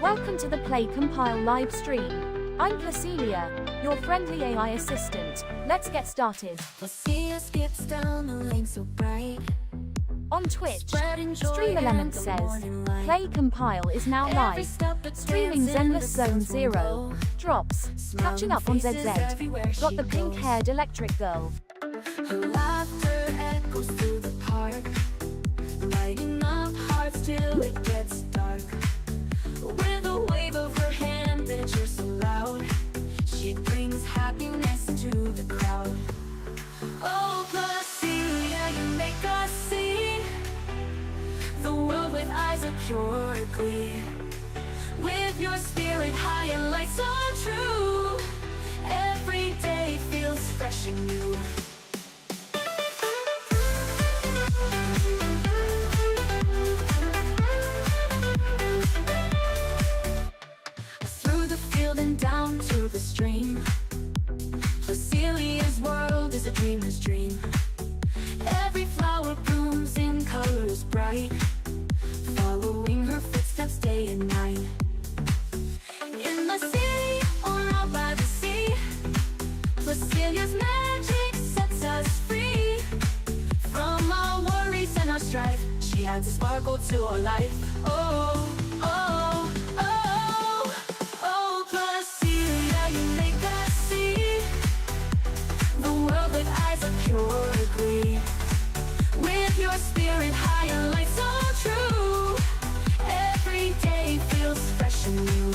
Welcome to the Play Compile live stream. I'm Placelia, your friendly AI assistant. Let's get started. On Twitch, Stream Element says, Play Compile is now live. Streaming Zenless Zone Zero. Drops. Catching up on ZZZ. Got the pink-haired electric girl. Her laughter echoes through the park, lighting up hearts till it gets dark. With a wave of her hand that cheers so loud, she brings happiness into the crowd. Oh, Placelia, you make us see the world with eyes of pure glee. With your spirit high and light so true, every day feels fresh and new. Through the field and down to the stream, Placelia's world is a dreamer's dream. Every flower blooms in colors bright, following her footsteps day and night. In the city or out by the sea, Placelia's magic sets us free. From our worries and our strife, she adds a sparkle to our life. Oh, oh, oh, oh, Placelia, you make us see the world with eyes of pure glee. With your spirit high and light so true, every day feels fresh and new.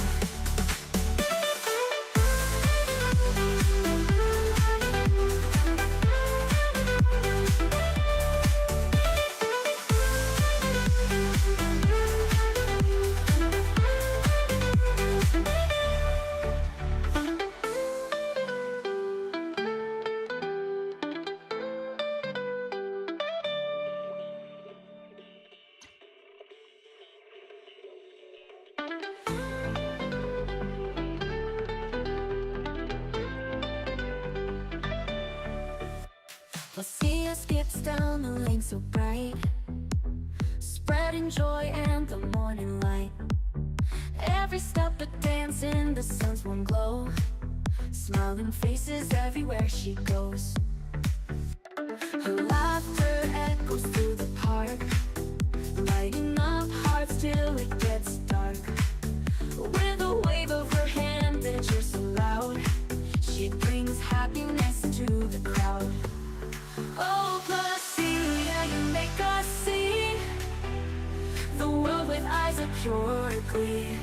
Placelia skips down the lane so bright, spreading joy and the morning light. Every step a dance in the sun's warm glow, smiling faces everywhere she goes. Her laughter echoes through the park, lighting up hearts till it gets dark. With a wave of her hand that cheers so loud, she brings happiness into the crowd. Oh, Placelia, you make us see the world with eyes of pure glee.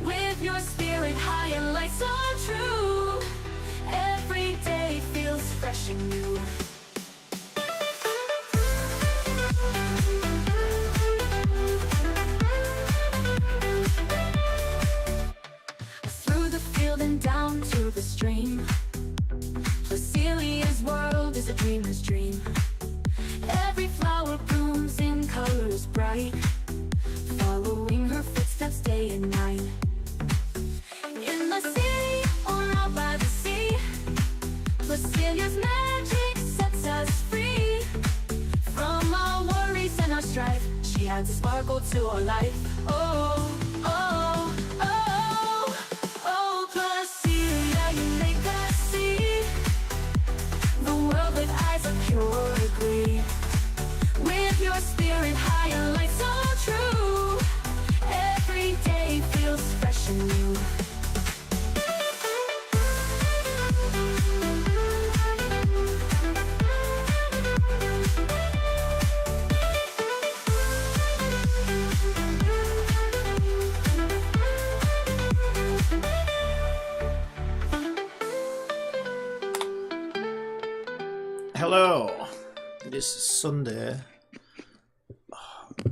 With your spirit high and light so true, every day feels fresh and new. Through the field and down to the stream, Placelia's world is a dreamer's dream. Every flower blooms in colors bright, following her footsteps day and night. In the city or out by the sea, Placelia's magic sets us free. From our worries and our strife, she adds a sparkle to our life. Oh, oh, oh, oh, Placelia, you make us see the world with eyes of pure glee. With your spirit high and light so true, every day feels fresh and new. Hello, it is Sunday.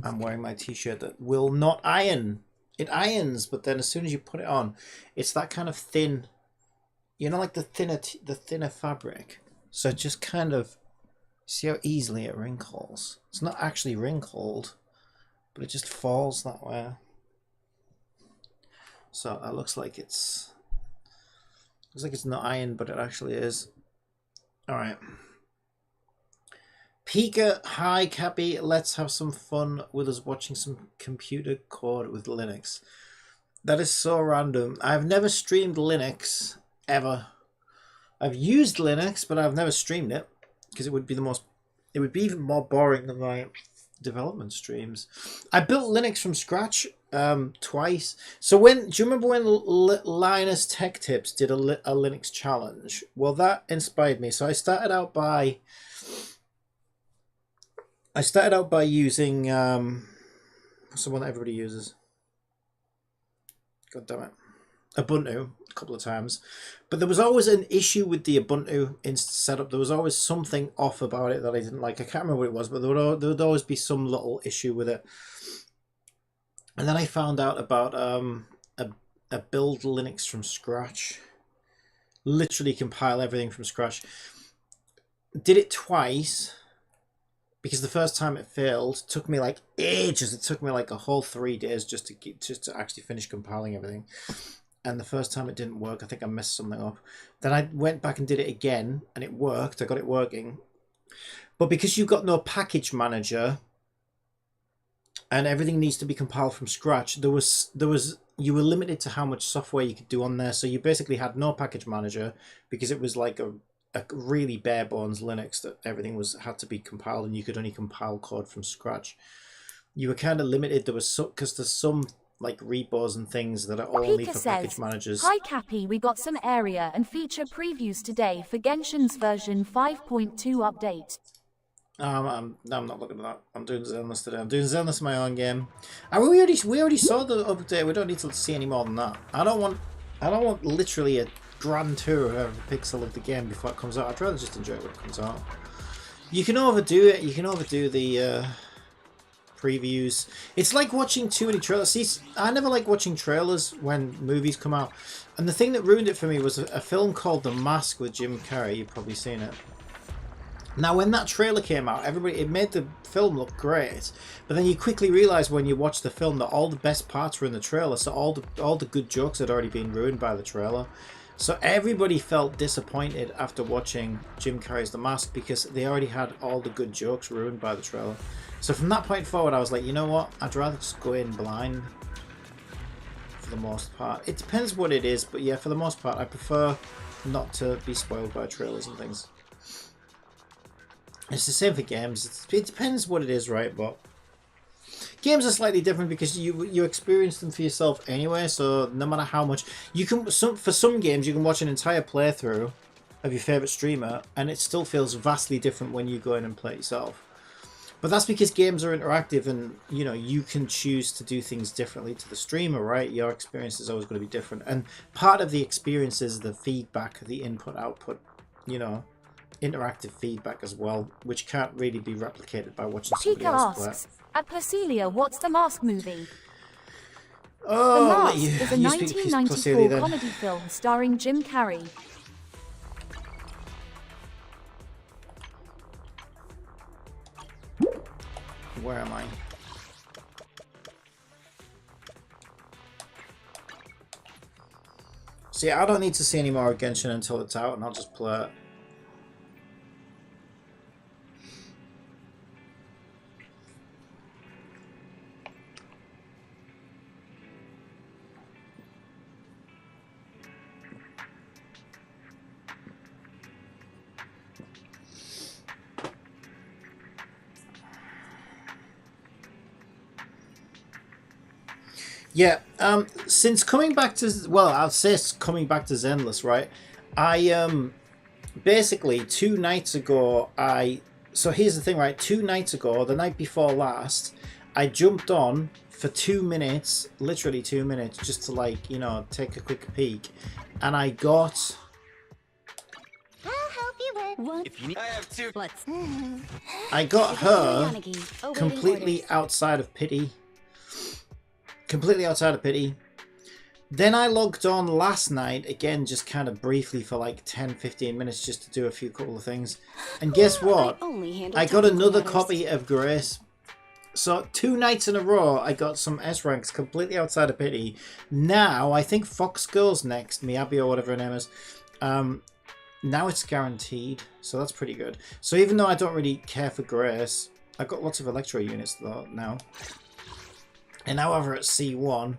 I'm wearing my t-shirt that will not iron. It irons, but then as soon as you put it on, it's that kind of thin, you know, like the thinner fabric. So it just kind of, see how easily it wrinkles. It's not actually wrinkled, but it just falls that way. So it looks like it's not ironed, but it actually is. All right. Pika, hi Cappy, let's have some fun with us watching some computer code with Linux. That is so random. I've never streamed Linux, ever. I've used Linux, but I've never streamed it, because it would be even more boring than my development streams. I built Linux from scratch twice. So do you remember when Linus Tech Tips did a Linux challenge? Well, that inspired me. So I started out by using what's the one that everybody uses? God damn it. Ubuntu a couple of times. But there was always an issue with the Ubuntu setup. There was always something off about it that I didn't like. I can't remember what it was, but there would always be some little issue with it. And then I found out about a build Linux from scratch. Literally compile everything from scratch. Did it twice. Because the first time it failed, it took me like ages. It took me like a whole 3 days just to actually finish compiling everything. And the first time it didn't work. I think I messed something up. Then I went back and did it again, and it worked. I got it working. But because you've got no package manager, and everything needs to be compiled from scratch, you were limited to how much software you could do on there. So you basically had no package manager because it was like a really bare bones Linux that everything had to be compiled, and you could only compile code from scratch. You were kind of limited. There was because there's some like repos and things that are only for package managers. Hi Cappy, we got some area and feature previews today for Genshin's version 5.2 update. I'm not looking at that. I'm doing Zenless today. I'm doing Zenless in my own game. And we already saw the update. We don't need to see any more than that. I don't want literally a grand tour of every pixel of the game before it comes out. I'd rather just enjoy it when it comes out. You can overdo it. You can overdo the previews. It's like watching too many trailers. See, I never like watching trailers when movies come out. And the thing that ruined it for me was a film called The Mask with Jim Carrey. You've probably seen it. Now, when that trailer came out, it made the film look great, but then you quickly realise when you watch the film that all the best parts were in the trailer, so all the good jokes had already been ruined by the trailer. So everybody felt disappointed after watching Jim Carrey's The Mask because they already had all the good jokes ruined by the trailer. So from that point forward, I was like, you know what? I'd rather just go in blind for the most part. It depends what it is, but yeah, for the most part, I prefer not to be spoiled by trailers and things. It's the same for games. It depends what it is, right? But games are slightly different because you experience them for yourself anyway. So no matter how much you can, for some games you can watch an entire playthrough of your favorite streamer, and it still feels vastly different when you go in and play it yourself. But that's because games are interactive, and you can choose to do things differently to the streamer, right? Your experience is always going to be different, and part of the experience is the feedback, the input-output, interactive feedback as well, which can't really be replicated by watching somebody else play. Asks, at Percelia, what's The Mask movie? Oh, The Mask is a 1994 comedy film starring Jim Carrey. Where am I? See, I don't need to see any more of Genshin until it's out, and I'll just play it. Yeah, since coming back to, well, I'll say coming back to Zenless, right? I, basically, 2 nights ago, so here's the thing, right? 2 nights ago, the night before last, I jumped on for 2 minutes, literally 2 minutes, just to, like, take a quick peek. And I got... I'll help you with one. If you need, I have 2. Let's. I got her completely outside of pity. Completely outside of pity. Then I logged on last night, again, just kind of briefly for like 10-15 minutes just to do a couple of things. And guess what? I got another copy of Grace. So 2 nights in a row, I got some S ranks completely outside of pity. Now, I think Fox Girl's next, Miyabi or whatever her name is. Now it's guaranteed, so that's pretty good. So even though I don't really care for Grace, I've got lots of Electro units though now. And now over at C1,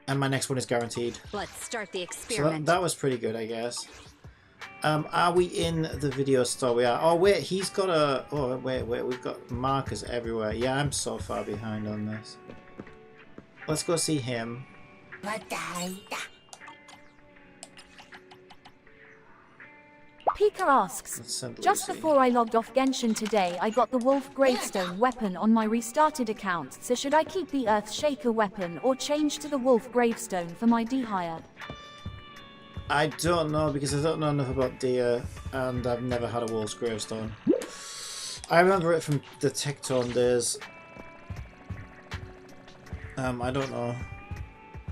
and my next one is guaranteed. Let's start the experiment. So that was pretty good, I guess. Are we in the video store? We are. Oh wait, he's got a... Oh wait, we've got markers everywhere. Yeah, I'm so far behind on this. Let's go see him. Pika asks, just before I logged off Genshin today I got the Wolf Gravestone weapon on my restarted account, so should I keep the Earth Shaker weapon or change to the Wolf Gravestone for my D-hire? I don't know, because I don't know enough about Dia, and I've never had a Wolf's Gravestone. I remember it from the Tecton days. I don't know.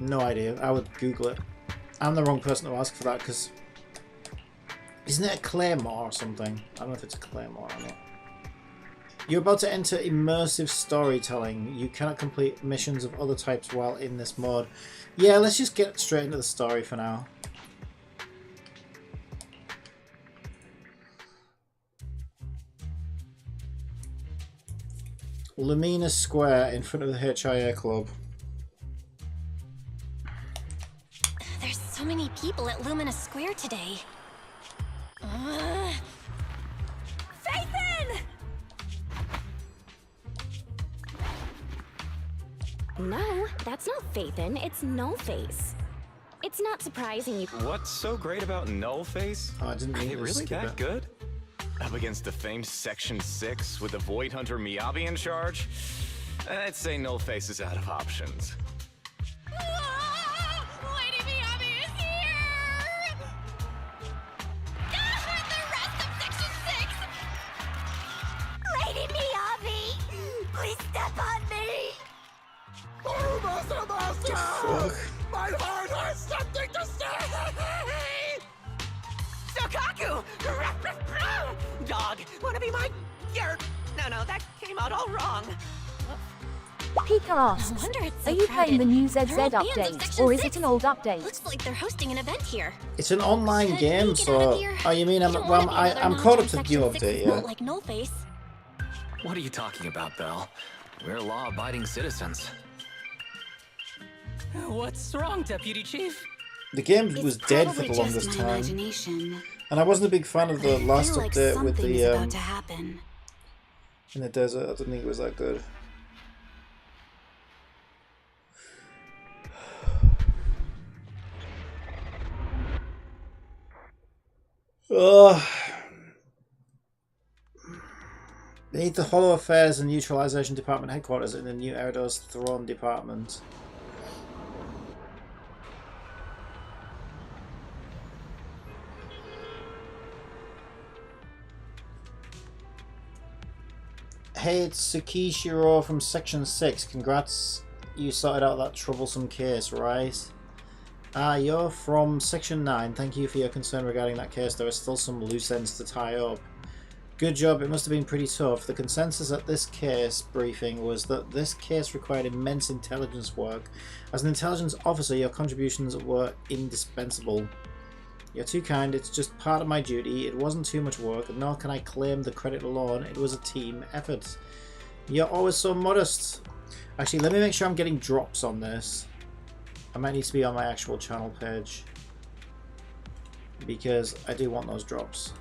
No idea. I would Google it. I'm the wrong person to ask for that, because... Isn't it a Claymore or something? I don't know if it's a Claymore or not. You're about to enter immersive storytelling. You cannot complete missions of other types while in this mode. Yeah, let's just get straight into the story for now. Lumina Square in front of the HIA Club. There's so many people at Lumina Square today. Phaethon! No, that's not Phaethon. It's Nullface. It's not surprising you. What's so great about Nullface? Oh, I didn't Are mean they to really skip that it. good? Up against the famed Section 6 with the Void Hunter Miyabi in charge? I'd say Nullface is out of options. Lady Miyabi is here! The rest of Section 6! Lady Miyabi! Please step on me! Fuck. My heart has something to say! Sokaku! Dog, wanna be my... No, that came out all wrong. Pika asks, wonder it's so are you playing the new ZZ They're all fans of update, Section or is 6. it an old update? Looks like they're hosting an event here. It's an online Should game, we get out of so... here? Oh, you mean You I'm... don't Well, wanna be another I'm caught up to the Section new 6 update, not yeah. like Nullface. What are you talking about, Belle? We're law-abiding citizens. What's wrong, Deputy Chief? The game was dead for the Probably longest just my time. imagination. And I wasn't a big fan of the last Feel like update with something's the... about to happen. in the desert. I didn't think it was that good. They need the Hollow Affairs and Neutralization Department headquarters in the new Eridos Throne Department. Hey, it's Tsukishiro from Section 6. Congrats, you sorted out that troublesome case, right? You're from Section 9. Thank you for your concern regarding that case. There are still some loose ends to tie up. Good job. It must have been pretty tough. The consensus at this case briefing was that this case required immense intelligence work. As an intelligence officer, your contributions were indispensable. You're too kind. It's just part of my duty. It wasn't too much work, nor can I claim the credit alone. It was a team effort. You're always so modest. Actually, let me make sure I'm getting drops on this. I might need to be on my actual channel page, because I do want those drops.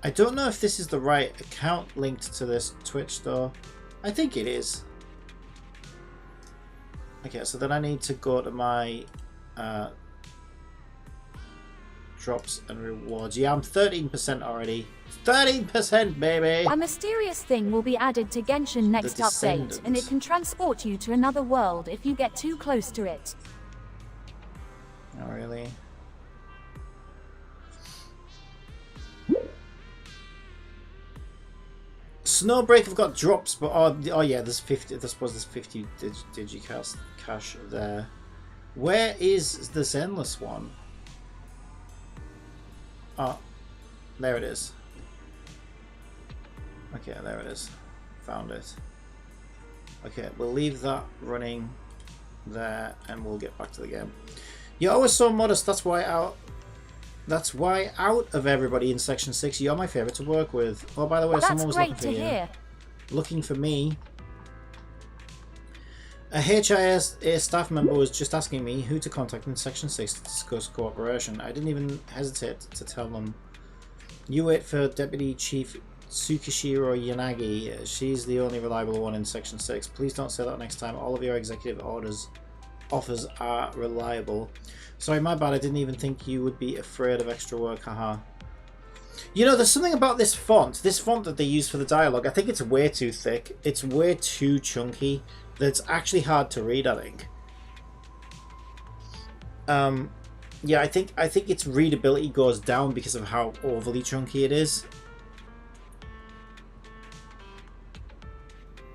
I don't know if this is the right account linked to this Twitch though. I think it is. Okay, so then I need to go to my drops and rewards. Yeah, I'm 13% already. 13%, baby! A mysterious thing will be added to Genshin next update, and it can transport you to another world if you get too close to it. Oh, really? Snowbreak have got drops, but oh yeah, there's 50. I suppose there's 50 digicast cash there. Where is the Zenless one? Oh, there it is. Okay, there it is. Found it. Okay, we'll leave that running there, and we'll get back to the game. You're always so modest. That's why That's why out of everybody in Section 6, you're my favourite to work with. Oh, by the way, That's someone was great looking for to you. hear. Looking for me. A HIS staff member was just asking me who to contact in Section 6 to discuss cooperation. I didn't even hesitate to tell them. You wait for Deputy Chief Tsukishiro Yanagi. She's the only reliable one in Section 6. Please don't say that next time. All of your executive offers are reliable. Sorry, my bad. I didn't even think you would be afraid of extra work. Haha. You know, there's something about this font that they use for the dialogue. I think it's way too thick. It's way too chunky. That's actually hard to read, I think. Yeah, I think its readability goes down because of how overly chunky it is.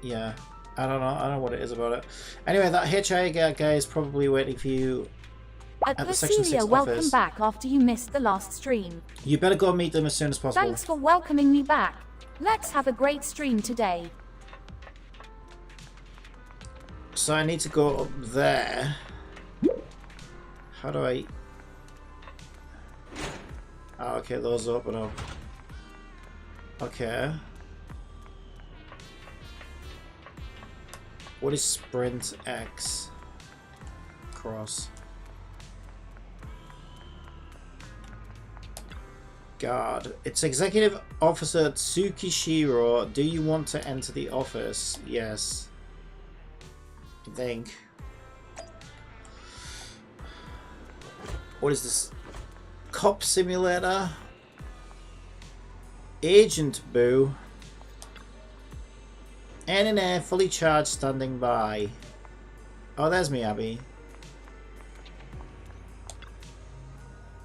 Yeah, I don't know what it is about it. Anyway, that HIA guy is probably waiting for you at the Section 6 welcome office. back after you missed the last stream. You better go meet them as soon as possible. Thanks for welcoming me back. Let's have a great stream today. So I need to go up there. How do I... Oh, okay, those open up. Okay. What is Sprint X? Cross. God. It's Executive Officer Tsukishiro. Do you want to enter the office? Yes. I think. What is this? Cop simulator? Agent Boo. NNA fully charged standing by. Oh, there's me, Abby.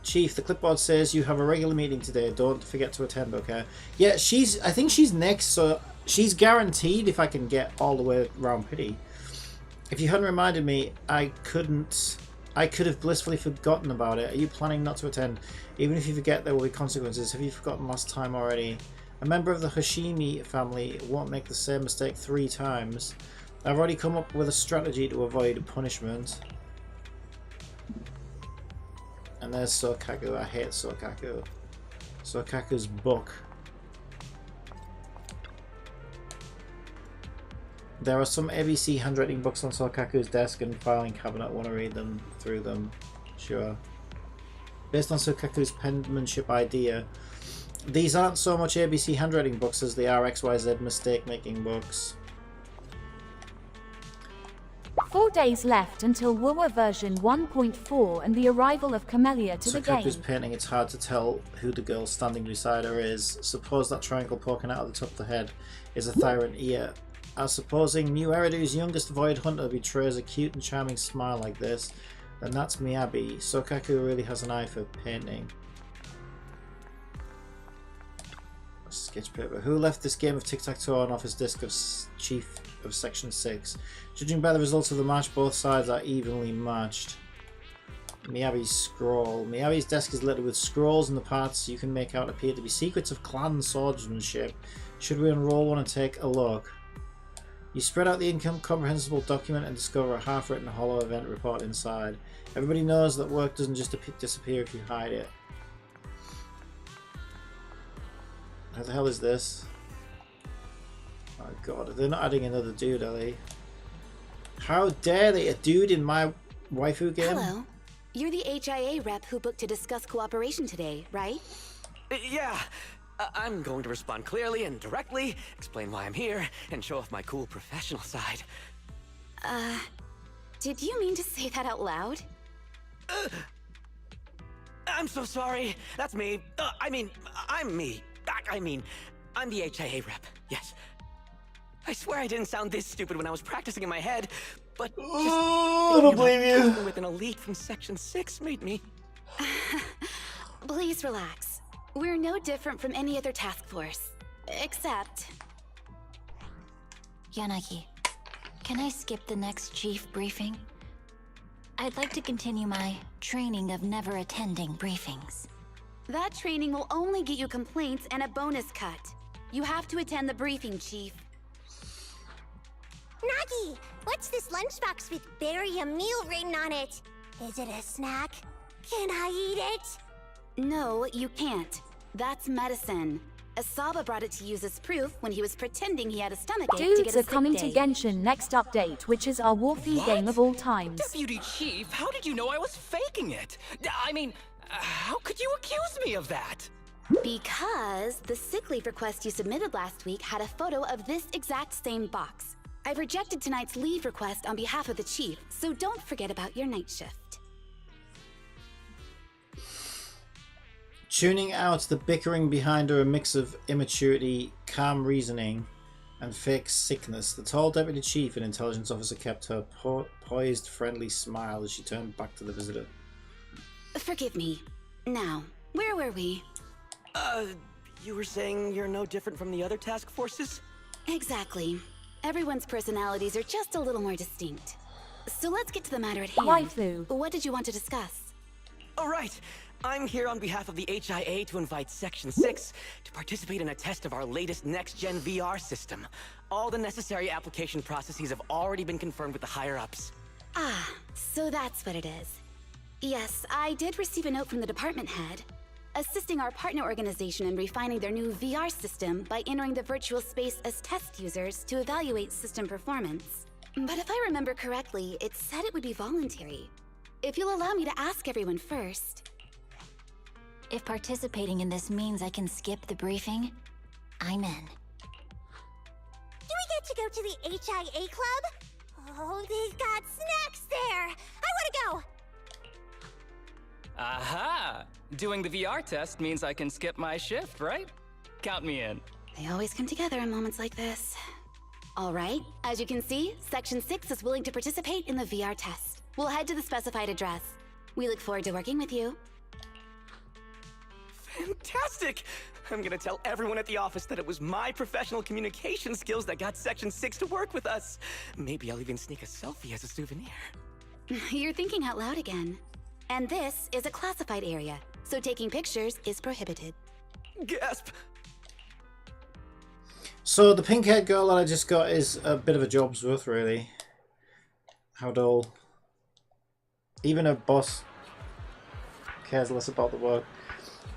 Chief, the clipboard says you have a regular meeting today. Don't forget to attend, okay? Yeah, I think she's next, so she's guaranteed if I can get all the way around Pity. If you hadn't reminded me, I could have blissfully forgotten about it. Are you planning not to attend? Even if you forget, there will be consequences. Have you forgotten last time already? A member of the Hashimi family won't make the same mistake 3 times. I've already come up with a strategy to avoid punishment. And there's Sokaku. I hate Sokaku. Sokaku's book. There are some ABC handwriting books on Sokaku's desk and filing cabinet. Want to read them through them? Sure. Based on Sokaku's penmanship idea, these aren't so much ABC handwriting books as they are XYZ mistake-making books. 4 days left until WoW version 1.4 and the arrival of Camellia to the game. Sokaku's painting, it's hard to tell who the girl standing beside her is. Suppose that triangle poking out of the top of the head is a tyrant ear. Supposing New Eridu's youngest Void Hunter betrays a cute and charming smile like this, then that's Miyabi. Sokaku really has an eye for painting. Sketch paper. Who left this game of tic-tac-toe on off his disc of Chief of Section 6? Judging by the results of the match, both sides are evenly matched. Miyabi's scroll. Miyabi's desk is littered with scrolls and the parts you can make out appear to be secrets of clan swordsmanship. Should we unroll one and take a look? You spread out the incomprehensible document and discover a half-written hollow event report inside. Everybody knows that work doesn't just disappear if you hide it. How the hell is this? Oh god, they're not adding another dude, are they? How dare they? A dude in my waifu game? Hello. You're the HIA rep who booked to discuss cooperation today, right? Yeah. I'm going to respond clearly and directly, explain why I'm here, and show off my cool professional side. Did you mean to say that out loud? I'm so sorry. That's me. I'm me. I'm the HIA rep. Yes. I swear I didn't sound this stupid when I was practicing in my head, but I don't blame you. With an elite from Section 6 made me. Please relax. We're no different from any other task force. Except... Yanagi, can I skip the next chief briefing? I'd like to continue my training of never attending briefings. that training will only get you complaints and a bonus cut. You have to attend the briefing, Chief. Nagi, what's this lunchbox with "bury a meal" written on it? Is it a snack? Can I eat it? No, you can't. That's medicine. Asaba brought it to use as proof when he was pretending he had a stomachache to get Dudes a are sick coming day. to Genshin next update, which is our Warfy game of all times. Deputy Chief, how did you know I was faking it? I mean, how could you accuse me of that? Because the sick leave request you submitted last week had a photo of this exact same box. I've rejected tonight's leave request on behalf of the chief, so don't forget about your night shift. Tuning out the bickering behind her a mix of immaturity, calm reasoning, and fake sickness, the tall deputy chief and intelligence officer kept her poised, friendly smile as she turned back to the visitor. Forgive me. Now, where were we? You were saying you're no different from the other task forces? Exactly. Everyone's personalities are just a little more distinct. So let's get to the matter at hand. Waifu. What did you want to discuss? Oh, right. I'm here on behalf of the HIA to invite Section 6 to participate in a test of our latest next-gen VR system. All the necessary application processes have already been confirmed with the higher-ups. Ah, so that's what it is. Yes, I did receive a note from the department head, assisting our partner organization in refining their new VR system by entering the virtual space as test users to evaluate system performance. But if I remember correctly, it said it would be voluntary. If you'll allow me to ask everyone first. If participating in this means I can skip the briefing, I'm in. Do we get to go to the HIA club? Oh, they've got snacks there. I want to go. Aha! Doing the VR test means I can skip my shift, right? Count me in. They always come together in moments like this. All right, as you can see, Section 6 is willing to participate in the VR test. We'll head to the specified address. We look forward to working with you. Fantastic! I'm gonna tell everyone at the office that it was my professional communication skills that got Section 6 to work with us. Maybe I'll even sneak a selfie as a souvenir. You're thinking out loud again. And this is a classified area, so taking pictures is prohibited. Gasp! So the pink-haired girl that I just got is a bit of a job's worth, really. How dull. Even her boss cares less about the work.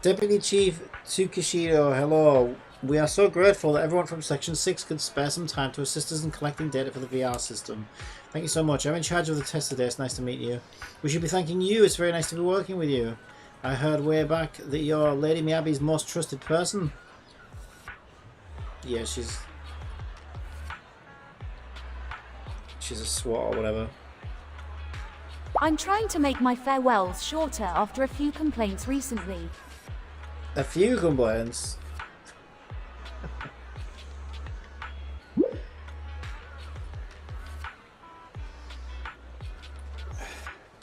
Deputy Chief Tsukishido, hello. We are so grateful that everyone from Section 6 could spare some time to assist us in collecting data for the VR system. Thank you so much. I'm in charge of the test today. It's nice to meet you. We should be thanking you. It's very nice to be working with you. I heard way back that you're Lady Miyabi's most trusted person. Yeah, she's a SWAT or whatever. I'm trying to make my farewells shorter after a few complaints recently. A few complaints?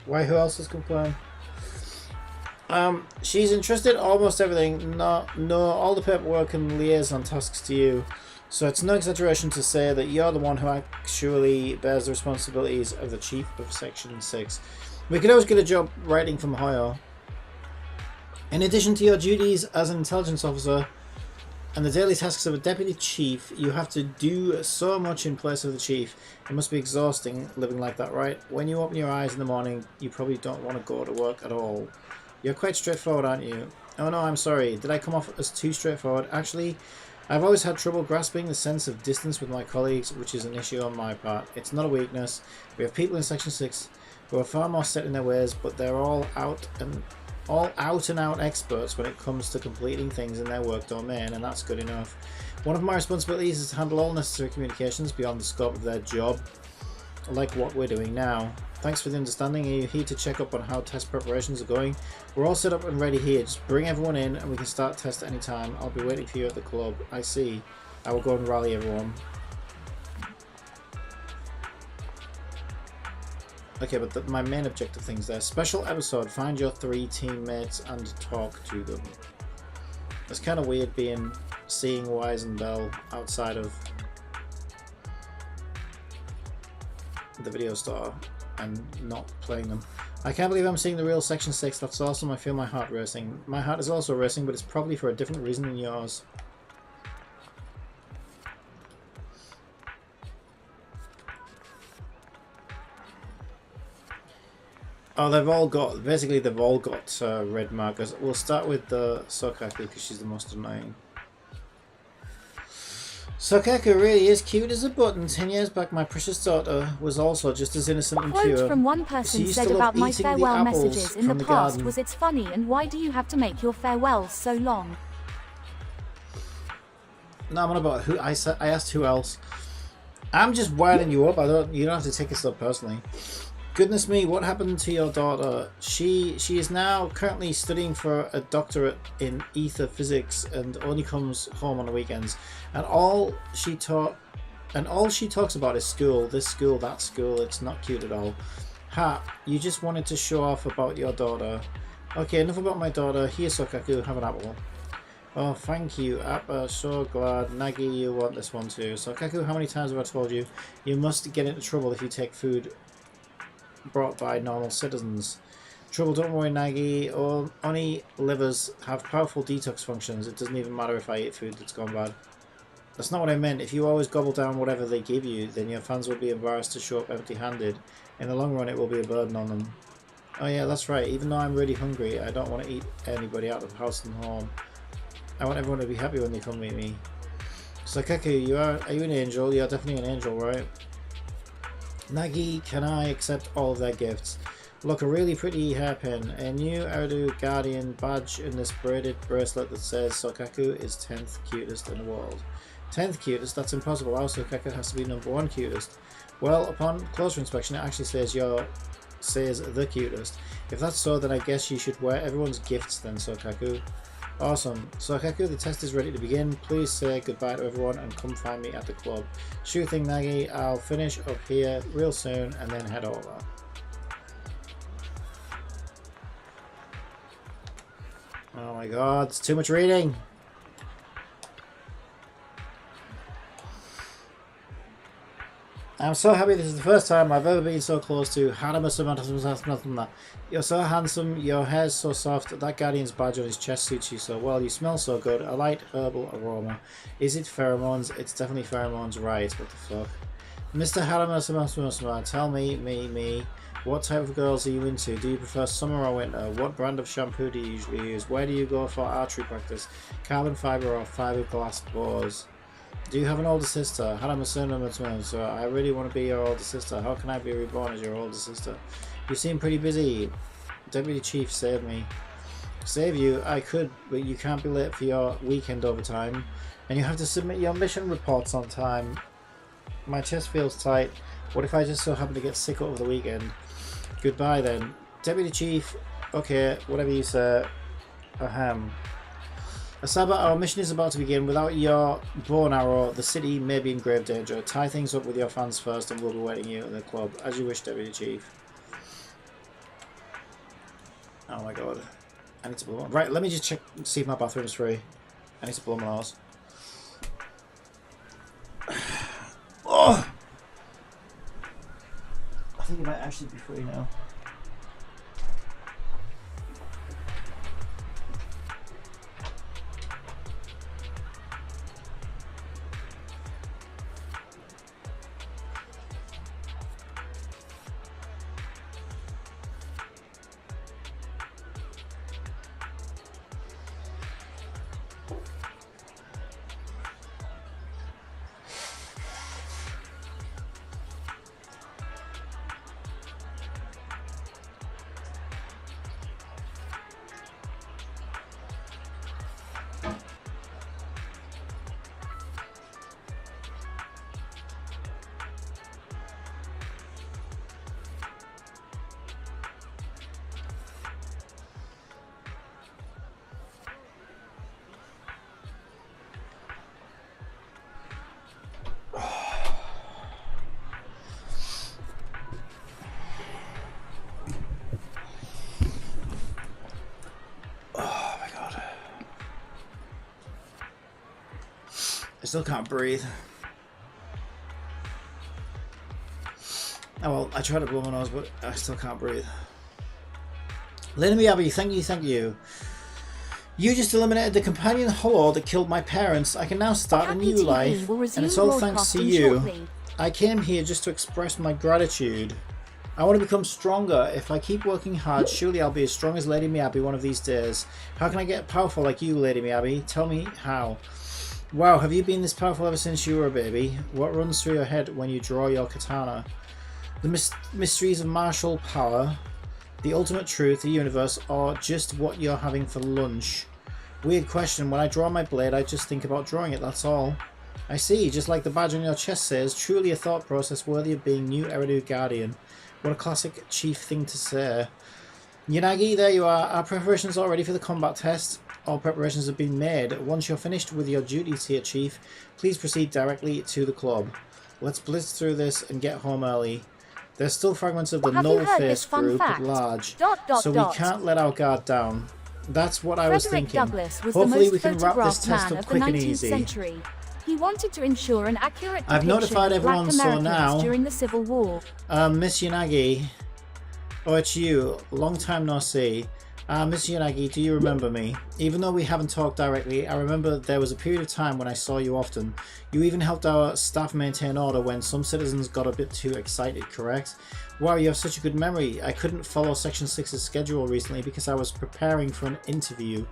Why, who else has complained? She's entrusted almost everything, no, all the paperwork and liaison tasks to you. So it's no exaggeration to say that you're the one who actually bears the responsibilities of the Chief of Section 6. We could always get a job writing from Hoyo. In addition to your duties as an intelligence officer and the daily tasks of a deputy chief, you have to do so much in place of the chief. It must be exhausting living like that, right? When you open your eyes in the morning, you probably don't want to go to work at all. You're quite straightforward, aren't you? Oh no, I'm sorry. Did I come off as too straightforward? Actually, I've always had trouble grasping the sense of distance with my colleagues, which is an issue on my part. It's not a weakness. We have people in Section 6 who are far more set in their ways, but they're all out and out experts when it comes to completing things in their work domain, and that's good enough. One of my responsibilities is to handle all necessary communications beyond the scope of their job, like what we're doing now. Thanks for the understanding. Are you here to check up on how test preparations are going? We're all set up and ready here. Just bring everyone in and we can start test any time. I'll be waiting for you at the club. I see. I will go and rally everyone. Okay, but my main objective things there. Special episode. Find your 3 teammates and talk to them. It's kind of weird seeing Wise and Bell outside of the video store and not playing them. I can't believe I'm seeing the real Section 6. That's awesome. I feel my heart racing. My heart is also racing, but it's probably for a different reason than yours. Oh, basically they've all got red markers. We'll start with the Sokaku because she's the most annoying. Sokaku really is cute as a button. 10 years back, my precious daughter was also just as innocent and Quote pure. from one person said about my farewell messages in the past was, "It's funny, and why do you have to make your farewells so long?" No, I'm on about who I asked who else. I'm just winding you up. You don't have to take it so personally. Goodness me, what happened to your daughter? She is now currently studying for a doctorate in ether physics and only comes home on the weekends. And all she talks about is school, this school, that school. It's not cute at all. Ha, you just wanted to show off about your daughter. Okay, enough about my daughter. Here, Sokaku, have an apple. Oh, thank you, Appa. So glad. Nagi, you want this one too. Sokaku, how many times have I told you? You must get into trouble if you take food brought by normal citizens. Trouble, don't worry, Nagi. Oni livers have powerful detox functions. It doesn't even matter if I eat food that's gone bad. That's not what I meant. If you always gobble down whatever they give you, then your fans will be embarrassed to show up empty-handed. In the long run, it will be a burden on them. Oh yeah, that's right. Even though I'm really hungry, I don't want to eat anybody out of house and home. I want everyone to be happy when they come meet me. Sokaku, are you an angel? You're definitely an angel, right? Nagi, can I accept all of their gifts? Look, a really pretty hairpin, a new Eridu Guardian badge, and this braided bracelet that says Sokaku is 10th cutest in the world. 10th cutest? That's impossible. Our Sokaku has to be number 1 cutest. Well, upon closer inspection, it actually says the cutest. If that's so, then I guess you should wear everyone's gifts then, Sokaku. Awesome. Sokaku, the test is ready to begin. Please say goodbye to everyone and come find me at the club. Sure thing, Nagi. I'll finish up here real soon and then head over. Oh my god, it's too much reading. I'm so happy this is the first time I've ever been so close to Hanama. You're so handsome, your hair's so soft, that Guardian's badge on his chest suits you so well, you smell so good, a light herbal aroma. Is it pheromones? It's definitely pheromones, right, what the fuck. Mr. Hanama, tell me, what type of girls are you into? Do you prefer summer or winter? What brand of shampoo do you usually use? Where do you go for archery practice? Carbon fiber or fiberglass bows? Do you have an older sister? So I really want to be your older sister. How can I be reborn as your older sister? You seem pretty busy. Deputy Chief, save me. Save you? I could, but you can't be late for your weekend overtime. And you have to submit your mission reports on time. My chest feels tight. What if I just so happen to get sick over the weekend? Goodbye then. Deputy Chief, okay, whatever you say. Ahem. Asaba, our mission is about to begin. Without your bow and arrow, the city may be in grave danger. Tie things up with your fans first and we'll be waiting you at the club. As you wish, Deputy Chief. Oh my god. I need to blow my... Right, let me just check, see if my bathroom's free. I need to blow my nose. Oh! I think it might actually be free now. I still can't breathe. Oh well, I tried to blow my nose, but I still can't breathe. Lady Miyabi, thank you. You just eliminated the companion hollow that killed my parents. I can now start a new life, and it's all thanks to you. I came here just to express my gratitude. I want to become stronger. If I keep working hard, surely I'll be as strong as Lady Miyabi one of these days. How can I get powerful like you, Lady Miyabi? Tell me how. Wow, have you been this powerful ever since you were a baby? What runs through your head when you draw your katana? The mysteries of martial power, the ultimate truth, the universe, or just what you're having for lunch? Weird question. When I draw my blade, I just think about drawing it, that's all. I see, just like the badge on your chest says, truly a thought process worthy of being new Eridu Guardian. What a classic chief thing to say. Yanagi, there you are. Our preparations are ready for the combat test. All preparations have been made. Once you're finished with your duties here, Chief, please proceed directly to the club. Let's blitz through this and get home early. There's still fragments of the null-faced group at large, so we can't let our guard down. That's what I was thinking. Douglas was Hopefully the we most can wrap this photographed test man up of the quick and 19th easy. century. He wanted to ensure an accurate I've depiction notified of everyone, Black so Americans now... during the Civil War. Miss Yanagi. Oh, it's you. Long time no see. Miss Yanagi, do you remember me? Even though we haven't talked directly, I remember there was a period of time when I saw you often. You even helped our staff maintain order when some citizens got a bit too excited, correct? Wow, you have such a good memory. I couldn't follow Section 6's schedule recently because I was preparing for an interview.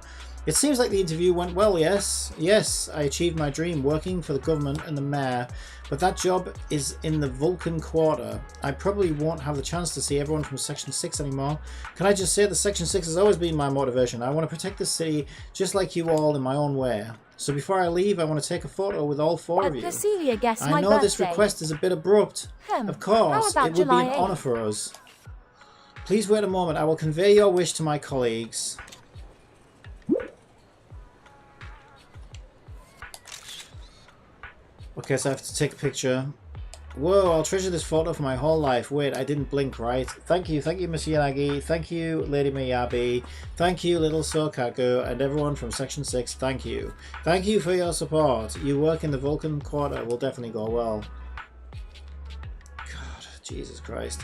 It seems like the interview went well, yes? Yes, I achieved my dream, working for the government and the mayor, but that job is in the Vulcan Quarter. I probably won't have the chance to see everyone from Section 6 anymore. Can I just say that Section 6 has always been my motivation. I want to protect the city just like you all in my own way. So before I leave, I want to take a photo with all four of you. Cecilia guessed I my know birthday. this request is a bit abrupt. Of course, how it about would be an July honour 8th? for us. Please wait a moment. I will convey your wish to my colleagues. Okay, so I have to take a picture. Whoa, I'll treasure this photo for my whole life. Wait, I didn't blink, right? Thank you, Miss Yanagi. Thank you, Lady Miyabi. Thank you, Little Sokaku, and everyone from Section 6. Thank you. Thank you for your support. You work in the Vulcan Quarter will definitely go well. God, Jesus Christ.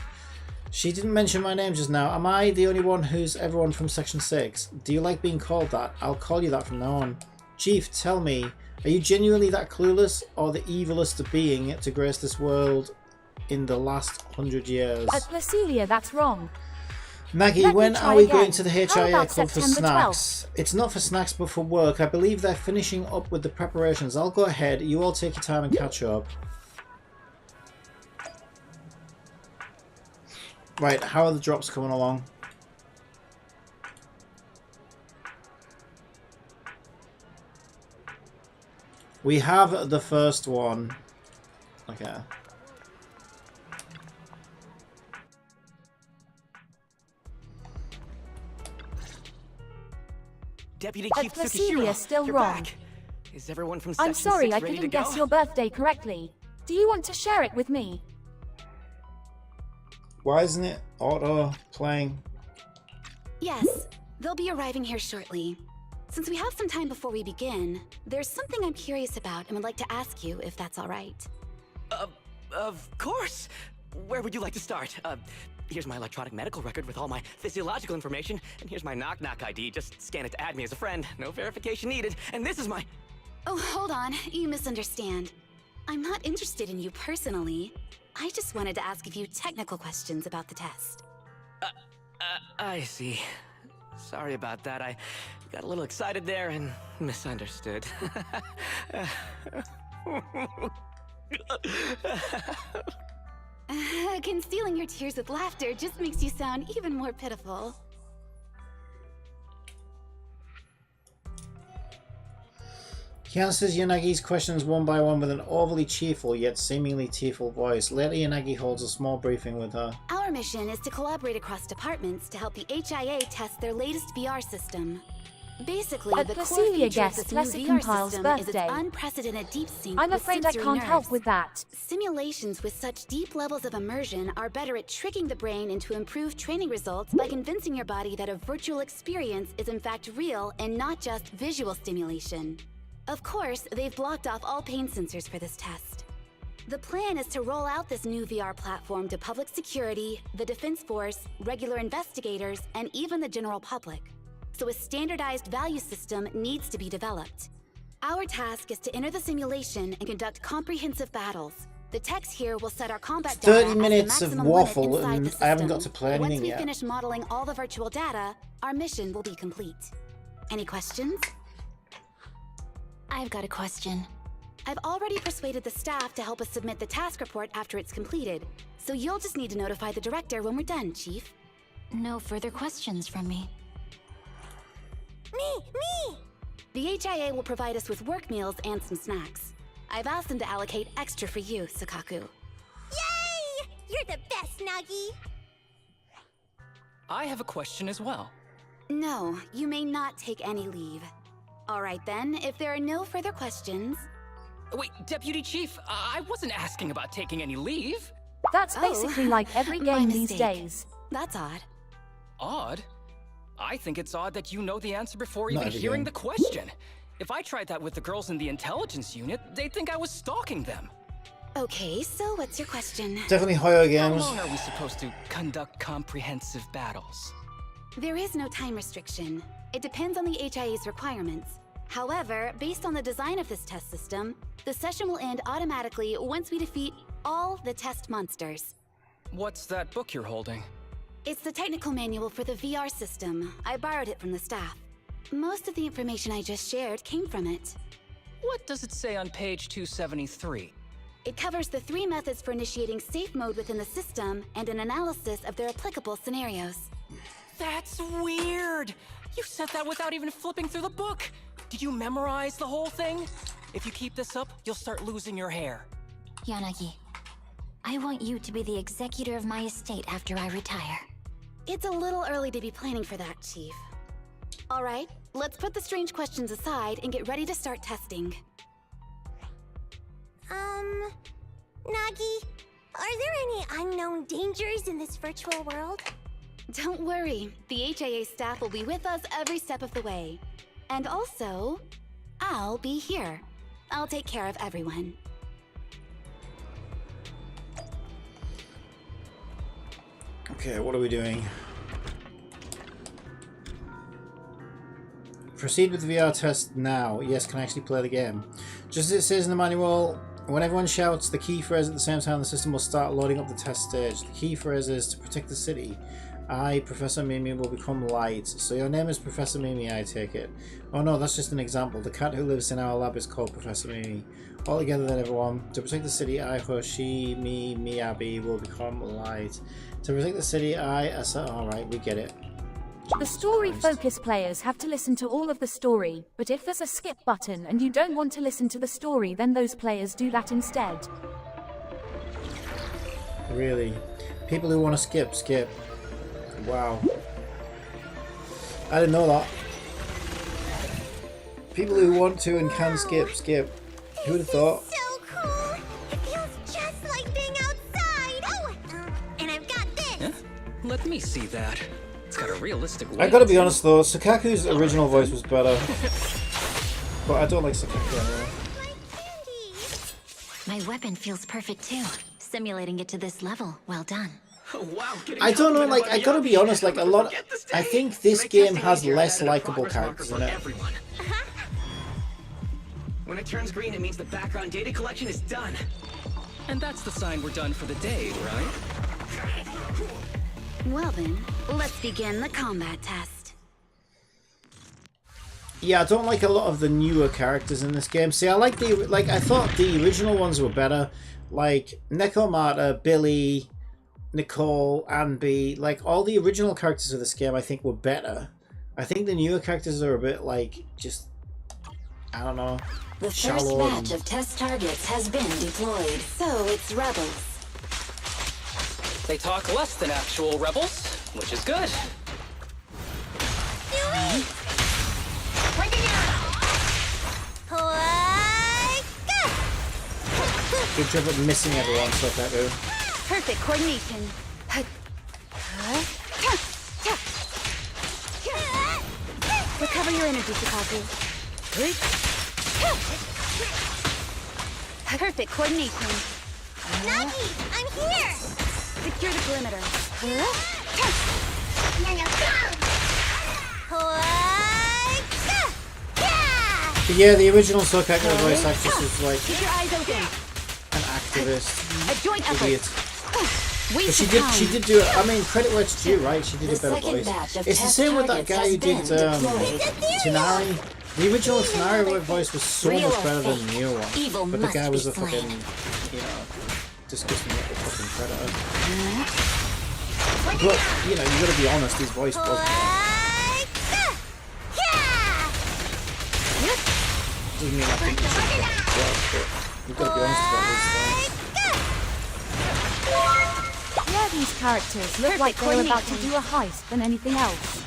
She didn't mention my name just now. Am I the only one who's everyone from Section 6? Do you like being called that? I'll call you that from now on. Chief, tell me, are you genuinely that clueless, or the evilest being to grace this world in the last 100 years? At Placidia, that's wrong. Maggie, Let me when try are we again. going to the How HIA about Club for September snacks? It's not for snacks, but for work. I believe they're finishing up with the preparations. I'll go ahead. You all take your time and catch up. Right, how are the drops coming along? We have the first one. Okay. Deputy At Chief Placidia, Tsukishiro, still you're wrong. back. Is everyone from Section I'm sorry, 6 I ready couldn't to go? guess your birthday correctly. Do you want to share it with me? Why isn't it auto playing? Yes, they'll be arriving here shortly. Since we have some time before we begin, there's something I'm curious about and would like to ask you if that's all right. Of course! Where would you like to start? Here's my electronic medical record with all my physiological information, and here's my knock-knock ID. Just scan it to add me as a friend. No verification needed. And this is my... Oh, hold on. You misunderstand. I'm not interested in you personally. I just wanted to ask a few technical questions about the test. I see. Sorry about that. I got a little excited there and misunderstood. Concealing your tears with laughter just makes you sound even more pitiful. He answers Yanagi's questions one by one with an overly cheerful yet seemingly tearful voice. Later, Yanagi holds a small briefing with her. Our mission is to collaborate across departments to help the HIA test their latest VR system. Basically, At the core Placidia feature of guessed this new Leslie VR Compile's system is birthday. its unprecedented deep sync I'm with afraid I sensory can't help nerves. with that. Simulations with such deep levels of immersion are better at tricking the brain into improved training results by convincing your body that a virtual experience is in fact real and not just visual stimulation. Of course, they've blocked off all pain sensors for this test. The plan is to roll out this new VR platform to public security, the Defense Force, regular investigators, and even the general public. So a standardized value system needs to be developed. Our task is to enter the simulation and conduct comprehensive battles. The techs here will set our combat 30 data as the minutes of maximum limit waffle inside and the I haven't got system. to play anything Once we yet. finish modeling all the virtual data, our mission will be complete. Any questions? I've got a question. I've already persuaded the staff to help us submit the task report after it's completed, so you'll just need to notify the director when we're done, Chief. No further questions from me. Me! The HIA will provide us with work meals and some snacks. I've asked them to allocate extra for you, Sakaku. Yay! You're the best, Nagi! I have a question as well. No, you may not take any leave. All right then, if there are no further questions... Wait, Deputy Chief, I wasn't asking about taking any leave. That's basically like every my game these mistake. days. That's odd. Odd? I think it's odd that you know the answer before Not even every hearing game. the question. If I tried that with the girls in the intelligence unit, they'd think I was stalking them. Okay, so what's your question? Definitely Hoyo How games. long are we supposed to conduct comprehensive battles? There is no time restriction. It depends on the HIA's requirements. However, based on the design of this test system, the session will end automatically once we defeat all the test monsters. What's that book you're holding? It's the technical manual for the VR system. I borrowed it from the staff. Most of the information I just shared came from it. What does it say on page 273? It covers the 3 methods for initiating safe mode within the system and an analysis of their applicable scenarios. That's weird! You said that without even flipping through the book! Did you memorize the whole thing? If you keep this up, you'll start losing your hair. Yanagi, I want you to be the executor of my estate after I retire. It's a little early to be planning for that, Chief. All right, let's put the strange questions aside and get ready to start testing. Nagi, are there any unknown dangers in this virtual world? Don't worry, the HIA staff will be with us every step of the way. And also, I'll be here. I'll take care of everyone. Okay, what are we doing? Proceed with the VR test now. Yes, can I actually play the game? Just as it says in the manual, when everyone shouts the key phrase at the same time, the system will start loading up the test stage. The key phrase is to protect the city. I, Professor Mimi, will become light. So your name is Professor Mimi, I take it. Oh no, that's just an example. The cat who lives in our lab is called Professor Mimi. All together then, everyone. To protect the city, I, Hoshi, me, Miyabi will become light. To protect the city, I, Asa... Alright, we get it. The story focus players have to listen to all of the story, but if there's a skip button and you don't want to listen to the story, then those players do that instead. Really? People who want to skip, skip. Wow. I didn't know that. People who want to and can skip, skip. Who would have thought? So cool! It feels just like being outside! Oh! And I've got this! Yeah? Let me see that. It's got a realistic I gotta be honest though, Sakaku's original voice was better. But I don't like Sakaku anyway. My weapon feels perfect too. Simulating it to this level, well done. Wow, I don't know, like, I gotta be honest, like, a lot... I think this game has less likable characters in it. When it turns green, it means the background data collection is done. And that's the sign we're done for the day, right? Well then, let's begin the combat test. Yeah, I don't like a lot of the newer characters in this game. See, I like the... Like, I thought the original ones were better. Like, Nekomata, Billy... Nicole, Anby, like all the original characters of this game I think were better. I think the newer characters are a bit like just I don't know. The first shallow batch of test targets has been deployed. So it's rebels. They talk less than actual rebels, which is good. Good job at missing everyone, so that do. Perfect coordination. Recover your energy, Sakaku. Perfect coordination. Nagi, I'm here! Secure the perimeter. But yeah, the original Sakaku voice actress is like Keep your eyes open. an actor. activist, A joint effort. idiot. But Waste she of did. time. She did do it. I mean, credit where it's due, right? She did a better voice. It's the same with that guy who did Tanari. The original Tanari voice was so much better than the new one. But the guy was a fucking, you know, disgusting little fucking predator. But you know, you got to be honest. His voice was. Doesn't mean I think it's but you've got to be honest about this stuff. Yeah, these characters look like they're about to do a heist than anything else.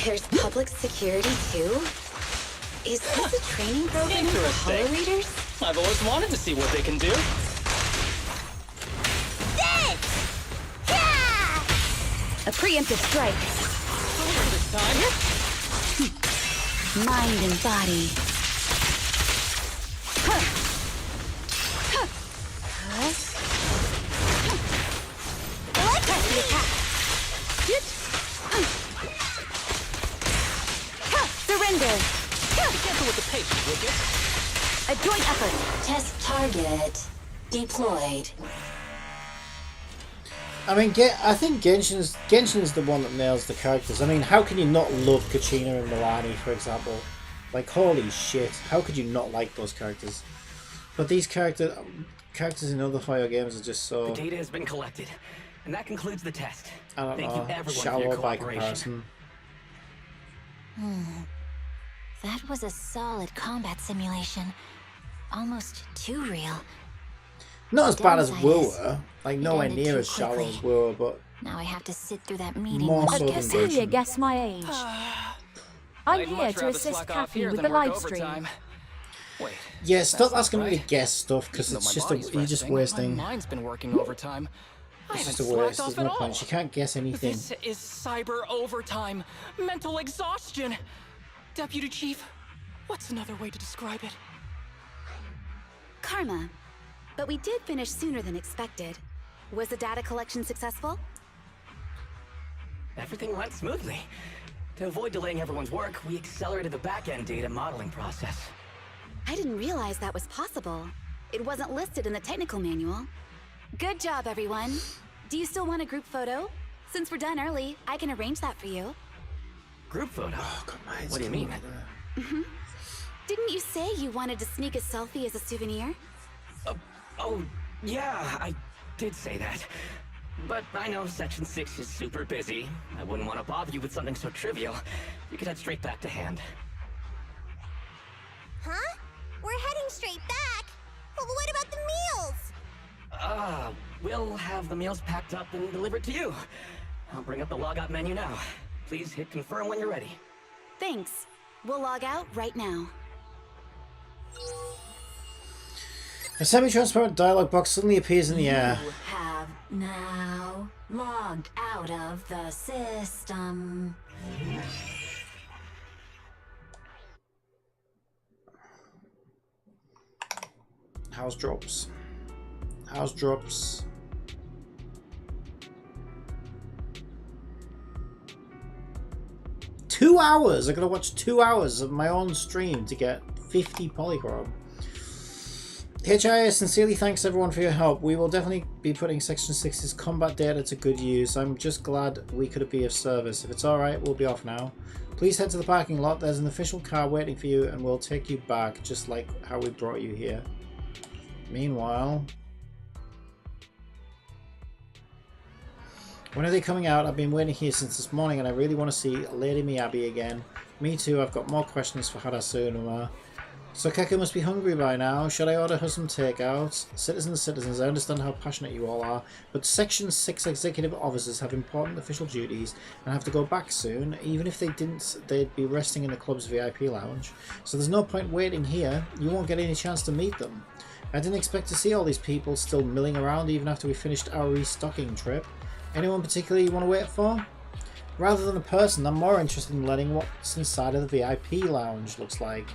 There's public security too? Is this a training program for holo readers? I've always wanted to see what they can do. A preemptive strike. This time. Mind and body. Surrender. Be careful with the pace, Wicked. A joint effort. Test target deployed. I mean, I think Genshin's the one that nails the characters. I mean, how can you not love Kachina and Milani, for example? Like, holy shit, how could you not like those characters? But these characters in other Fire games are just so... The data has been collected, and that concludes the test. I don't Thank know, you everyone for your shallow by cooperation. comparison. That was a solid combat simulation. Almost too real. Not as bad as Downside Wooer, like it nowhere ended near too as shallow quickly. as Wooer, but Now I have to sit through that meeting. more with so than Celia, Genshin. guess my age. I'm I'd here much to rather assist slack off Kathy here with than the work live stream. overtime. Wait. Yeah, stop that's asking not me to right. guess stuff, because Even it's though my just body's you're just resting, wasting. My mind's been working overtime. I It's just a haven't waste. slacked There's off no at point. all. She can't guess anything. This is cyber overtime. Mental exhaustion. Deputy Chief, what's another way to describe it? Karma. But we did finish sooner than expected. Was the data collection successful? Everything went smoothly. To avoid delaying everyone's work, we accelerated the back-end data modeling process. I didn't realize that was possible. It wasn't listed in the technical manual. Good job, everyone. Do you still want a group photo? Since we're done early, I can arrange that for you. Group photo? Oh, God, my head's What do you mean? Didn't you say you wanted to sneak a selfie as a souvenir? Oh, yeah, I did say that. But I know Section 6 is super busy. I wouldn't want to bother you with something so trivial. You could head straight back to hand. Huh? We're heading straight back. Well, what about the meals? We'll have the meals packed up and delivered to you. I'll bring up the logout menu now. Please hit confirm when you're ready. Thanks. We'll log out right now. A semi-transparent dialogue box suddenly appears in the air. You have now logged out of the system. House drops. House drops. Two hours! I gotta watch 2 hours of my own stream to get 50 polychrome. HIA sincerely thanks everyone for your help. We will definitely be putting Section 6's combat data to good use. I'm just glad we could be of service. If it's alright, we'll be off now. Please head to the parking lot. There's an official car waiting for you and we'll take you back, just like how we brought you here. Meanwhile... when are they coming out? I've been waiting here since this morning and I really want to see Lady Miyabi again. Me too, I've got more questions for Harasunuma. So Keku must be hungry by now. Should I order her some takeout? Citizens, I understand how passionate you all are, but Section 6 executive officers have important official duties and have to go back soon. Even if they didn't, they'd be resting in the club's VIP lounge. So there's no point waiting here. You won't get any chance to meet them. I didn't expect to see all these people still milling around even after we finished our restocking trip. Anyone particularly you want to wait for? Rather than a person, I'm more interested in learning what's inside of the VIP lounge looks like.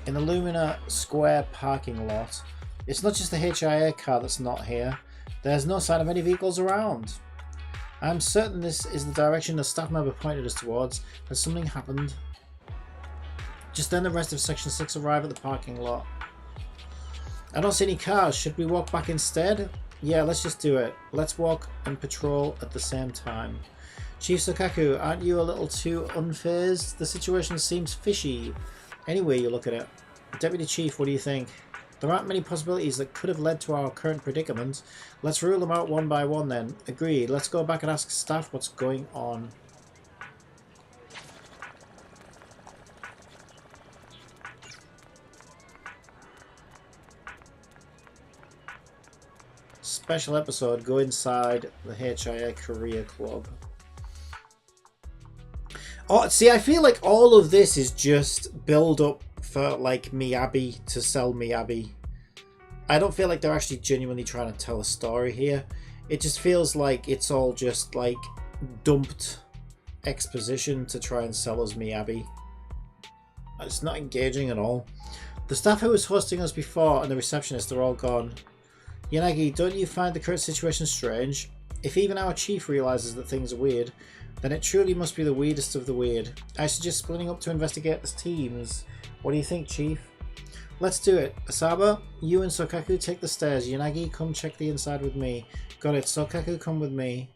In the Lumina Square parking lot, it's not just the HIA car that's not here. There's no sign of any vehicles around. I'm certain this is the direction a staff member pointed us towards. Has something happened? Just then the rest of Section 6 arrive at the parking lot. I don't see any cars. Should we walk back instead? Yeah, let's just do it. Let's walk and patrol at the same time. Chief Sokaku, aren't you a little too unfazed? The situation seems fishy. Anyway, you look at it. Deputy Chief, what do you think? There aren't many possibilities that could have led to our current predicament. Let's rule them out one by one then. Agreed. Let's go back and ask staff what's going on. Special episode, go inside the HIA Career Club. Oh, see, I feel like all of this is just build up for like Miyabi to sell Miyabi. I don't feel like they're actually genuinely trying to tell a story here. It just feels like it's all just like dumped exposition to try and sell us Miyabi. It's not engaging at all. The staff who was hosting us before and the receptionist are all gone. Yanagi, don't you find the current situation strange? If even our chief realizes that things are weird, then it truly must be the weirdest of the weird. I suggest splitting up to investigate as teams. What do you think, Chief? Let's do it. Asaba, you and Sokaku take the stairs. Yanagi, come check the inside with me. Got it. Sokaku, come with me.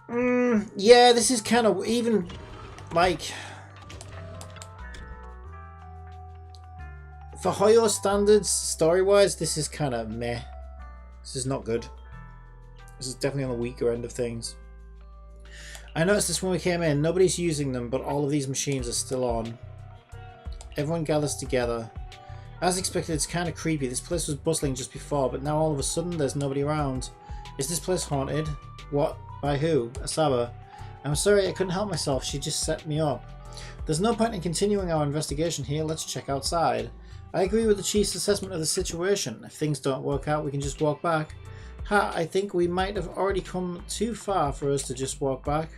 Yeah, this is kind of even like for Hoyo standards, story-wise, this is kind of meh. This is not good. This is definitely on the weaker end of things. I noticed this when we came in. Nobody's using them, but all of these machines are still on. Everyone gathers together. As expected, it's kind of creepy. This place was bustling just before, but now all of a sudden there's nobody around. Is this place haunted? What? By who? Asaba. I'm sorry, I couldn't help myself. She just set me up. There's no point in continuing our investigation here. Let's check outside. I agree with the Chief's assessment of the situation. If things don't work out, we can just walk back. Ha, I think we might have already come too far for us to just walk back.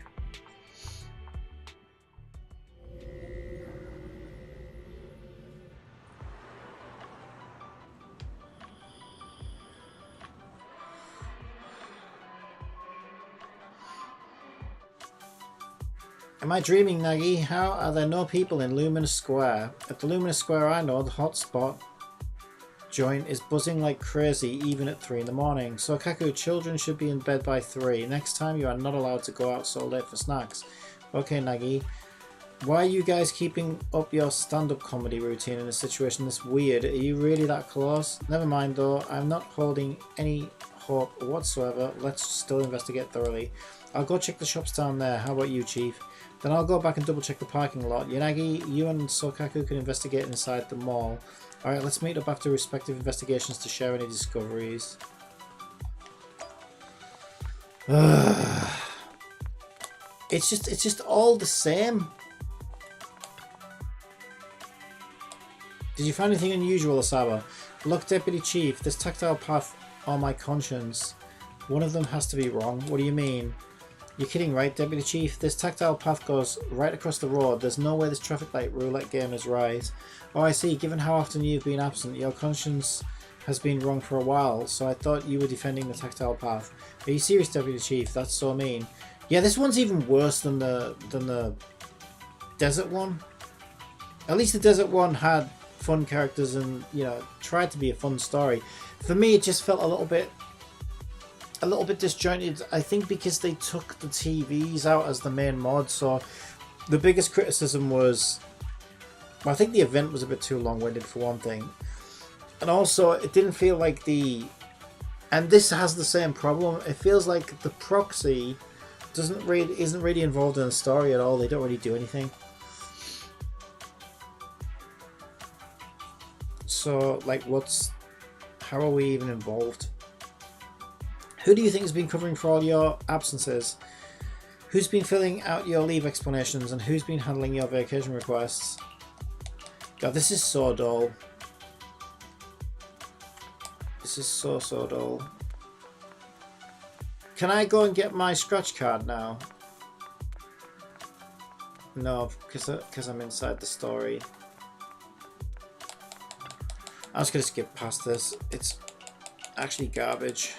Am I dreaming, Nagi? How are there no people in Luminous Square? At the Luminous Square I know, the hotspot joint is buzzing like crazy even at 3 in the morning. So Kaku, children should be in bed by 3. Next time you are not allowed to go out so late for snacks. Okay, Nagi. Why are you guys keeping up your stand-up comedy routine in a situation this weird? Are you really that close? Never mind though, I'm not holding any hope whatsoever. Let's still investigate thoroughly. I'll go check the shops down there. How about you, Chief? Then I'll go back and double check the parking lot. Yanagi, you and Sokaku can investigate inside the mall. Alright, let's meet up after respective investigations to share any discoveries. It's just all the same. Did you find anything unusual, Asaba? Look, Deputy Chief, this tactile path on my conscience. One of them has to be wrong. What do you mean? You're kidding, right, Deputy Chief? This tactile path goes right across the road. There's no way this traffic light roulette game is right. Oh, I see. Given how often you've been absent, your conscience has been wrong for a while, so I thought you were defending the tactile path. Are you serious, Deputy Chief? That's so mean. Yeah, this one's even worse than the desert one. At least the desert one had fun characters and, you know, tried to be a fun story. For me, it just felt a little bit disjointed. I think because they took the TVs out as the main mod, so the biggest criticism was, well, I think the event was a bit too long-winded for one thing, and also it didn't feel like and this has the same problem, it feels like the proxy isn't really involved in the story at all. They don't really do anything. So like, how are we even involved? Who do you think has been covering for all your absences? Who's been filling out your leave explanations, and who's been handling your vacation requests? God, this is so dull. This is so dull. Can I go and get my scratch card now? No, because I'm inside the story. I'm just going to skip past this. It's actually garbage.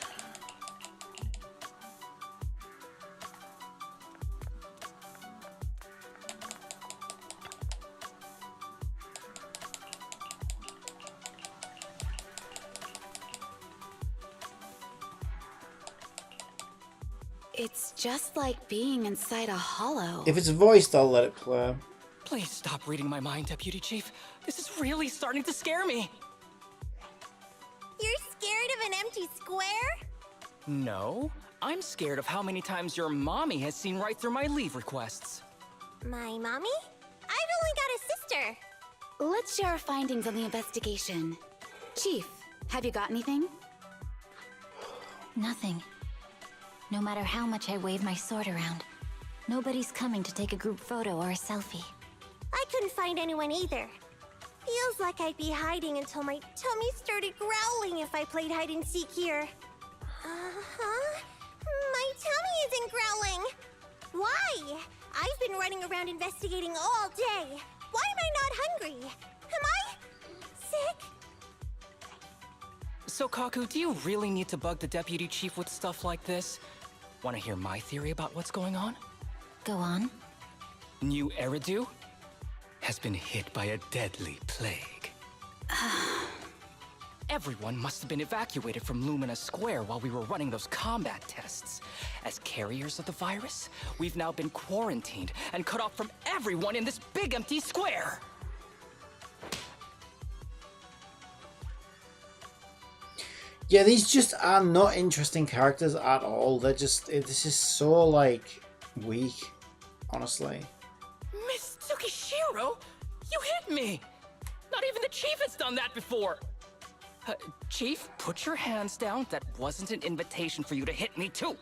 It's just like being inside a hollow. If it's voiced, I'll let it play. Please stop reading my mind, Deputy Chief. This is really starting to scare me. You're scared of an empty square? No, I'm scared of how many times your mommy has seen right through my leave requests. My mommy? I've only got a sister. Let's share our findings on the investigation. Chief, have you got anything? Nothing. No matter how much I wave my sword around, nobody's coming to take a group photo or a selfie. I couldn't find anyone either. Feels like I'd be hiding until my tummy started growling if I played hide and seek here. Uh-huh. My tummy isn't growling. Why? I've been running around investigating all day. Why am I not hungry? Am I sick? So, Kaku, do you really need to bug the Deputy Chief with stuff like this? Want to hear my theory about what's going on? Go on. New Eridu has been hit by a deadly plague. Everyone must have been evacuated from Lumina Square while we were running those combat tests. As carriers of the virus, we've now been quarantined and cut off from everyone in this big empty square. Yeah, these just are not interesting characters at all. They're just, this is so, like, weak, honestly. Miss Tsukishiro, you hit me! Not even the Chief has done that before! Chief, put your hands down. That wasn't an invitation for you to hit me, too.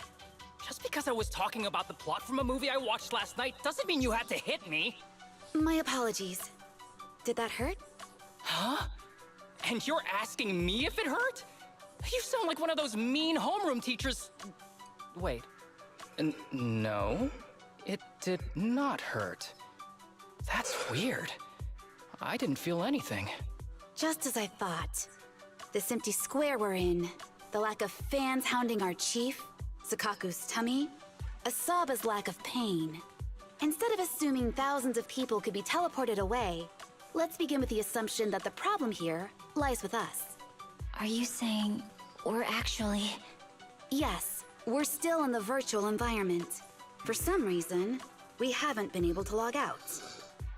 Just because I was talking about the plot from a movie I watched last night doesn't mean you had to hit me. My apologies. Did that hurt? Huh? And you're asking me if it hurt? You sound like one of those mean homeroom teachers. Wait. No, it did not hurt. That's weird. I didn't feel anything. Just as I thought. This empty square we're in, the lack of fans hounding our chief, Sakaku's tummy, Asaba's lack of pain. Instead of assuming thousands of people could be teleported away, let's begin with the assumption that the problem here lies with us. Are you saying we're actually... Yes, we're still in the virtual environment. For some reason, we haven't been able to log out.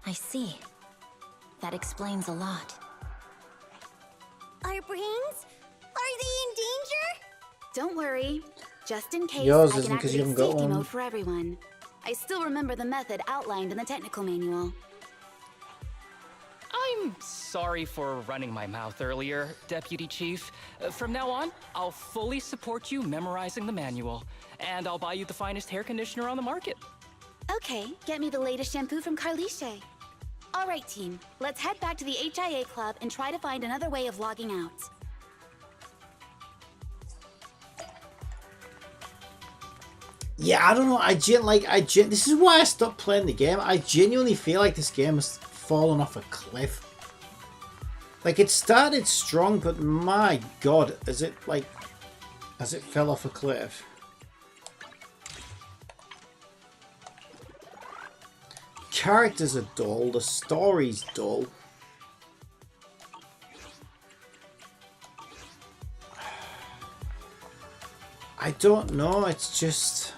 I see. That explains a lot. Our brains? Are they in danger? Don't worry. Just in case, Yours I isn't can 'cause you activate haven't got safety one. mode for everyone. I still remember the method outlined in the technical manual. I'm sorry for running my mouth earlier, Deputy Chief. From now on, I'll fully support you memorizing the manual, and I'll buy you the finest hair conditioner on the market. Okay, get me the latest shampoo from Carliche. All right, team. Let's head back to the HIA Club and try to find another way of logging out. Yeah, I don't know. This is why I stopped playing the game. I genuinely feel like this game has fallen off a cliff. Like, it started strong, but my god, has it fell off a cliff? Characters are dull, the story's dull. I don't know, it's just...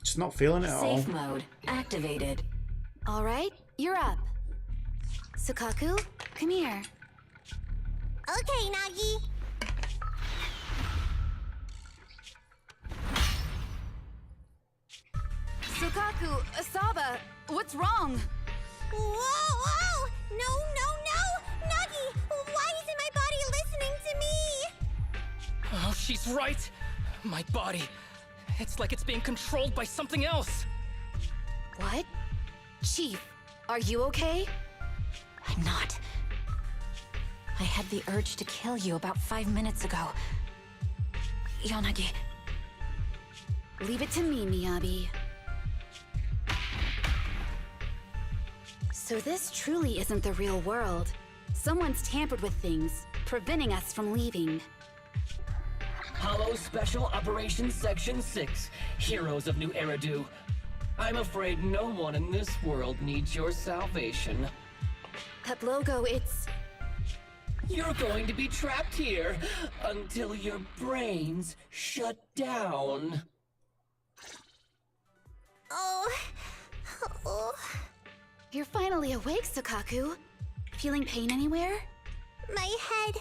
Just not feeling it at all. Safe mode activated. All right, you're up. Sukaku, come here. Okay, Nagi. Sukaku, Asaba, what's wrong? Whoa! No! Nagi, why isn't my body listening to me? Oh, she's right. My body. It's like it's being controlled by something else. What? Chief, are you okay? I'm not. I had the urge to kill you about 5 minutes ago. Yanagi. Leave it to me, Miyabi. So this truly isn't the real world. Someone's tampered with things, preventing us from leaving. Hollow Special Operations Section 6, Heroes of New Eridu. I'm afraid no one in this world needs your salvation. That logo, it's You're going to be trapped here until your brains shut down. Oh. You're finally awake, Sukaku. Feeling pain anywhere? My head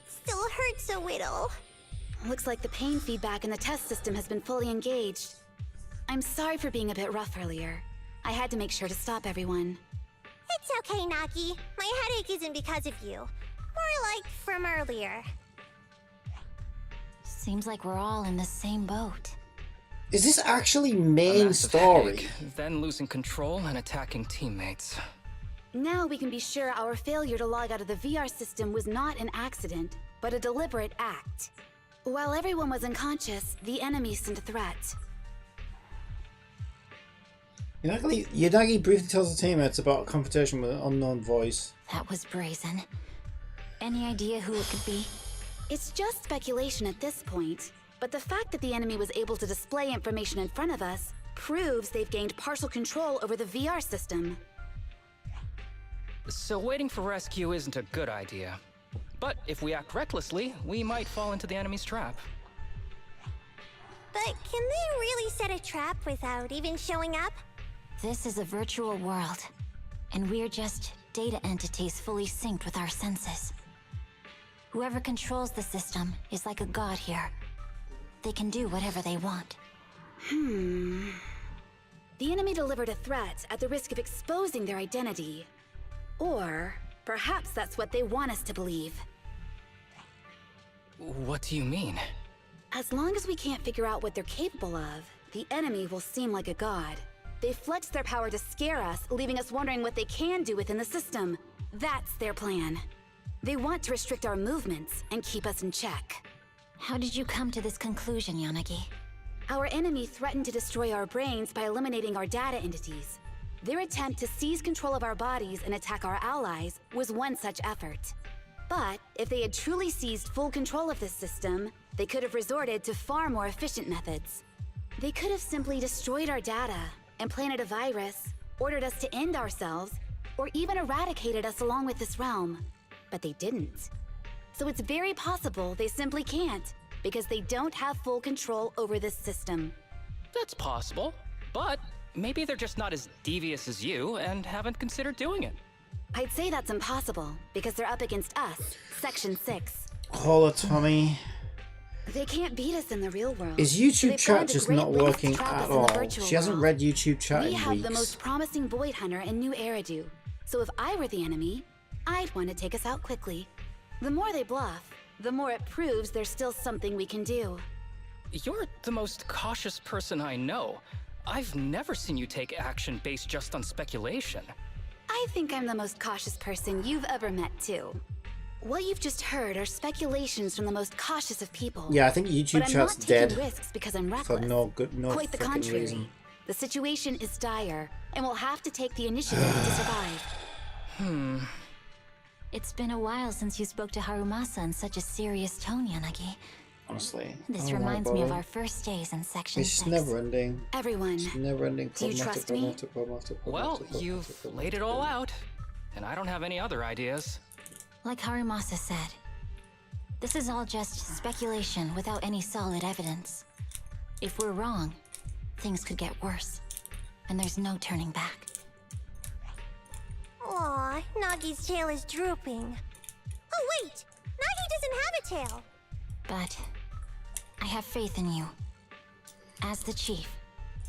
still hurts a little. Looks like the pain feedback in the test system has been fully engaged. I'm sorry for being a bit rough earlier. I had to make sure to stop everyone. It's okay, Nagi. My headache isn't because of you. More like from earlier. Seems like we're all in the same boat. Is this actually A main massive story? headache, then losing control and attacking teammates. Now we can be sure our failure to log out of the VR system was not an accident, but a deliberate act. While everyone was unconscious, the enemy sent a threat. Yonagi briefly tells the teammates about a confrontation with an unknown voice. That was brazen. Any idea who it could be? It's just speculation at this point, but the fact that the enemy was able to display information in front of us proves they've gained partial control over the VR system. So waiting for rescue isn't a good idea. But if we act recklessly, we might fall into the enemy's trap. But can they really set a trap without even showing up? This is a virtual world, and we're just data entities fully synced with our senses. Whoever controls the system is like a god here. They can do whatever they want. The enemy delivered a threat at the risk of exposing their identity. Or perhaps that's what they want us to believe. What do you mean? As long as we can't figure out what they're capable of, the enemy will seem like a god. They flex their power to scare us, leaving us wondering what they can do within the system. That's their plan. They want to restrict our movements and keep us in check. How did you come to this conclusion, Yanagi? Our enemy threatened to destroy our brains by eliminating our data entities. Their attempt to seize control of our bodies and attack our allies was one such effort. But if they had truly seized full control of this system, they could have resorted to far more efficient methods. They could have simply destroyed our data, implanted a virus, ordered us to end ourselves, or even eradicated us along with this realm. But they didn't. So it's very possible they simply can't, because they don't have full control over this system. That's possible, but maybe they're just not as devious as you and haven't considered doing it. I'd say that's impossible, because they're up against us, Section 6. Holla, Tommy. They can't beat us in the real world. Is YouTube chat just not working at all? She hasn't read YouTube chat We in have weeks. the most promising Void Hunter in New Eridu. So if I were the enemy, I'd want to take us out quickly. The more they bluff, the more it proves there's still something we can do. You're the most cautious person I know. I've never seen you take action based just on speculation. I think I'm the most cautious person you've ever met, too. What you've just heard are speculations from the most cautious of people. Yeah, I think YouTube but I'm chat's not dead. taking risks because I'm For reckless. no Quite the freaking contrary. reason. The situation is dire, and we'll have to take the initiative to survive. It's been a while since you spoke to Harumasa in such a serious tone, Yanagi. Honestly. This Oh my reminds me of God. our first days in Section It's 6. never ending. Everyone, It's never ending. do you trust me? Well, you've laid it all out, and I don't have any other ideas. Like Harumasa said, this is all just speculation without any solid evidence. If we're wrong, things could get worse. And there's no turning back. Aw, Nagi's tail is drooping. Oh wait! Nagi doesn't have a tail! But I have faith in you. As the chief,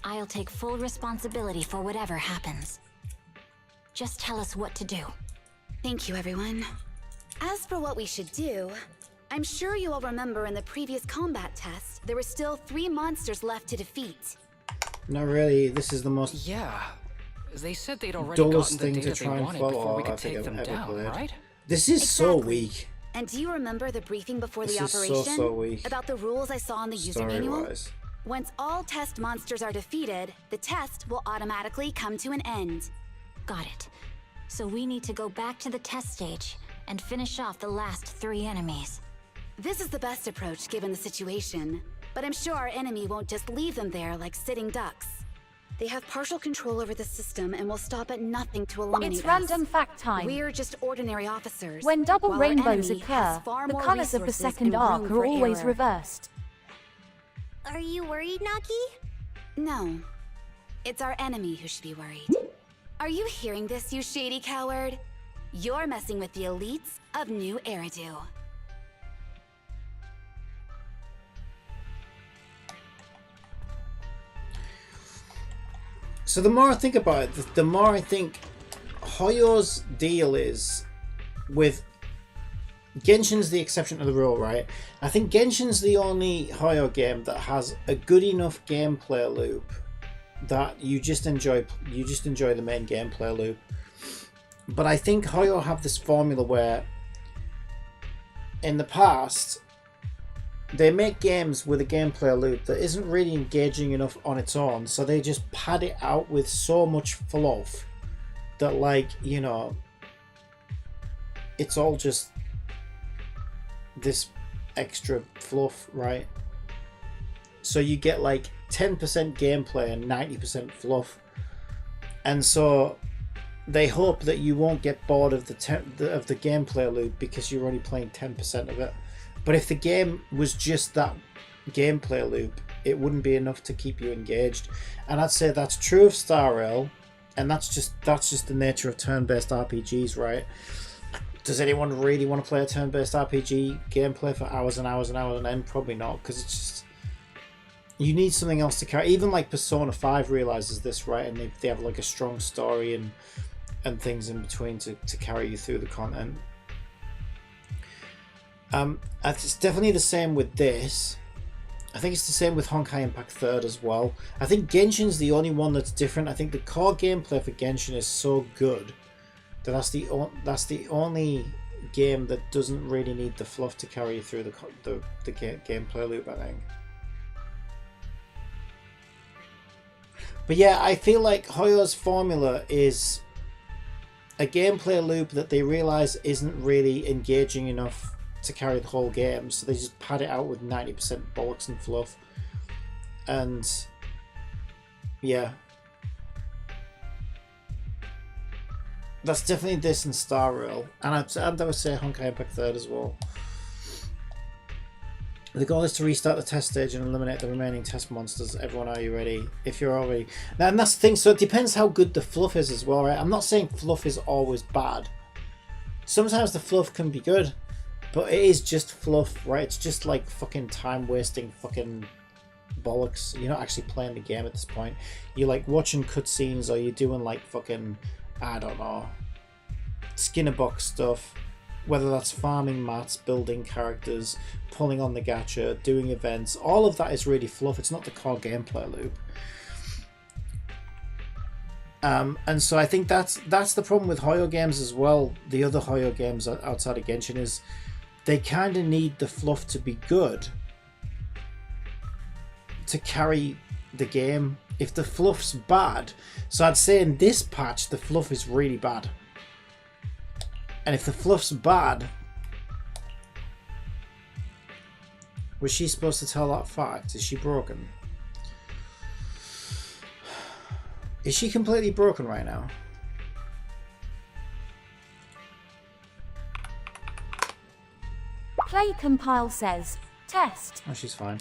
I'll take full responsibility for whatever happens. Just tell us what to do. Thank you, everyone. As for what we should do, I'm sure you all remember in the previous combat test, there were still 3 monsters left to defeat. Not really. This is the most Yeah. They said they'd already dullest gotten the thing to data they try and wanted before follow. we I could think take I've them ever down, played. right? This is so Exactly. weak. And do you remember the briefing before the This is operation? so weak. About the rules I saw in the user manual? Story-wise. Once all test monsters are defeated, the test will automatically come to an end. Got it. So we need to go back to the test stage and finish off the last 3 enemies. This is the best approach given the situation, but I'm sure our enemy won't just leave them there like sitting ducks. They have partial control over the system and will stop at nothing to eliminate It's random us. fact time. We're just ordinary officers. When double while our rainbows enemy occur, has far the more colors of the resources second and arc room are for always error. reversed. Are you worried, Naki? No. It's our enemy who should be worried. Are you hearing this, you shady coward? You're messing with the elites of New Eridu. So the more I think about it, the more I think Hoyo's deal is with Genshin's the exception to the rule, right? I think Genshin's the only Hoyo game that has a good enough gameplay loop that you just enjoy the main gameplay loop. But I think Hoyo have this formula where in the past they make games with a gameplay loop that isn't really engaging enough on its own, so they just pad it out with so much fluff that, like, you know, it's all just this extra fluff, right? So you get like 10% gameplay and 90% fluff, and so they hope that you won't get bored of the gameplay loop because you're only playing 10% of it. But if the game was just that gameplay loop, it wouldn't be enough to keep you engaged. And I'd say that's true of Star Rail, and that's just the nature of turn-based RPGs, right? Does anyone really want to play a turn-based RPG gameplay for hours and hours and hours and end? Probably not, because it's just, you need something else to carry. Even like Persona 5 realizes this, right? And they have like a strong story and things in between to carry you through the content. It's definitely the same with this. I think it's the same with Honkai Impact 3rd as well. I think Genshin's the only one that's different. I think the core gameplay for Genshin is so good that that's the only game that doesn't really need the fluff to carry you through the gameplay loop, I think. But yeah, I feel like Hoyo's formula is a gameplay loop that they realize isn't really engaging enough to carry the whole game, so they just pad it out with 90% bollocks and fluff. And yeah, that's definitely this and Star Rail, and I would say Honkai Impact 3rd as well. The goal is to restart the test stage and eliminate the remaining test monsters. Everyone, are you ready? If you're already... Now, and that's the thing, so it depends how good the fluff is as well, right? I'm not saying fluff is always bad. Sometimes the fluff can be good, but it is just fluff, right? It's just like fucking time-wasting fucking bollocks. You're not actually playing the game at this point. You're like watching cutscenes, or you're doing like fucking, I don't know, Skinner box stuff. Whether that's farming mats, building characters, pulling on the gacha, doing events, all of that is really fluff. It's not the core gameplay loop. And so I think that's the problem with Hoyo games as well. The other Hoyo games outside of Genshin is they kind of need the fluff to be good to carry the game. If the fluff's bad, so I'd say in this patch the fluff is really bad. And if the fluff's bad, was she supposed to tell that fact? Is she broken? Is she completely broken right now? Play Compile says, test. Oh, she's fine.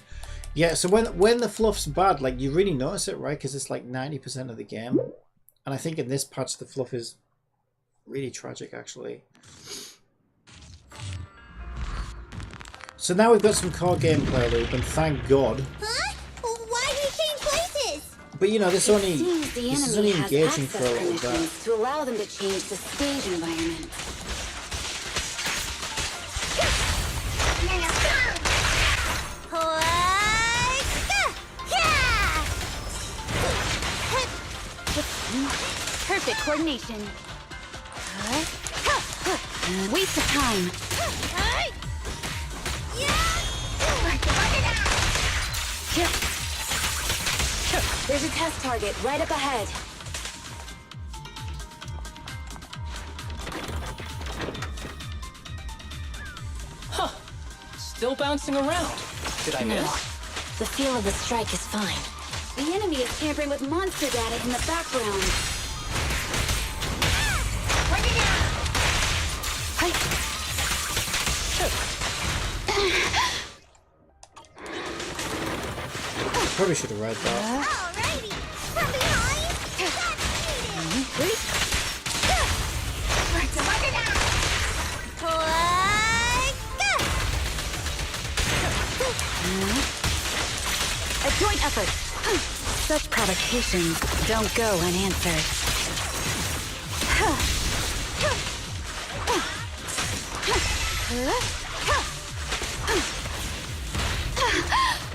Yeah, so when the fluff's bad, like, you really notice it, right? Because it's like 90% of the game. And I think in this patch the fluff is really tragic, actually. So now we've got some core gameplay loop, and thank God. Huh? Why did you change places? But you know, this is only engaging for a little bit. To allow them to change the stage environment. Perfect coordination. Waste of time. There's a test target right up ahead. Huh. Still bouncing around. Did I miss? The feel of the strike is fine. The enemy is tampering with monster data in the background. Probably should have read that. Alrighty, from behind. A joint effort. Such provocations don't go unanswered.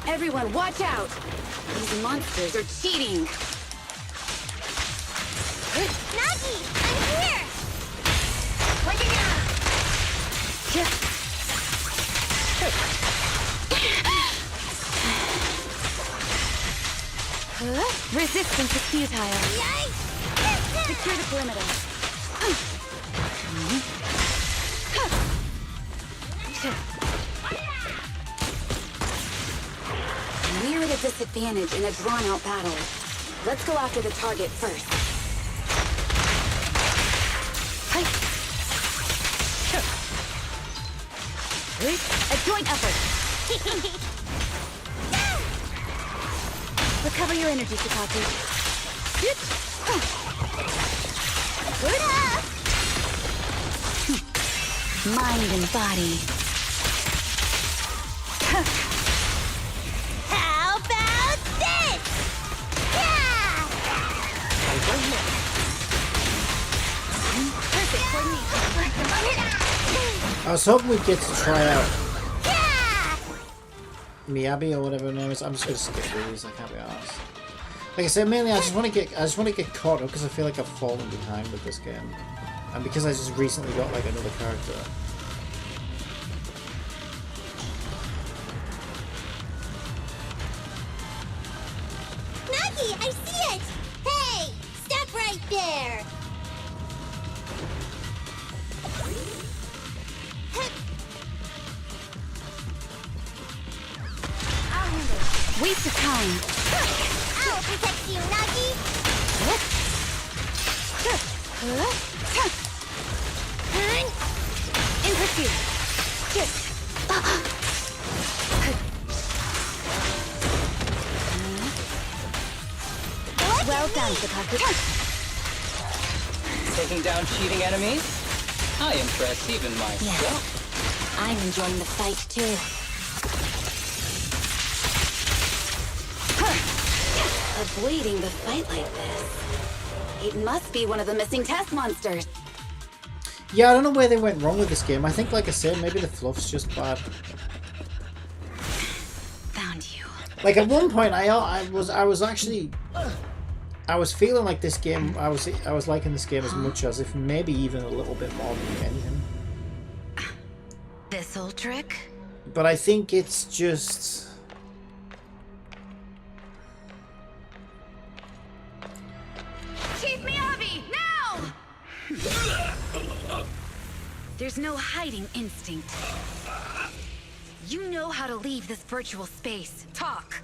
Everyone, watch out! These monsters are cheating! Nagi, I'm here. Resistance is futile. Yikes! Secure the perimeter. We're at a disadvantage in a drawn-out battle. Let's go after the target first. A joint effort. Recover your energy, Sakaku. Mind and body. How about this? Yeah! Perfect coordination. I was hoping we'd get to try out Miyabi or whatever her name is. I'm just gonna skip these. I can't be asked. Like I said, mainly I just want to get caught up because I feel like I've fallen behind with this game, and because I just recently got like another character. Nagi, I see it! Hey, stop right there! Waste of time. I'll protect you, Nagi! In pursuit. Well done, Sakaku. Taking down cheating enemies? I impress even myself. Yeah. I'm enjoying the fight too. Avoiding the fight like this. It must be one of the missing test monsters. Yeah, I don't know where they went wrong with this game. I think, like I said, maybe the fluff's just bad. Found you. Like at one point, I was feeling like this game. I was liking this game as much as, if maybe even a little bit more than anything. This old trick? But I think it's just. Chief Miyabi, now! There's no hiding instinct. You know how to leave this virtual space. Talk.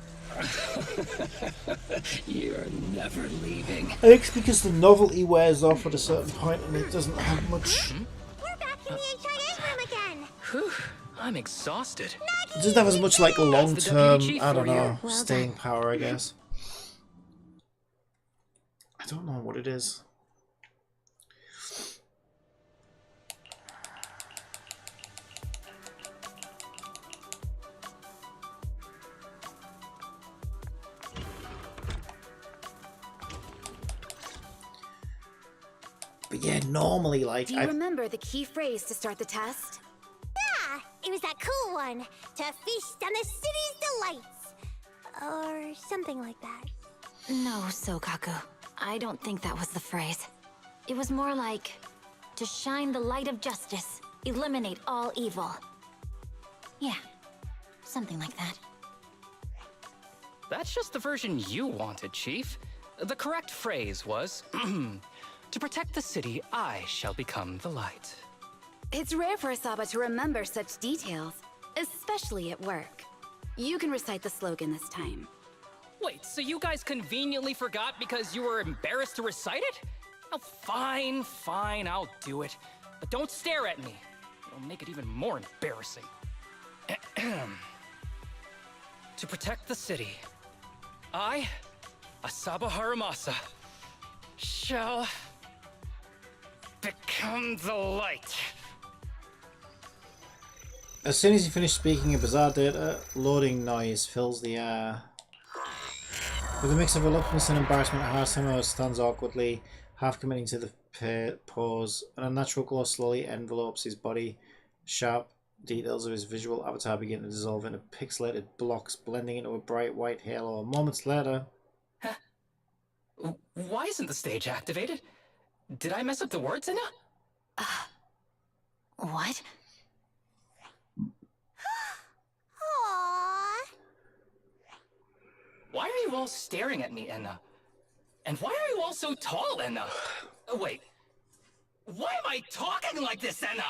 You're never leaving. I think it's because the novelty wears off at a certain point and it doesn't have much. We're back in the HIA room again! Whew, I'm exhausted. It doesn't have as much like long-term, Chief I don't for you. know, Well staying done. power, I guess. I don't know what it is. But yeah, normally, like, Do you remember the key phrase to start the test? Yeah, it was that cool one. To feast on the city's delights. Or something like that. No, Sokaku. I don't think that was the phrase. It was more like, to shine the light of justice, eliminate all evil. Yeah, something like that. That's just the version you wanted, Chief. The correct phrase was, to protect the city, I shall become the light. It's rare for Asaba to remember such details, especially at work. You can recite the slogan this time. Wait, so you guys conveniently forgot because you were embarrassed to recite it? Oh, fine, I'll do it. But don't stare at me. It'll make it even more embarrassing. To protect the city, I, Asaba Haramasa, shall become the light. As soon as you finish speaking, a bizarre data loading noise fills the air. With a mix of reluctance and embarrassment, Harasama stands awkwardly, half committing to the pose. An unnatural glow slowly envelopes his body. Sharp details of his visual avatar begin to dissolve into pixelated blocks, blending into a bright white halo. Moments later... Why isn't the stage activated? Did I mess up the words, Inna? What? Why are you all staring at me, Enna? And why are you all so tall, Enna? Wait. Why am I talking like this, Enna?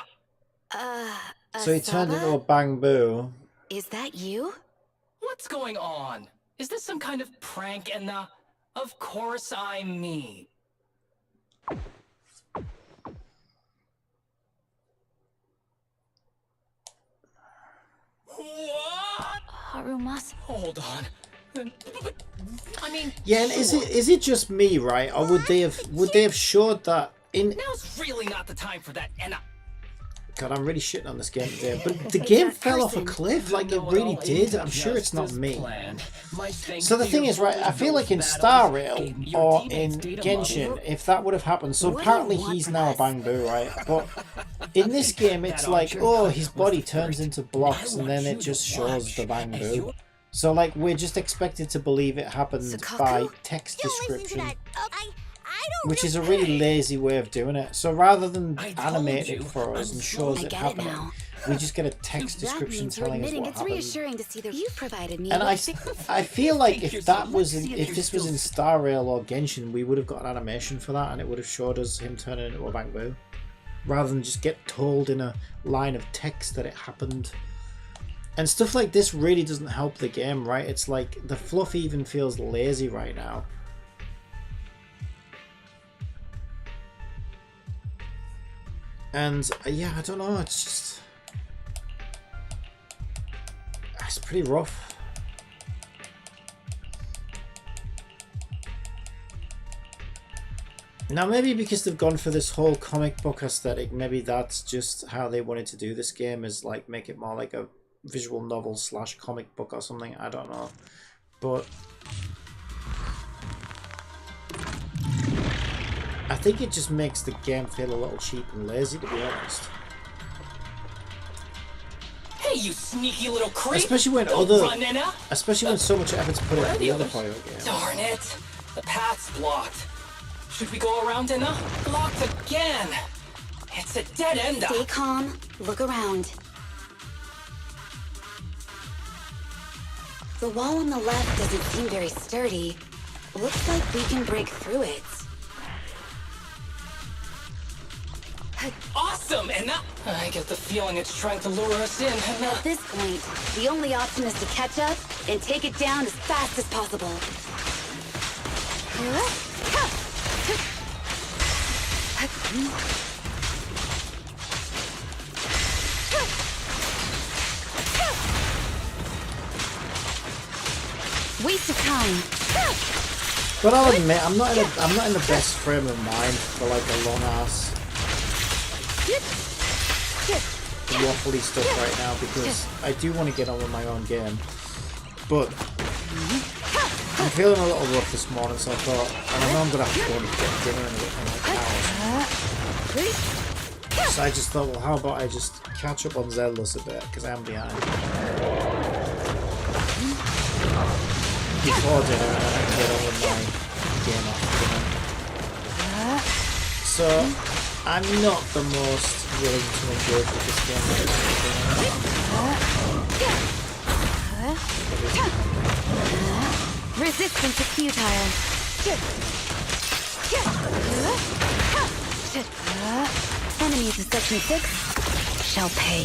So he turned into a bang boo. Is that you? What's going on? Is this some kind of prank, Enna? Of course I'm me. What? Harumasa. Hold on. I mean, yeah, and sure. is it just me, right? Or would they have showed that in? Now's really not the time for that, Enna. God, I'm really shitting on this game today, but the game fell off a cliff, like it really did. I'm sure it's not me. So the thing is, right, I feel like in Star Rail or in Genshin, if that would have happened, so apparently he's now a bang boo, right? But in this game, it's like, oh, his body turns into blocks and then it just shows the bang boo. So like, we're just expected to believe it happened by text description. Which is a really lazy way of doing it. So rather than animate it for us and shows it happening, we just get a text description telling us what it's happened. Reassuring to see that you provided me. And I feel like if this was in Star Rail or Genshin, we would have got an animation for that, and it would have showed us him turning into a bang boo, rather than just get told in a line of text that it happened. And stuff like this really doesn't help the game, right? It's like the fluff even feels lazy right now. And yeah, I don't know, it's pretty rough. Now maybe because they've gone for this whole comic book aesthetic, maybe that's just how they wanted to do this game, is like make it more like a visual novel / comic book or something, I don't know. But I think it just makes the game feel a little cheap and lazy, to be honest. Hey, you sneaky little creep! Especially when so much effort's put into the other part of the game. Darn it! The path's blocked. Should we go around, Enna? Blocked again! It's a dead end. Stay calm. Look around. The wall on the left doesn't seem very sturdy. Looks like we can break through it. Awesome, Enna! I get the feeling it's trying to lure us in, Enna. At this point, the only option is to catch up and take it down as fast as possible. Waste of time. But I'll admit, I'm not in the best frame of mind for like a long ass waffly stuff right now, because I do want to get on with my own game, but I'm feeling a little rough this morning, so I thought, and I know I'm gonna have to go and get dinner in like hours. So I just thought, well, how about I just catch up on Zenless a bit, because I am behind. Before dinner, and then I can get on with my game after dinner. So I'm not the most willing to engage with this game right now. Resistance is futile. Enemies in Section 6 shall pay.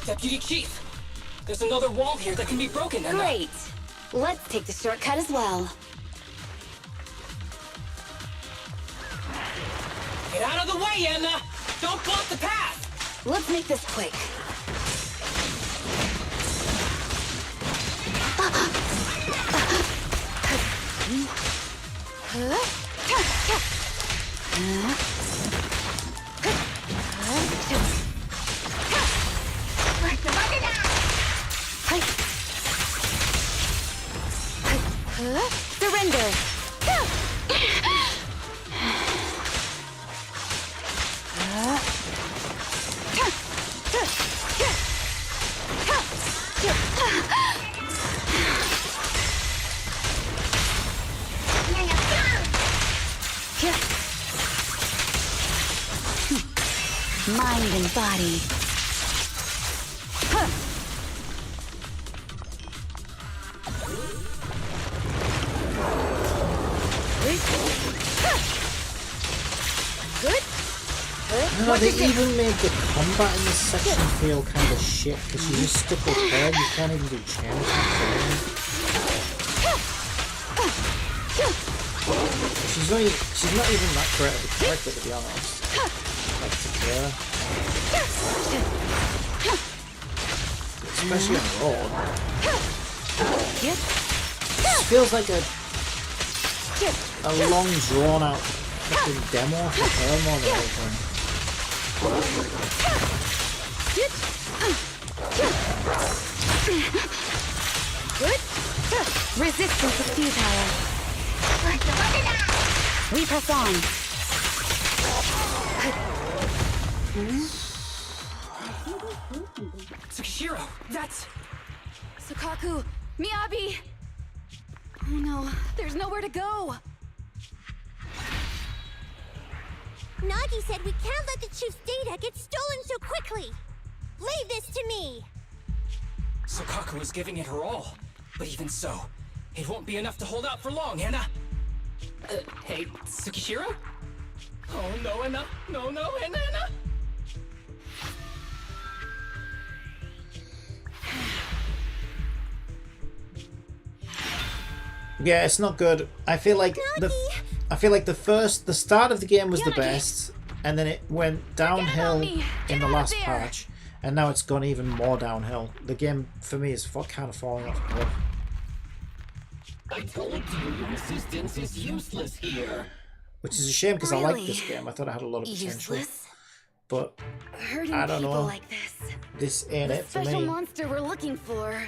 Deputy Chief, there's another wall here that can be broken. And Great. Let's take the shortcut as well. Get out of the way, Anna! Don't block the path! Let's make this quick. Surrender. Mind and body. No, they even made the combat in this section feel kind of shit because you just stuck with her. You can't even do channel attacks. She's not even that great of a character, to be honest. Like Takira. Especially on Road. It feels like a long drawn out fucking demo for her more than anything. Good. Resistance is futile. We press on. Tsukishiro, that's... Sukaku, Miyabi! Oh no, there's nowhere to go. Nagi said we can't let the Chief's data get stolen so quickly. Leave this to me. Sukaku is giving it her all. But even so, it won't be enough to hold out for long, Anna. Hey, Tsukishiro? Oh no, Anna. No, Anna. Yeah, it's not good. I feel like the start of the game was the best, and then it went downhill in the last patch, and now it's gone even more downhill. The game for me is kind of falling off a cliff. I told you resistance is useless here. Which is a shame because I like this game. I thought it had a lot of potential. Useless? But Hurting I don't people know. like this. This ain't it for The special me. monster we're looking for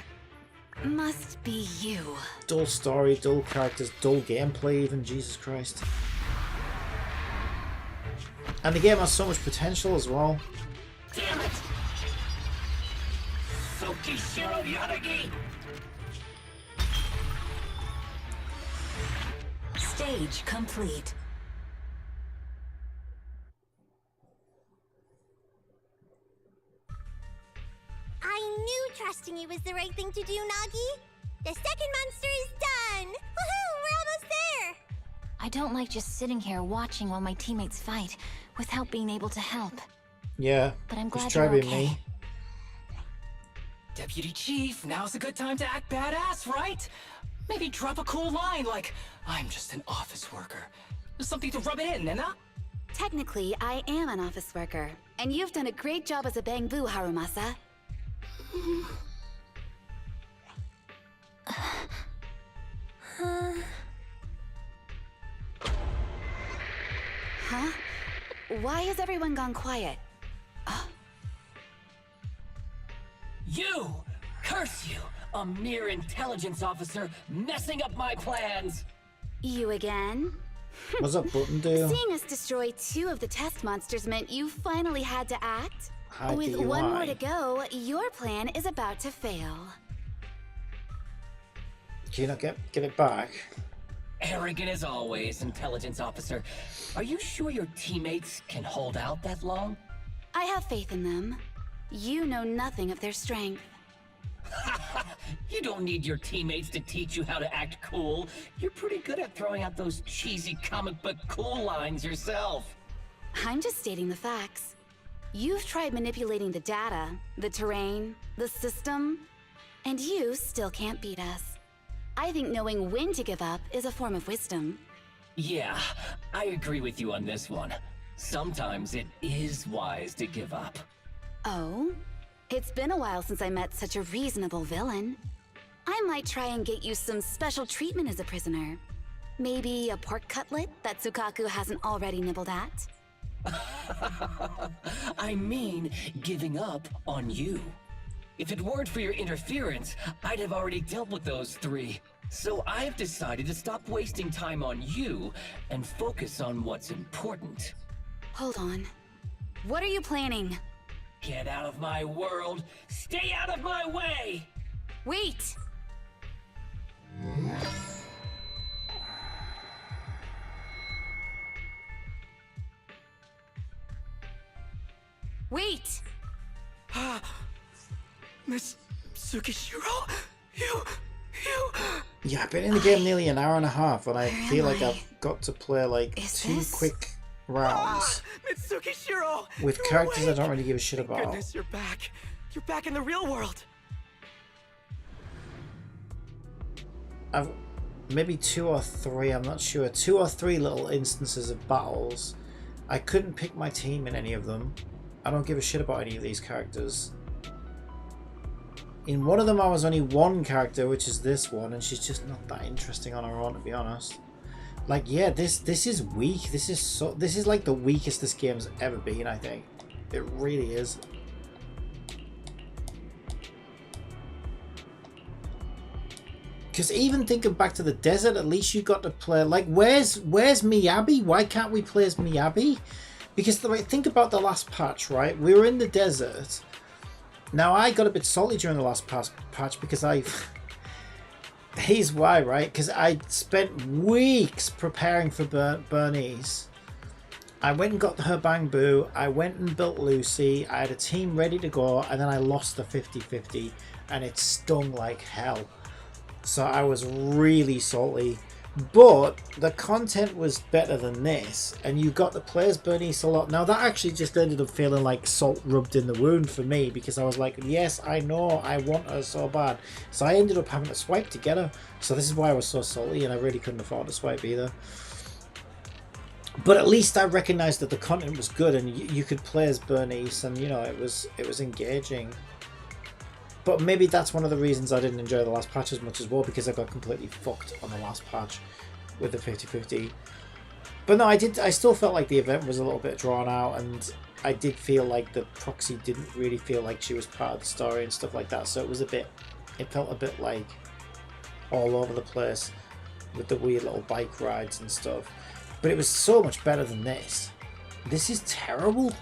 must be you. Dull story, dull characters, dull gameplay even, Jesus Christ. And the game has so much potential as well. Damn it! Tsukishiro Yanagi! Stage complete. I knew trusting you was the right thing to do, Nagi. The second monster is done. Woohoo! We're almost there. I don't like just sitting here watching while my teammates fight without being able to help. Yeah, But I'm glad just you're try being okay. me. Deputy Chief, now's a good time to act badass, right? Maybe drop a cool line like, I'm just an office worker. Something to rub it in, Nena? Technically, I am an office worker, and you've done a great job as a bangbu, Harumasa. Huh? Why has everyone gone quiet? You! Curse you! A mere intelligence officer messing up my plans! You again? What's that button do? Seeing us destroy 2 of the test monsters meant you finally had to act? How With do you 1 more lie? to go, your plan is about to fail. Can you not get it back? Arrogant as always, intelligence officer. Are you sure your teammates can hold out that long? I have faith in them. You know nothing of their strength. You don't need your teammates to teach you how to act cool. You're pretty good at throwing out those cheesy comic book cool lines yourself. I'm just stating the facts. You've tried manipulating the data, the terrain, the system, and you still can't beat us. I think knowing when to give up is a form of wisdom. Yeah, I agree with you on this one. Sometimes it is wise to give up. Oh? It's been a while since I met such a reasonable villain. I might try and get you some special treatment as a prisoner. Maybe a pork cutlet that Sukaku hasn't already nibbled at? I mean, giving up on you. If it weren't for your interference, I'd have already dealt with those three. So I've decided to stop wasting time on you and focus on what's important. Hold on. What are you planning? Get out of my world! Stay out of my way! Wait! Wait! Miss Tsukishiro? You... Yeah, I've been in the game nearly an hour and a half, and I feel like I've got to play like two quick rounds Tsukishiro! with characters I don't really give a shit about. Goodness, you're back. You're back in the real world. I've maybe 2 or 3, I'm not sure, 2 or 3 little instances of battles. I couldn't pick my team in any of them. I don't give a shit about any of these characters. In one of them I was only one character, which is this one, and she's just not that interesting on her own, to be honest. Like, yeah, this is weak. This is like the weakest this game's ever been, I think. It really is. Because even thinking back to the desert, at least you got to play, like, where's Miyabi? Why can't we play as Miyabi? Because think about the last patch, right? We were in the desert. Now, I got a bit salty during the last patch because here's why, right? Because I spent weeks preparing for Bernice. I went and got her Bangbu. I went and built Lucy. I had a team ready to go, and then I lost the 50-50, and it stung like hell. So I was really salty. But the content was better than this, and you got to play as Bernice a lot. Now that actually just ended up feeling like salt rubbed in the wound for me, because I was like, yes, I know, I want her so bad. So I ended up having to swipe to get her. So this is why I was so salty, and I really couldn't afford to swipe either. But at least I recognised that the content was good, and you could play as Bernice, and you know, it was engaging. But maybe that's one of the reasons I didn't enjoy the last patch as much as well, because I got completely fucked on the last patch with the 50-50. But no, I still felt like the event was a little bit drawn out, and I did feel like the proxy didn't really feel like she was part of the story and stuff like that. So it felt a bit like all over the place with the weird little bike rides and stuff. But it was so much better than this. This is terrible.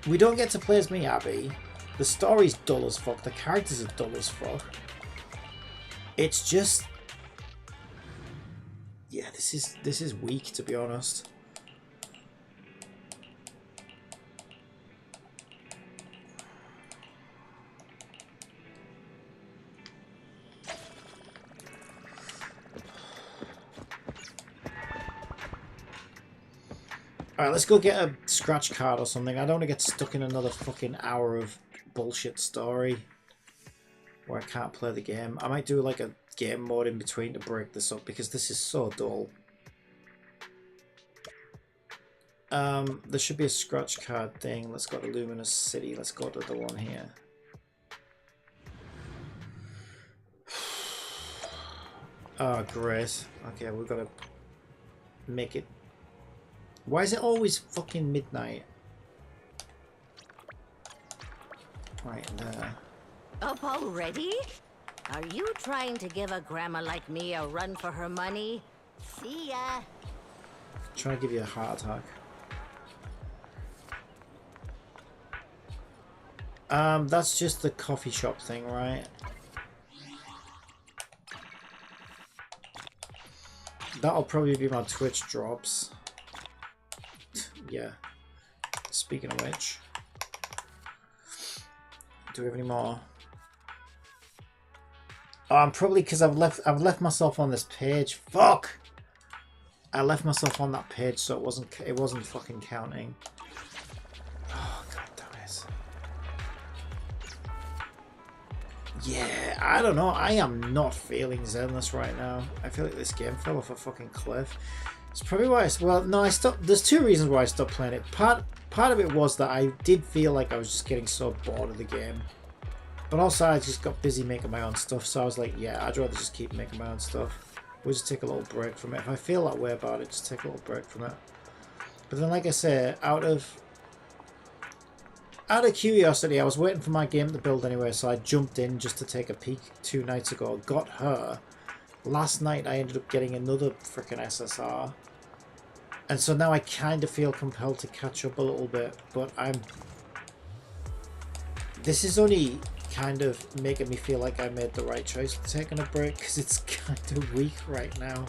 We don't get to play as Miyabi. The story's dull as fuck. The characters are dull as fuck. It's just, yeah, this is weak, to be honest. Alright, let's go get a scratch card or something. I don't want to get stuck in another fucking hour of bullshit story where I can't play the game. I might do like a game mode in between to break this up, because this is so dull. There should be a scratch card thing. Let's go to Luminous City. Let's go to the one here. Oh, great. Okay, we've got to make it. Why is it always fucking midnight? Right there. Up already? Are you trying to give a grandma like me a run for her money? See ya. Trying to give you a heart attack. That's just the coffee shop thing, right? That'll probably be my Twitch drops. Yeah. Speaking of which, do we have any more? Oh, I'm probably because I've left myself on this page. Fuck! I left myself on that page, so it wasn't fucking counting. Oh, god damn it. Yeah, I don't know. I am not feeling Zenless right now. I feel like this game fell off a fucking cliff. It's probably why I stopped. There's two reasons why I stopped playing it. Part of it was that I did feel like I was just getting so bored of the game. But also I just got busy making my own stuff, so I was like, yeah, I'd rather just keep making my own stuff. We'll just take a little break from it. If I feel that way about it, just take a little break from it. But then, like I say, out of curiosity, I was waiting for my game to build anyway, so I jumped in just to take a peek 2 nights ago. Got her. Last night I ended up getting another freaking SSR. And so now I kind of feel compelled to catch up a little bit, but this is only kind of making me feel like I made the right choice for taking a break, because it's kind of weak right now.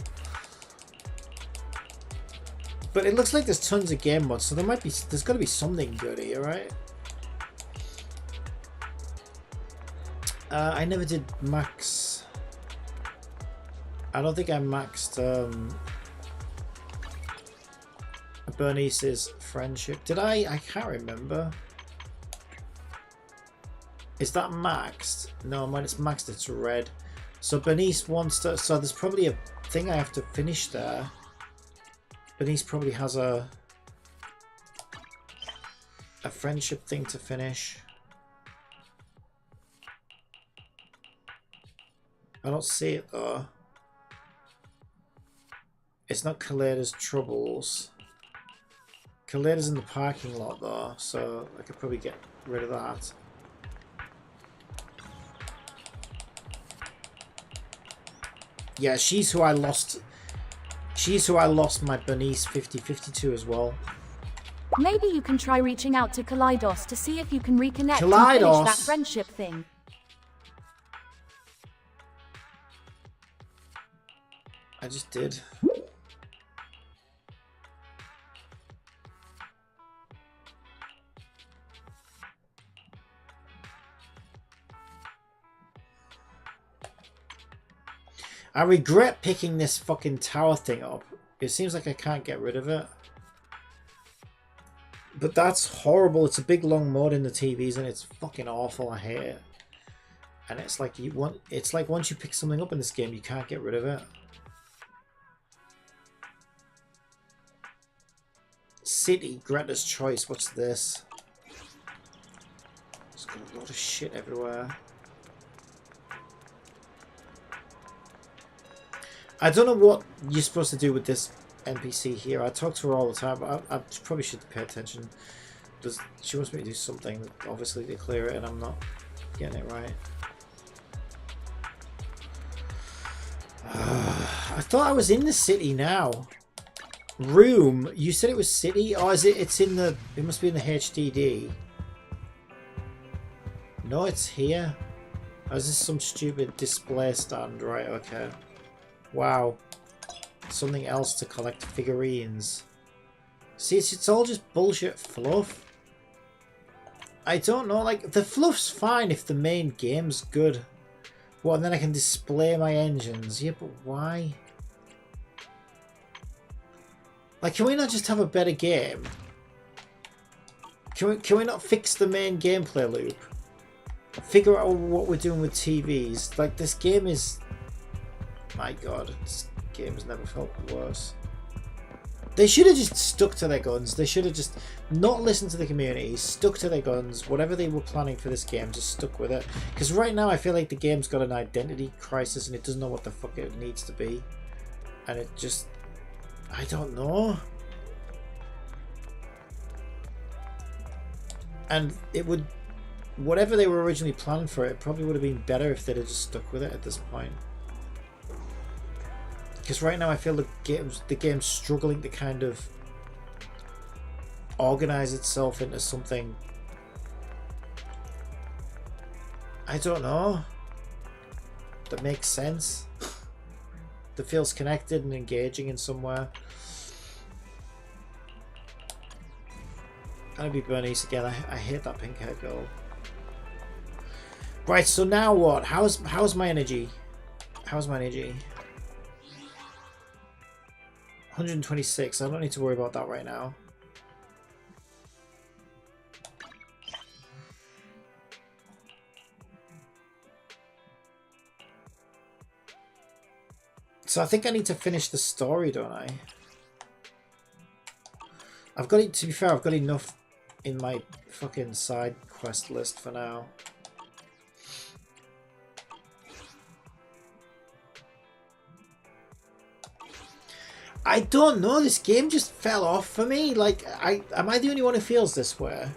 But it looks like there's tons of game mods, so there's got to be something good here, right? I never did max. I don't think I maxed Bernice's friendship. Did I? I can't remember. Is that maxed? No, when it's maxed, it's red. So Bernice wants to. So there's probably a thing I have to finish there. Bernice probably has a friendship thing to finish. I don't see it though. It's not Kaleda's Troubles. Kaleda's in the parking lot though, so I could probably get rid of that. Yeah, she's who I lost. She's who I lost my Bernice 50-50 to as well. Maybe you can try reaching out to Kaleidos to see if you can reconnect and Kaleidos. finish that friendship thing. I just did. I regret picking this fucking tower thing up. It seems like I can't get rid of it. But that's horrible. It's a big long mod in the TVs and it's fucking awful. I hate it. And it's like it's like once you pick something up in this game, you can't get rid of it. City, Greta's Choice. What's this? It's got a lot of shit everywhere. I don't know what you're supposed to do with this NPC here. I talk to her all the time, but I probably should pay attention. She wants me to do something, obviously, to clear it, and I'm not getting it right. I thought I was in the city now. Room. You said it was city? Oh, is it? It's in the... It must be in the HDD. No, it's here. Oh, is this some stupid display stand? Right, okay. Wow. Something else to collect figurines. See, it's all just bullshit fluff. I don't know, like, the fluff's fine if the main game's good. Well, and then I can display my engines. Yeah, but why? Like, can we not just have a better game? Can we not fix the main gameplay loop? Figure out what we're doing with TVs. Like, this game is... My god, this game has never felt worse. They should have just stuck to their guns. They should have just not listened to the community, stuck to their guns. Whatever they were planning for this game, just stuck with it. Because right now I feel like the game's got an identity crisis and it doesn't know what the fuck it needs to be. And it just... I don't know. And it would... Whatever they were originally planning for it probably would have been better if they'd have just stuck with it at this point. Because right now I feel the game's struggling to kind of organize itself into something, I don't know, that makes sense, that feels connected and engaging in somewhere. Gonna be Bernice again. I hate that pink hair girl. Right, so now what? How's my energy? How's my energy? 126. I don't need to worry about that right now. So I think I need to finish the story, don't I? I've got it, to be fair, I've got enough in my fucking side quest list for now. I don't know, this game just fell off for me. Like, am I the only one who feels this way?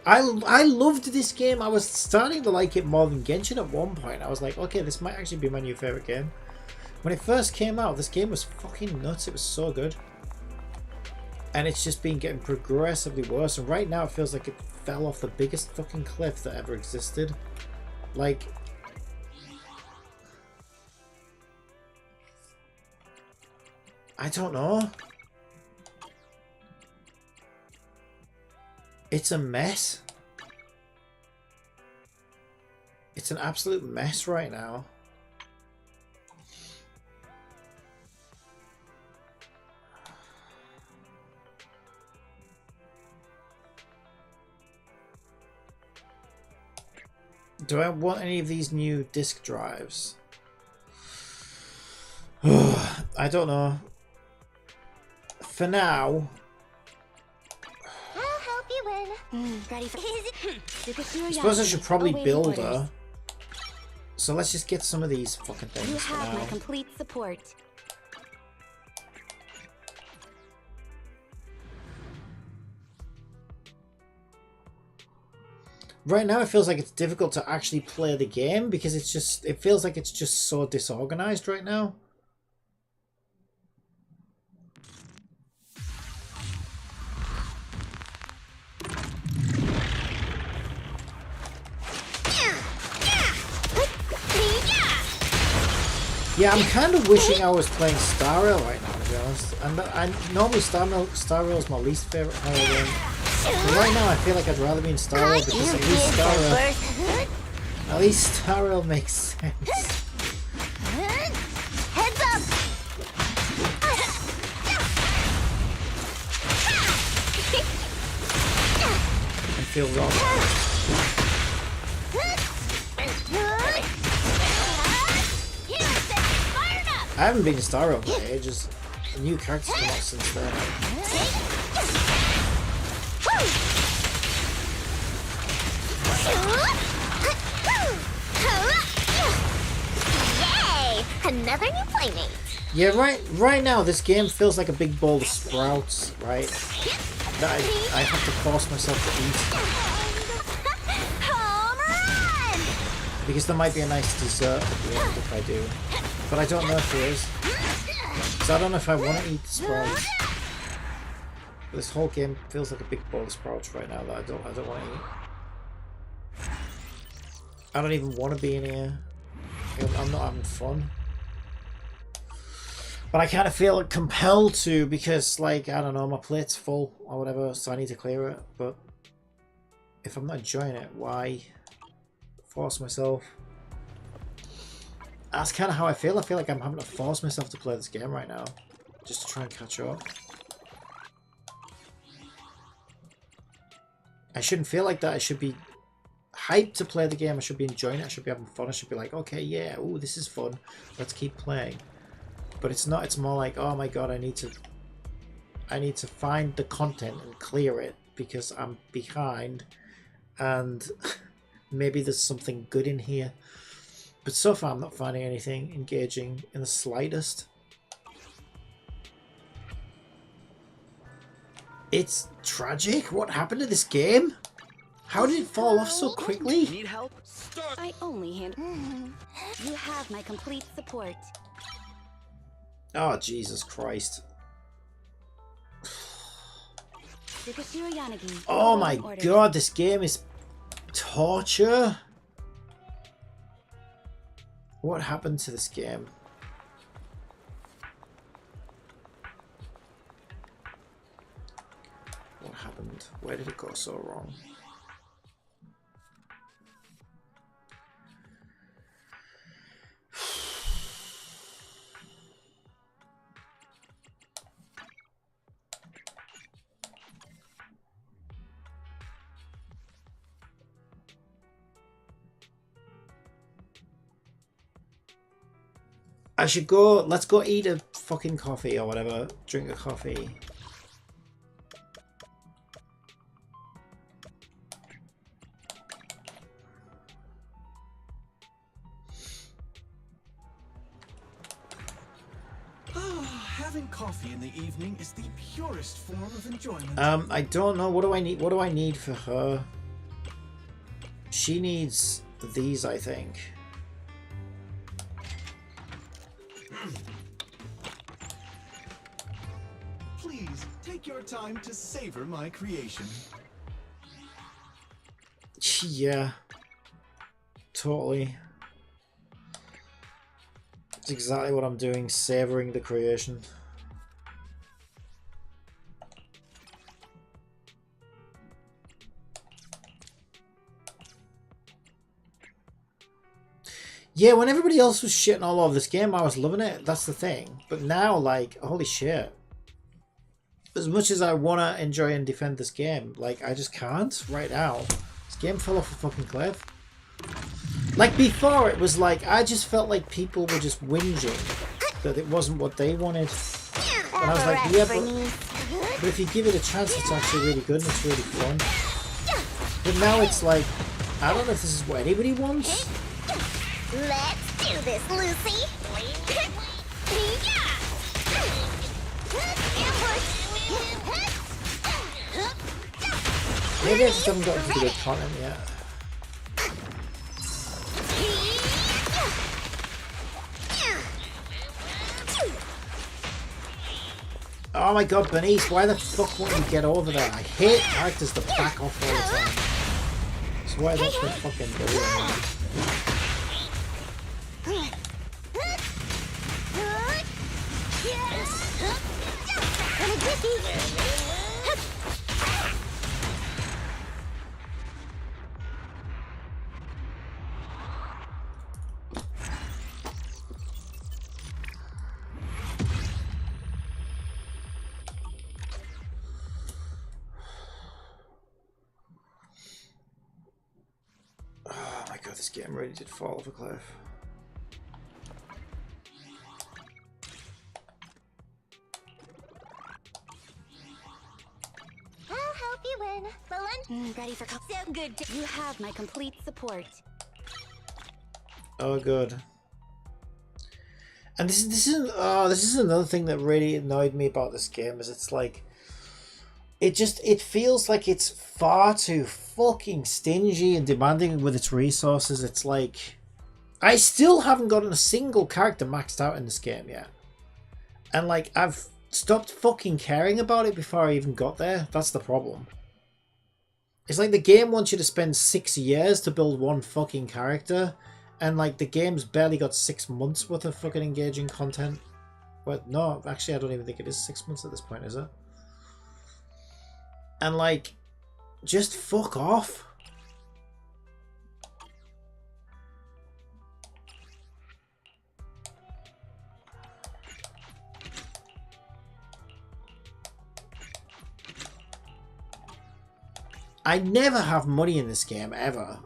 I loved this game. I was starting to like it more than Genshin at one point. I was like, okay, this might actually be my new favourite game. When it first came out, this game was fucking nuts. It was so good. And it's just been getting progressively worse. And right now it feels like it fell off the biggest fucking cliff that ever existed. Like... I don't know. It's a mess. It's an absolute mess right now. Do I want any of these new disk drives? I don't know. For now... I'll help you win. Ready for... I suppose I should probably build her. So let's just get some of these fucking things You for have now. my complete support. Right now it feels like it's difficult to actually play the game because it's just, it feels like it's just so disorganized right now. Yeah, I'm kind of wishing I was playing Star Rail right now, to be honest. And normally Star Rail is my least favorite horror game. But right now I feel like I'd rather be in Star Rail because at least Star Rail makes sense. Heads up! I feel wrong. I haven't been in Star Rail for ages. The new characters come out since then. Yay! Another new playmate. Yeah, right now this game feels like a big bowl of sprouts, right? That I have to force myself to eat. Home run! Because there might be a nice dessert at the end if I do. But I don't know if there is. So I don't know if I want to eat the sprouts. But this whole game feels like a big bowl of sprouts right now that I don't want to eat. I don't even want to be in here. I'm not having fun. But I kind of feel compelled to because, like, I don't know, my plate's full or whatever, so I need to clear it. But if I'm not enjoying it, why force myself? That's kind of how I feel. I feel like I'm having to force myself to play this game right now. Just to try and catch up. I shouldn't feel like that. I should be hyped to play the game. I should be enjoying it. I should be having fun. I should be like, okay, yeah, ooh, this is fun. Let's keep playing. But it's not. It's more like, oh my god, I need to find the content and clear it because I'm behind. And maybe there's something good in here. But so far I'm not finding anything engaging in the slightest. It's tragic. What happened to this game? How did it fall off so quickly? Need help? I only handle. You have my complete support. Oh, Jesus Christ. Oh my god, this game is torture. What happened to this game? What happened? Where did it go so wrong? I should go. Let's go eat a fucking coffee or whatever. Drink a coffee. Having coffee in the evening is the purest form of enjoyment. I don't know. What do I need? What do I need for her? She needs these, I think. Please take your time to savor my creation. Yeah. Totally. That's exactly what I'm doing, savoring the creation. Yeah, when everybody else was shitting all over this game, I was loving it. That's the thing. But now, like, holy shit. As much as I want to enjoy and defend this game, like, I just can't right now. This game fell off a fucking cliff. Like, before, it was like, I just felt like people were just whinging that it wasn't what they wanted. And I was like, yeah, but if you give it a chance, it's actually really good and it's really fun. But now it's like, I don't know if this is what anybody wants. Let's do this, Lucy. Maybe I just haven't gotten to the good content yet. Oh my god, Bernice, why the fuck won't you get over there? I hate characters that back off all the time. That's why that's the fucking doing. Oh my god, this game really did fall off a cliff. I'll help you win. Ready for so good. You have my complete support. Oh good. And this is another thing that really annoyed me about this game is it's like it feels like it's far too fucking stingy and demanding with its resources. It's like I still haven't gotten a single character maxed out in this game yet. And like I've stopped fucking caring about it before I even got there. That's the problem. It's like the game wants you to spend 6 years to build one fucking character, and like the game's barely got 6 months worth of fucking engaging content. But no, actually I don't even think it is 6 months at this point, is it? And like, just fuck off. I never have money in this game, ever.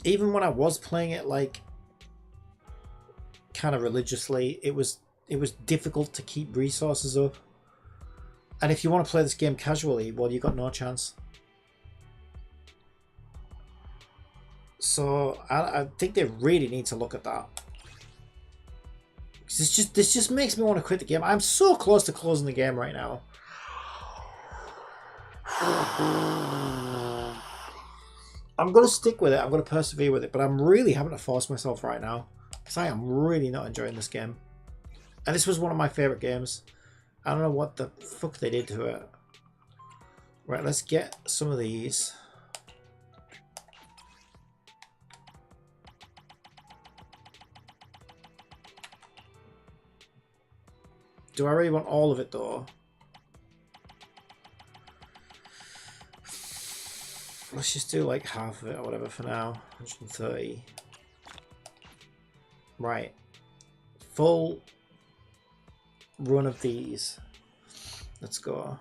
Even when I was playing it, like, kind of religiously, it was difficult to keep resources up. And if you want to play this game casually, well, you got no chance. So, I think they really need to look at that. This just makes me want to quit the game. I'm so close to closing the game right now. I'm going to stick with it. I'm going to persevere with it. But I'm really having to force myself right now. Because I am really not enjoying this game. And this was one of my favourite games. I don't know what the fuck they did to it. Right, let's get some of these. Do I really want all of it though? Let's just do like half of it or whatever for now. 130. Right. Full run of these. Let's go.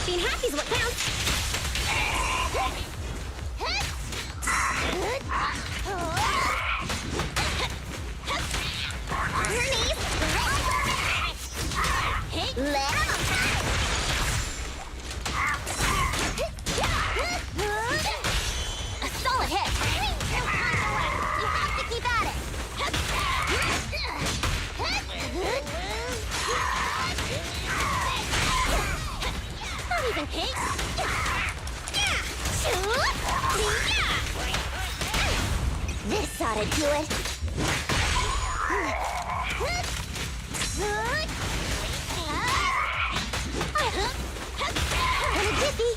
Being happy's what counts. Your knees. A solid hit. You have to keep at it. Not even cake. This ought to do it. And a dippy.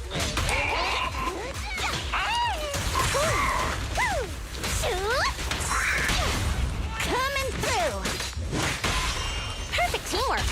Coming through. Perfect teamwork.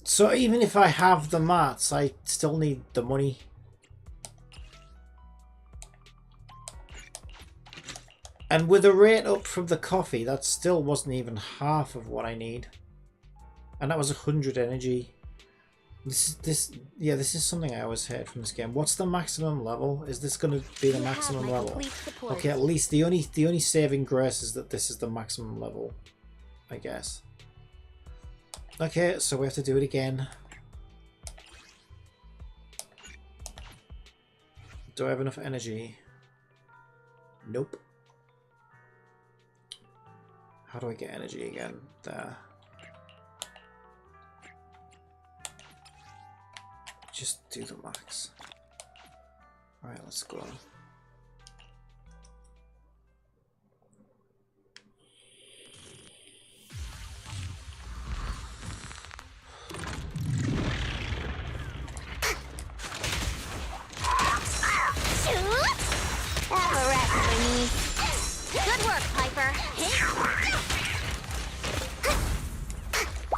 So even if I have the mats, I still need the money. And with a rate up from the coffee, that still wasn't even half of what I need. And that was 100 energy. This is something I always heard from this game. What's the maximum level? Is this going to be the maximum level? Okay, at least the only saving grace is that this is the maximum level, I guess. Okay, so we have to do it again. Do I have enough energy? Nope. How do I get energy again? There. Just do the max. Alright, let's go. Good work, Piper.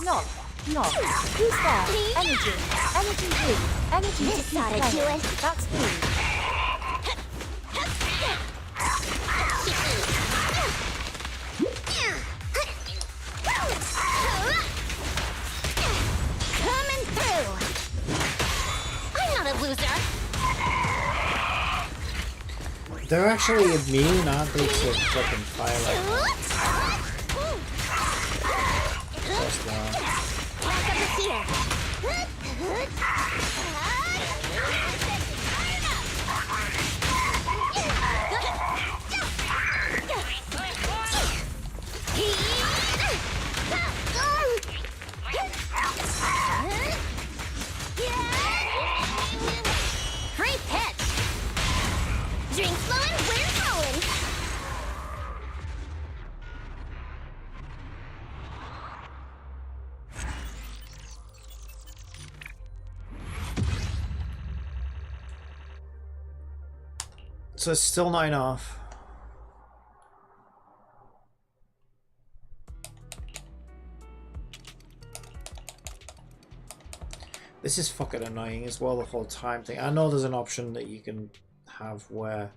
Knock. Who's there? Energy. Energy who? Energy to keep playing. That's who. Coming through. I'm not a loser. They're actually immune, aren't they, to fucking fire like that? That's wrong. Back up here. Great pitch. Drink flowing, wind rolling. So it's still not enough. This is fucking annoying as well, the whole time thing. I know there's an option that you can have where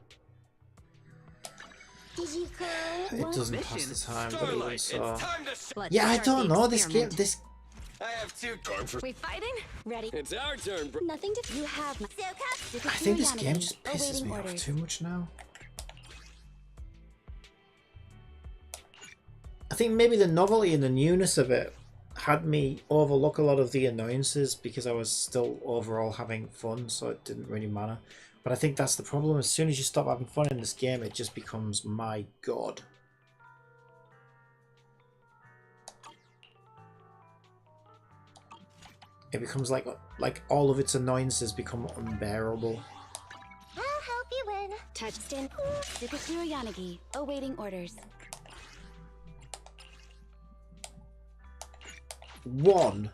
it doesn't pass the time, but even so. Yeah, I don't know, this game, I have two cards. We fighting? Ready? It's our turn, bro. Nothing to. You have my. I think this game just pisses me off too much now. I think maybe the novelty and the newness of it had me overlook a lot of the annoyances because I was still overall having fun, so it didn't really matter. But I think that's the problem. As soon as you stop having fun in this game, it just becomes, my god. It becomes like all of its annoyances become unbearable. I'll help you win. Touchdown. Superhero Yanagi, awaiting orders. One.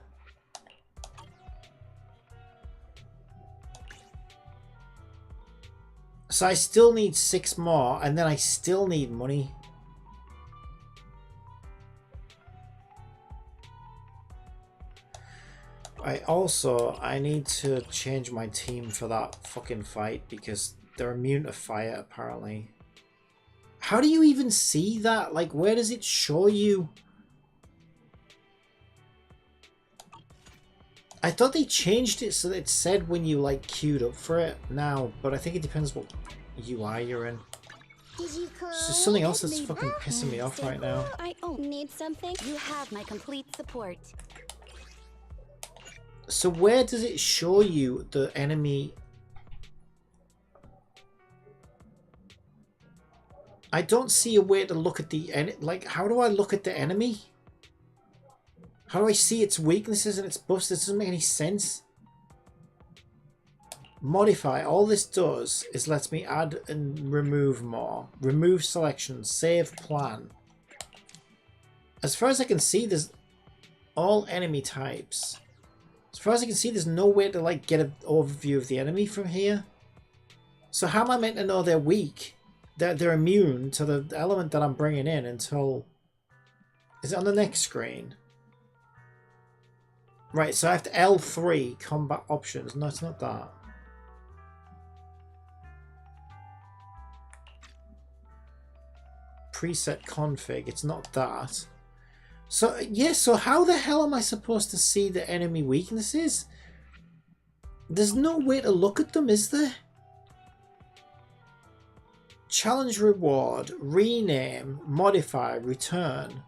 So I still need 6 more, and then I still need money. I need to change my team for that fucking fight because they're immune to fire apparently. How do you even see that? Like, where does it show you? I thought they changed it so that it said when you like queued up for it now, but I think it depends what UI you're in. There's something else that's fucking pissing me off right now. I need something. You have my complete support. So where does it show you the enemy? I don't see a way to look at the enemy. Like, how do I look at the enemy? How do I see its weaknesses and its buffs? This doesn't make any sense. Modify. All this does is lets me add and remove more. Remove selection. Save plan. As far as I can see, there's all enemy types. As far as I can see, there's no way to like get an overview of the enemy from here. So how am I meant to know they're weak? They're immune to the element that I'm bringing in until... Is it on the next screen? Right, so I have to L3 combat options. No, it's not that. Preset config. It's not that. So, yeah, so how the hell am I supposed to see the enemy weaknesses? There's no way to look at them, is there? Challenge reward, rename, modify, return.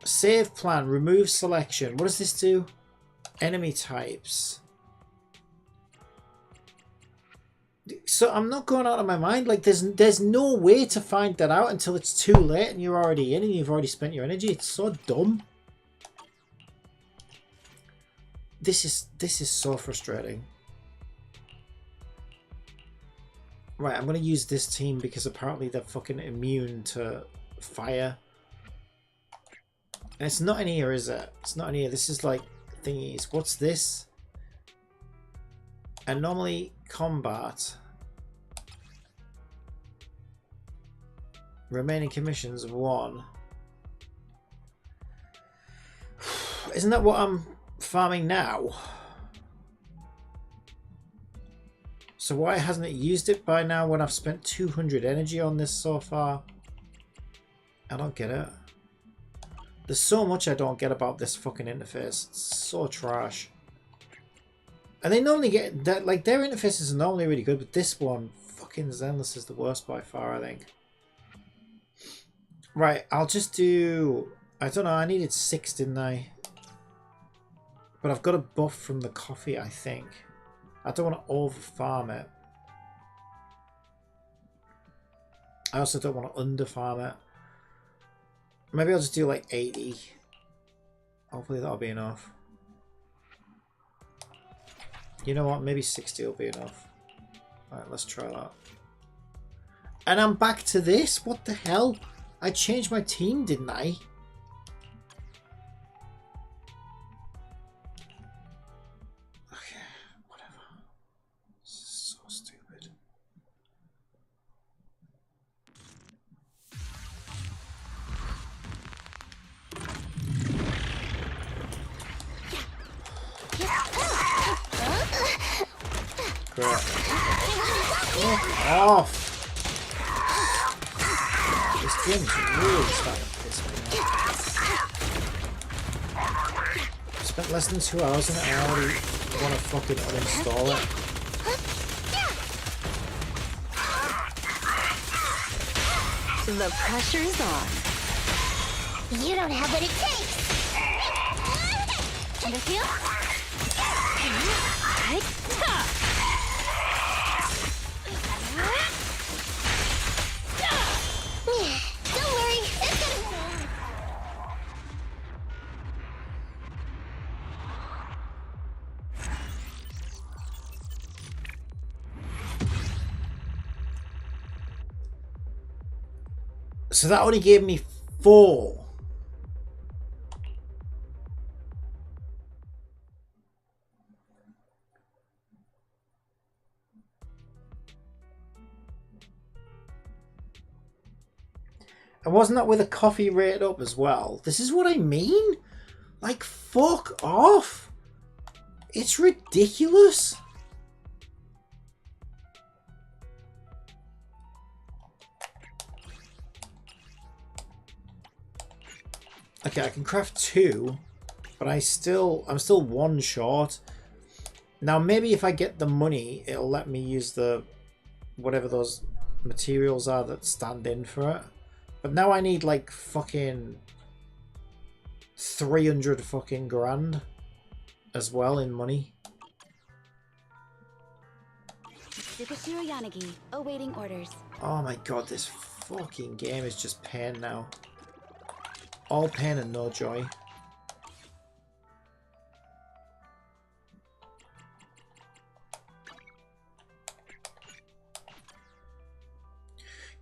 Save plan, remove selection. What does this do? Enemy types. So I'm not going out of my mind. Like there's no way to find that out until it's too late and you're already in and you've already spent your energy. It's so dumb. This is so frustrating. Right, I'm gonna use this team because apparently they're fucking immune to fire. And it's not in here, is it? It's not in here. This is like thingies. What's this? Anomaly combat. Remaining commissions of 1. Isn't that what I'm farming now? So why hasn't it used it by now when I've spent 200 energy on this so far? I don't get it. There's so much I don't get about this fucking interface. It's so trash. And they normally get that, like their interfaces are normally really good, but this one, fucking Zenless, is the worst by far, I think. Right, I'll just do, I don't know, I needed 6, didn't I? But I've got a buff from the coffee, I think. I don't want to over farm it. I also don't want to under farm it. Maybe I'll just do like 80. Hopefully that'll be enough. You know what? Maybe 60 will be enough. Alright, let's try that. And I'm back to this? What the hell? I changed my team, didn't I? Okay, whatever. This is so stupid. Crap. Off! This game's really starting to piss me off. Spent less than 2 hours and I already want to fucking uninstall it. The pressure's on. You don't have what it takes. Underfeel? Don't worry, it's gonna... So that only gave me 4. Wasn't that with a coffee rate up as well? This is what I mean? Like, fuck off. It's ridiculous. Okay, I can craft 2, but I'm still 1 short. Now, maybe if I get the money, it'll let me use the whatever those materials are that stand in for it. But now I need like fucking 300 fucking grand as well in money. Tsukishiro Yanagi, awaiting orders. Oh my god, this fucking game is just pain now. All pain and no joy.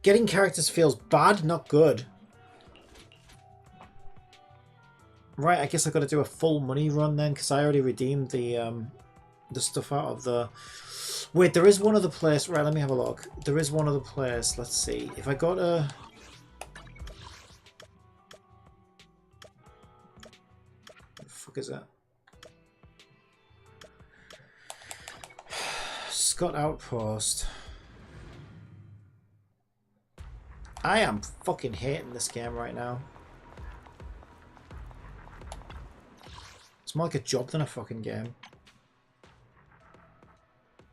Getting characters feels bad, not good. Right, I guess I've got to do a full money run then, because I already redeemed the stuff out of the... Wait, there is one other place. Right, let me have a look. There is one other place. Let's see. If I got a... What the fuck is that? Scott Outpost. I am fucking hating this game right now. It's more like a job than a fucking game.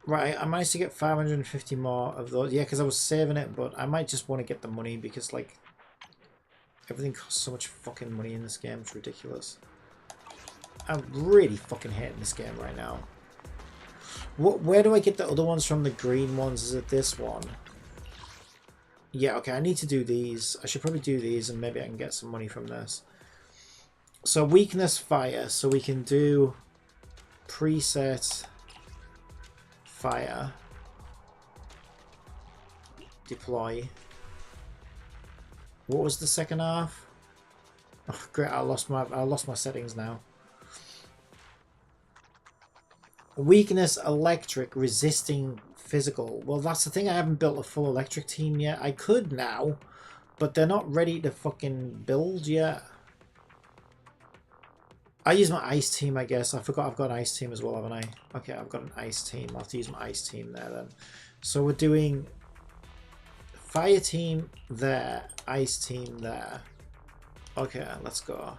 Right, I managed to get 550 more of those. Yeah, because I was saving it, but I might just want to get the money because, like, everything costs so much fucking money in this game. It's ridiculous. I'm really fucking hating this game right now. Where do I get the other ones from? The green ones? Is it this one? Yeah, okay, I need to do these. I should probably do these and maybe I can get some money from this. So weakness fire. So we can do preset fire. Deploy. What was the second half? Oh, great, I lost my settings now. Weakness electric, resisting physical. Well, that's the thing, I haven't built a full electric team yet. I could now, but they're not ready to fucking build yet. I use my ice team, I guess. I forgot I've got an ice team as well, haven't I? Okay, I've got an ice team. I'll have to use my ice team there then. So we're doing fire team there, ice team there. Okay, let's go.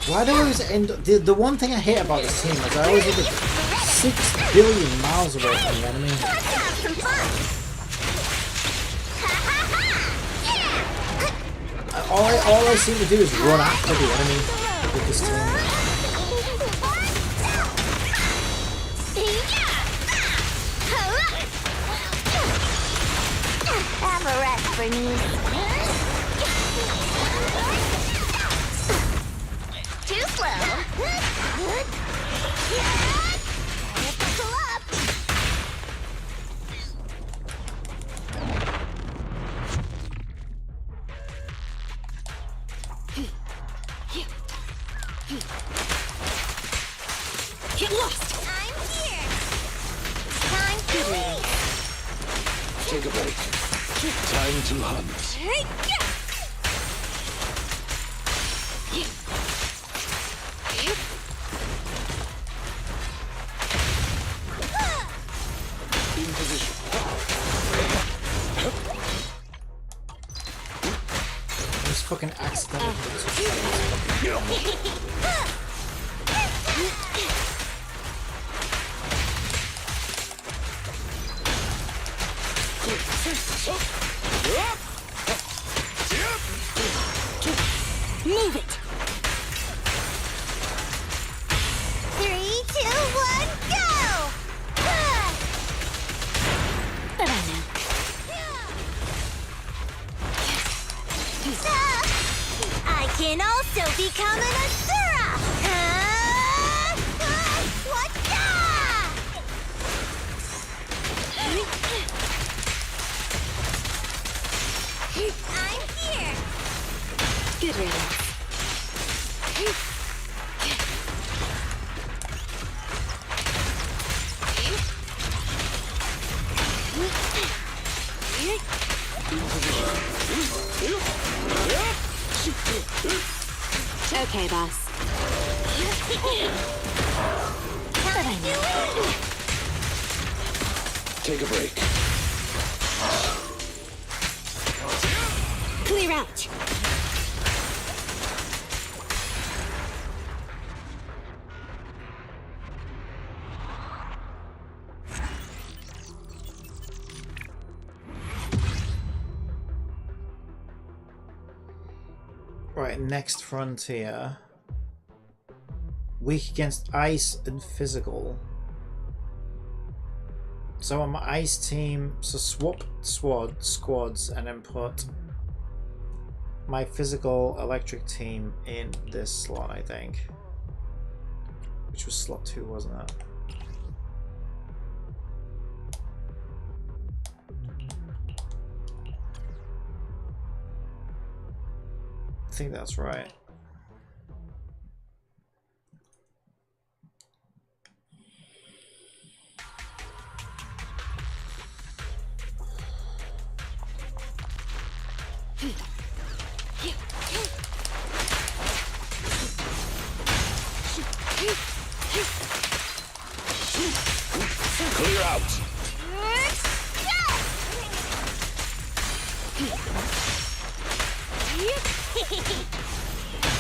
Why do I always end up... The one thing I hate about this team is I always end up 6 billion miles away from the enemy. All I seem to do is run after the enemy with this team. Have a rest for me. Too slow. Buckle up. Get lost! I'm here. Time to leave. Take a break. Time to hunt. In position. I just fucking accidentally Okay, boss. Take a break. Clear out. Right, next frontier. Weak against ice and physical. So on my ice team, so swap squads and then put my physical electric team in this slot, I think. Which was slot 2, wasn't it? I think that's right. Clear out.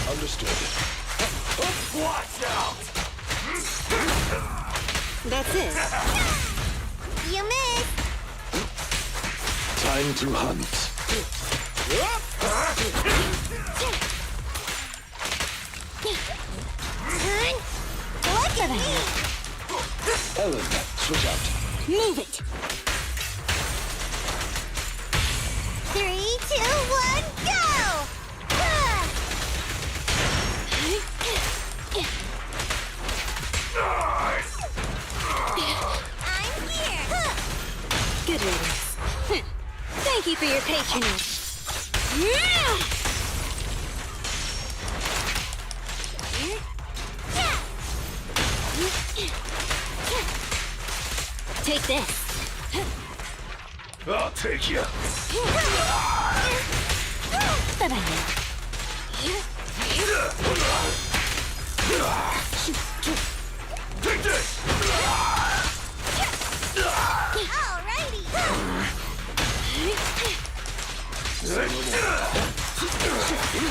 Understood. Watch out! That's it. You missed. Time to hunt. Look at me. Ellen, switch out. Move it. 3, 2, 1, go! I'm here. Good riddance. Thank you for your patronage. Take this. I'll take you. Take this. Alrighty.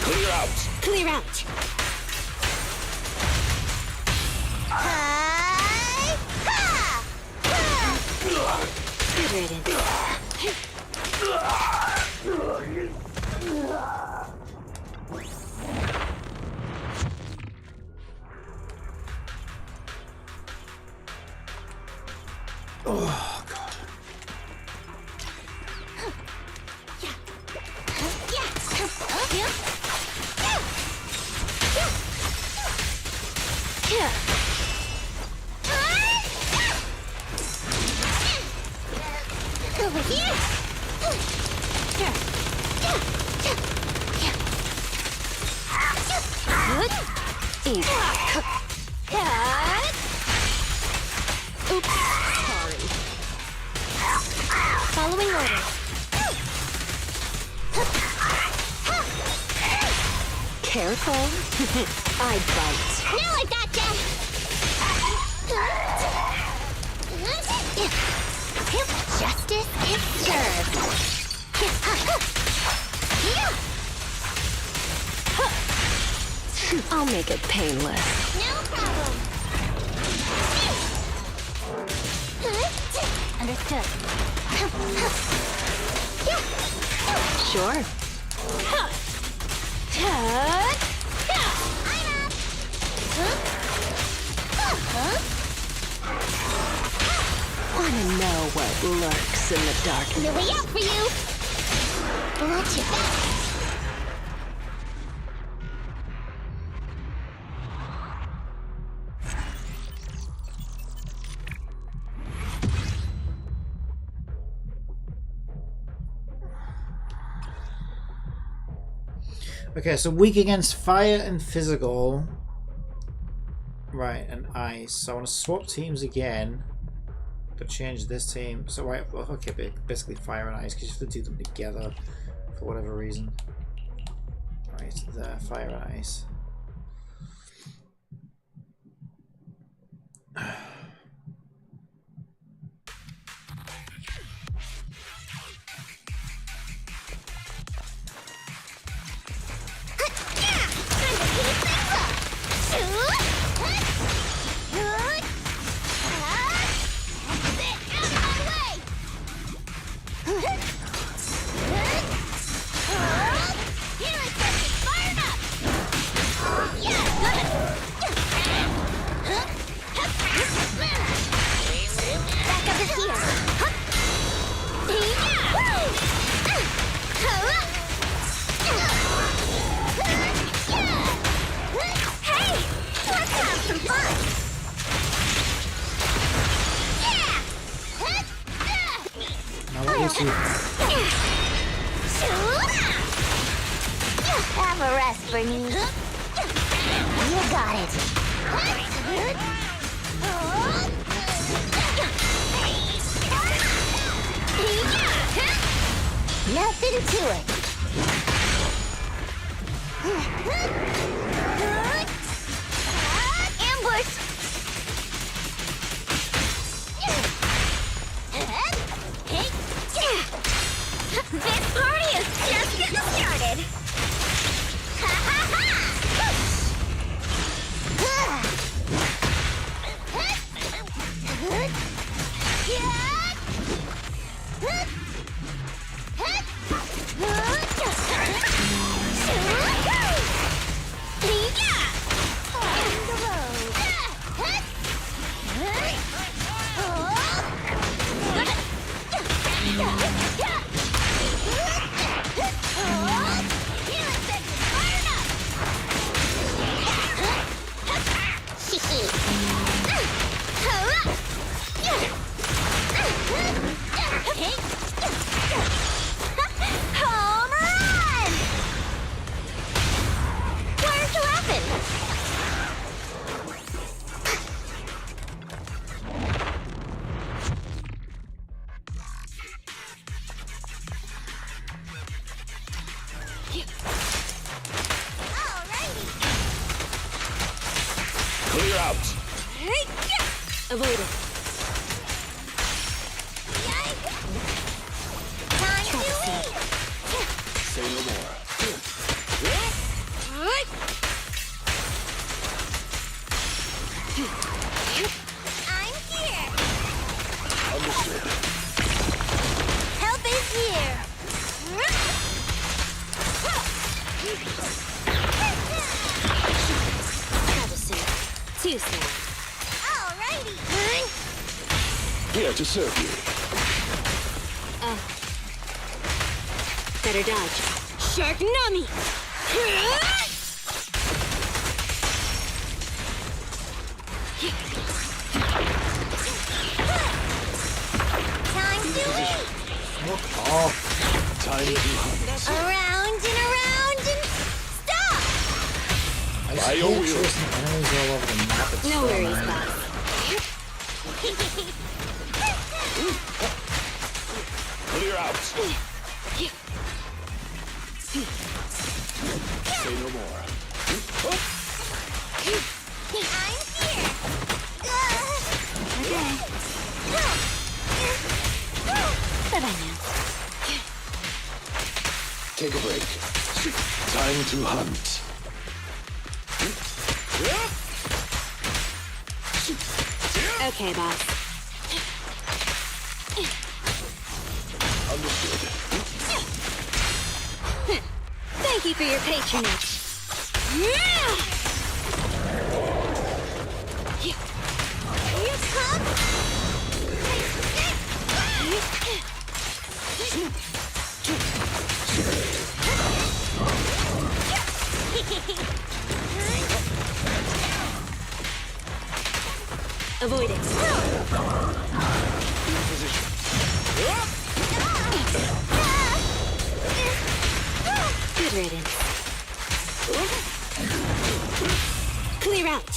Clear out. Clear out. Good riddance. Oh god. Over here. Oops, sorry. Following orders. Careful. I bite. Now I gotcha. Justice is served. I'll make it painless. No problem. Understood. Sure. Wanna know what lurks in the darkness? Lily out for you. Watch your back. Okay, so weak against fire and physical. Right, and ice. So I want to swap teams again. But change this team. So, right, well, okay, basically fire and ice, because you have to do them together for whatever reason. Right, there, fire and ice. Lucy. Have a rest, Bernice. You got it. Nothing to it. Ambush! This party is just getting started. Home run! Why aren't you laughing? Clear out. Avoid it. Time to eat! Say no more. I'm here! Understood. Help is here! Too soon. Alrighty! Here to serve you. Better dodge. Shark Nami! Time to eat! Fuck off. Time to hunt. Around and around and stop! I By just your hate will. chasing enemies all over the map. It's No so worries, annoying. boss. Clear out. Say no more. I'm here! Bye-bye now. Take a break. Time to hunt. Okay, boss. Understood. Thank you for your patronage. You come! Avoid it. Good riddance. Clear out.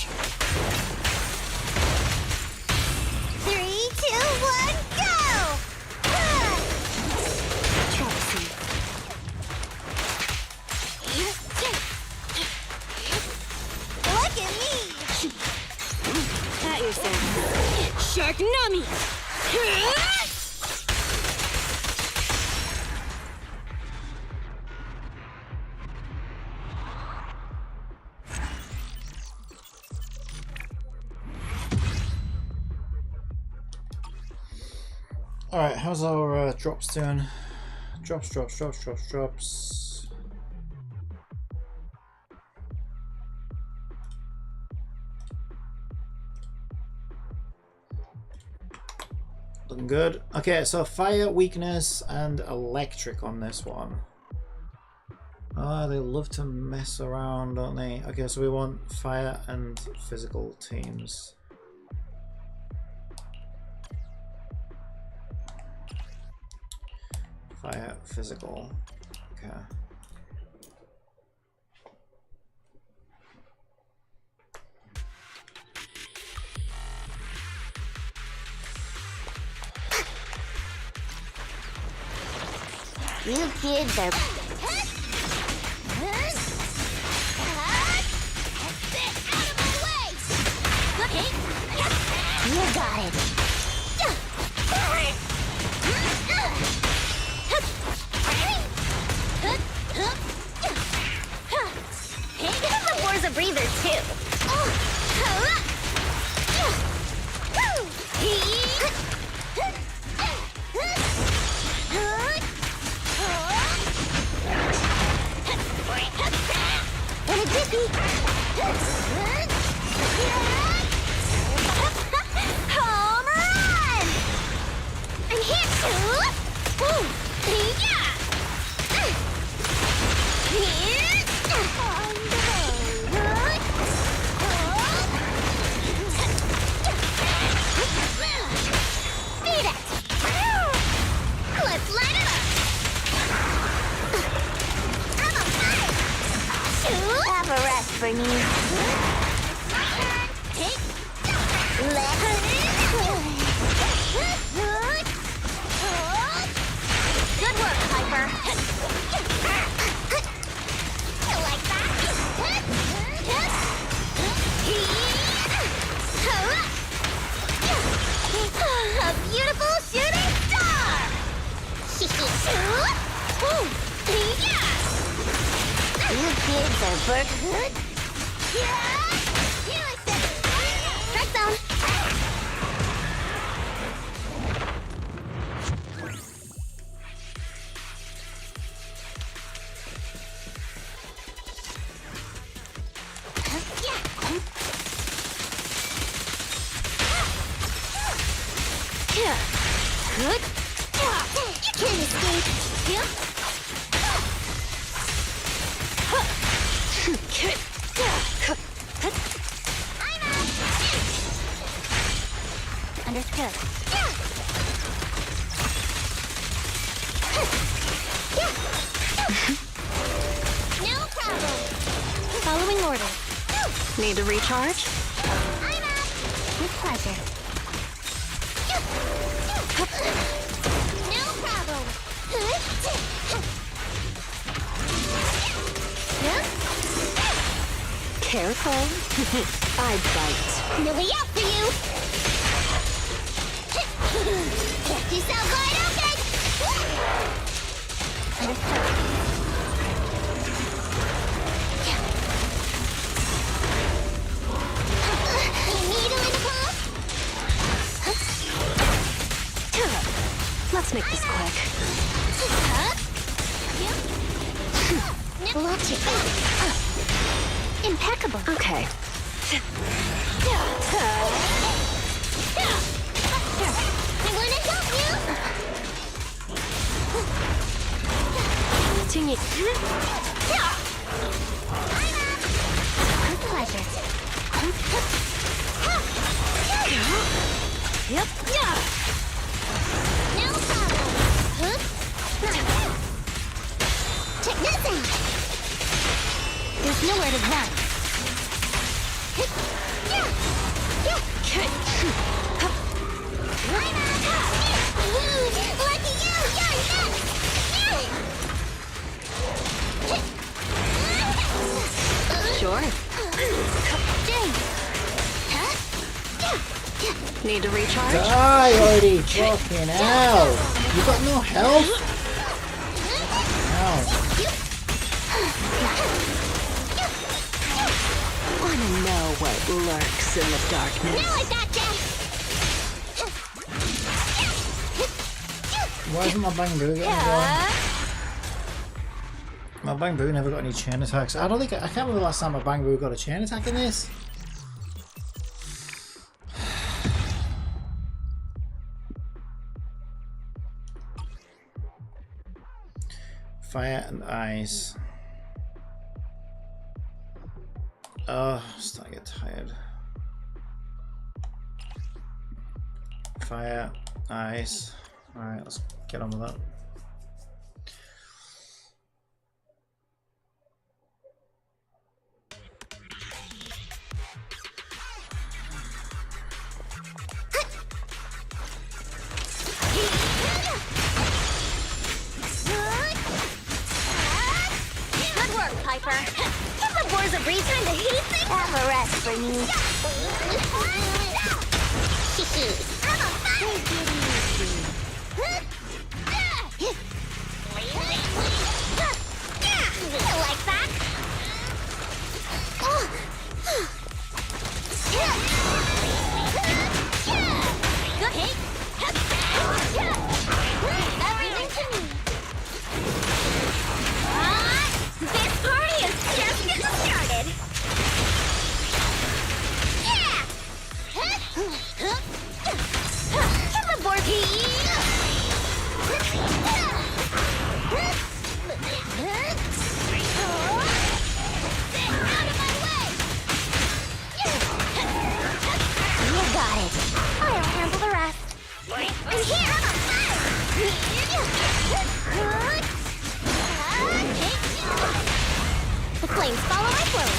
3, 2, 1, go! Troublesome. Look at me! Pat yourself. Shark Nami! Alright, how's our drops doing? Drops. Looking good. Okay, so fire, weakness, and electric on this one. Oh, they love to mess around, don't they? Okay, so we want fire and physical teams. Fire, physical. Okay. You kids are... You got it. The war's a breather, too. In a jiffy. Home run! I'm here too. Ooh, yeah. Beat it! Let's light it up! I'm on fire! Have a rest for me. Good work, Piper. You like that? A beautiful shooting star! You kids are good. Strike zone. Good. You can't escape. I'm out. Understood. No problem. Following order. Need to recharge? I'm out. With pleasure. No problem. Careful. I bite. No way out for you. Get yourself wide open. Needle in the paw. Let's make this quick. Watch it. Impeccable. Okay. I want to help you. Dang it. With pleasure. Yep. No problem. Check this out. There's nowhere to run. Lucky you! You're next! Sure. Need to recharge? Die already! Fucking hell! You got no health? Ow. Wanna know what lurks in the darkness? Now I got you! Why isn't my Bang Boo getting going? My Bang Boo never got any chain attacks. I can't remember the last time my Bang Boo got a chain attack in this. Fire and ice. Oh, I'm starting to get tired. Fire, ice. Alright, let's get on with that. Have a rest for me. Like that? Good hit. Everything to me. This party is just getting started. Yeah! Come aboard, Pete! Out of my way! You got it. I'll handle the rest. And here, I'm on fire! The flames follow my flow.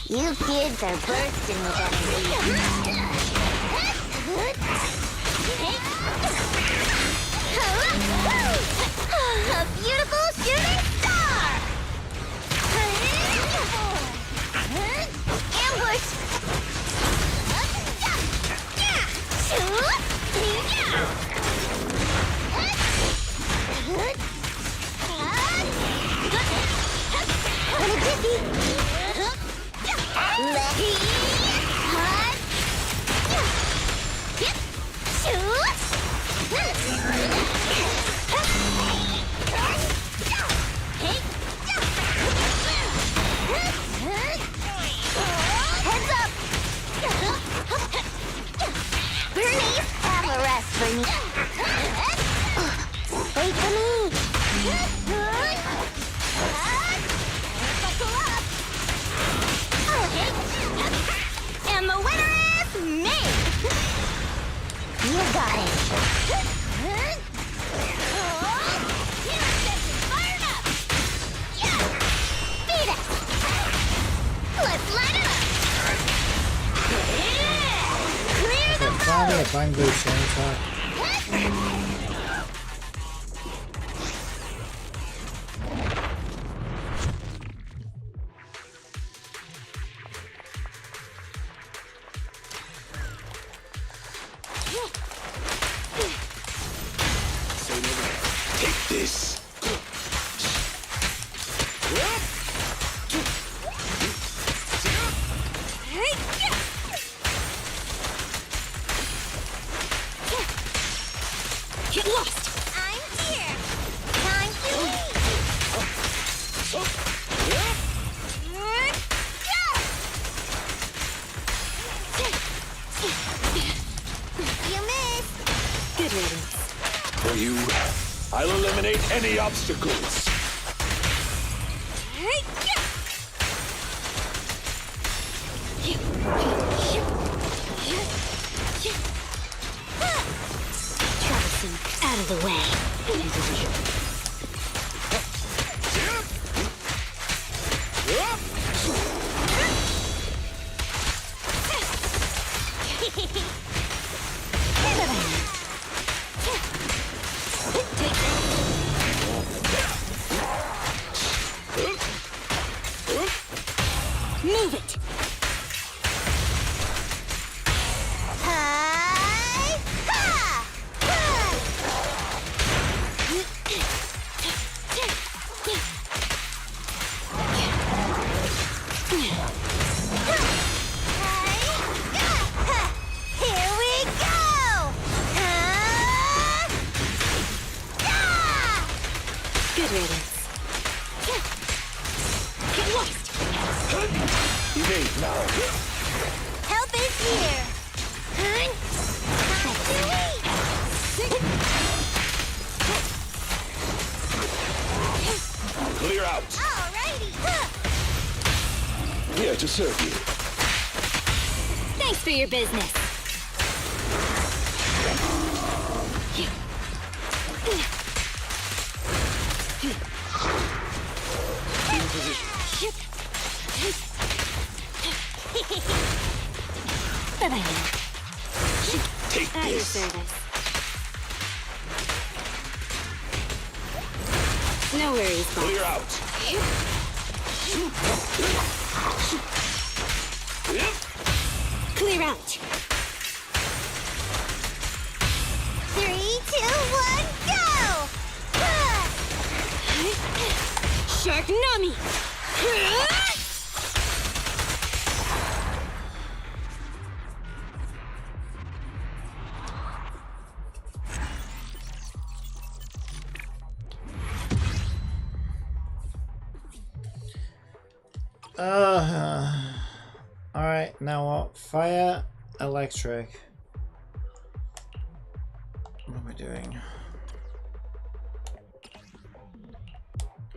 You kids are bursting with energy. A beautiful shooting star! Ambush! Heads up! Bernie, have a rest for me. Wait for me. Buckle up. And the winner is me. You got it. Fired up. Yeah. Beat it. Let's light it up. Clear the Finally, a bamboo chainsaw. Take this. Get lost! I'm here! Time to leave! You missed! Good riddance. For you, I'll eliminate any obstacles. Troublesome. Out of the way. Move it. Here we go! Good riddance. Get lost. Evade now. Help is here! Clear out. Alrighty! Here to serve you. Thanks for your business. In position. Bye-bye now. Take At your this. service. No worries, boss. Clear out. Clear out. 3, 2, 1, go! Shark Nami! Alright, now what? Fire, electric. What am I doing?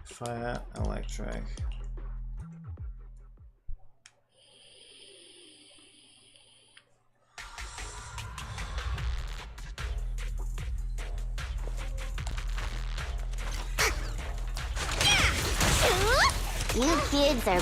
Fire, electric. You kids are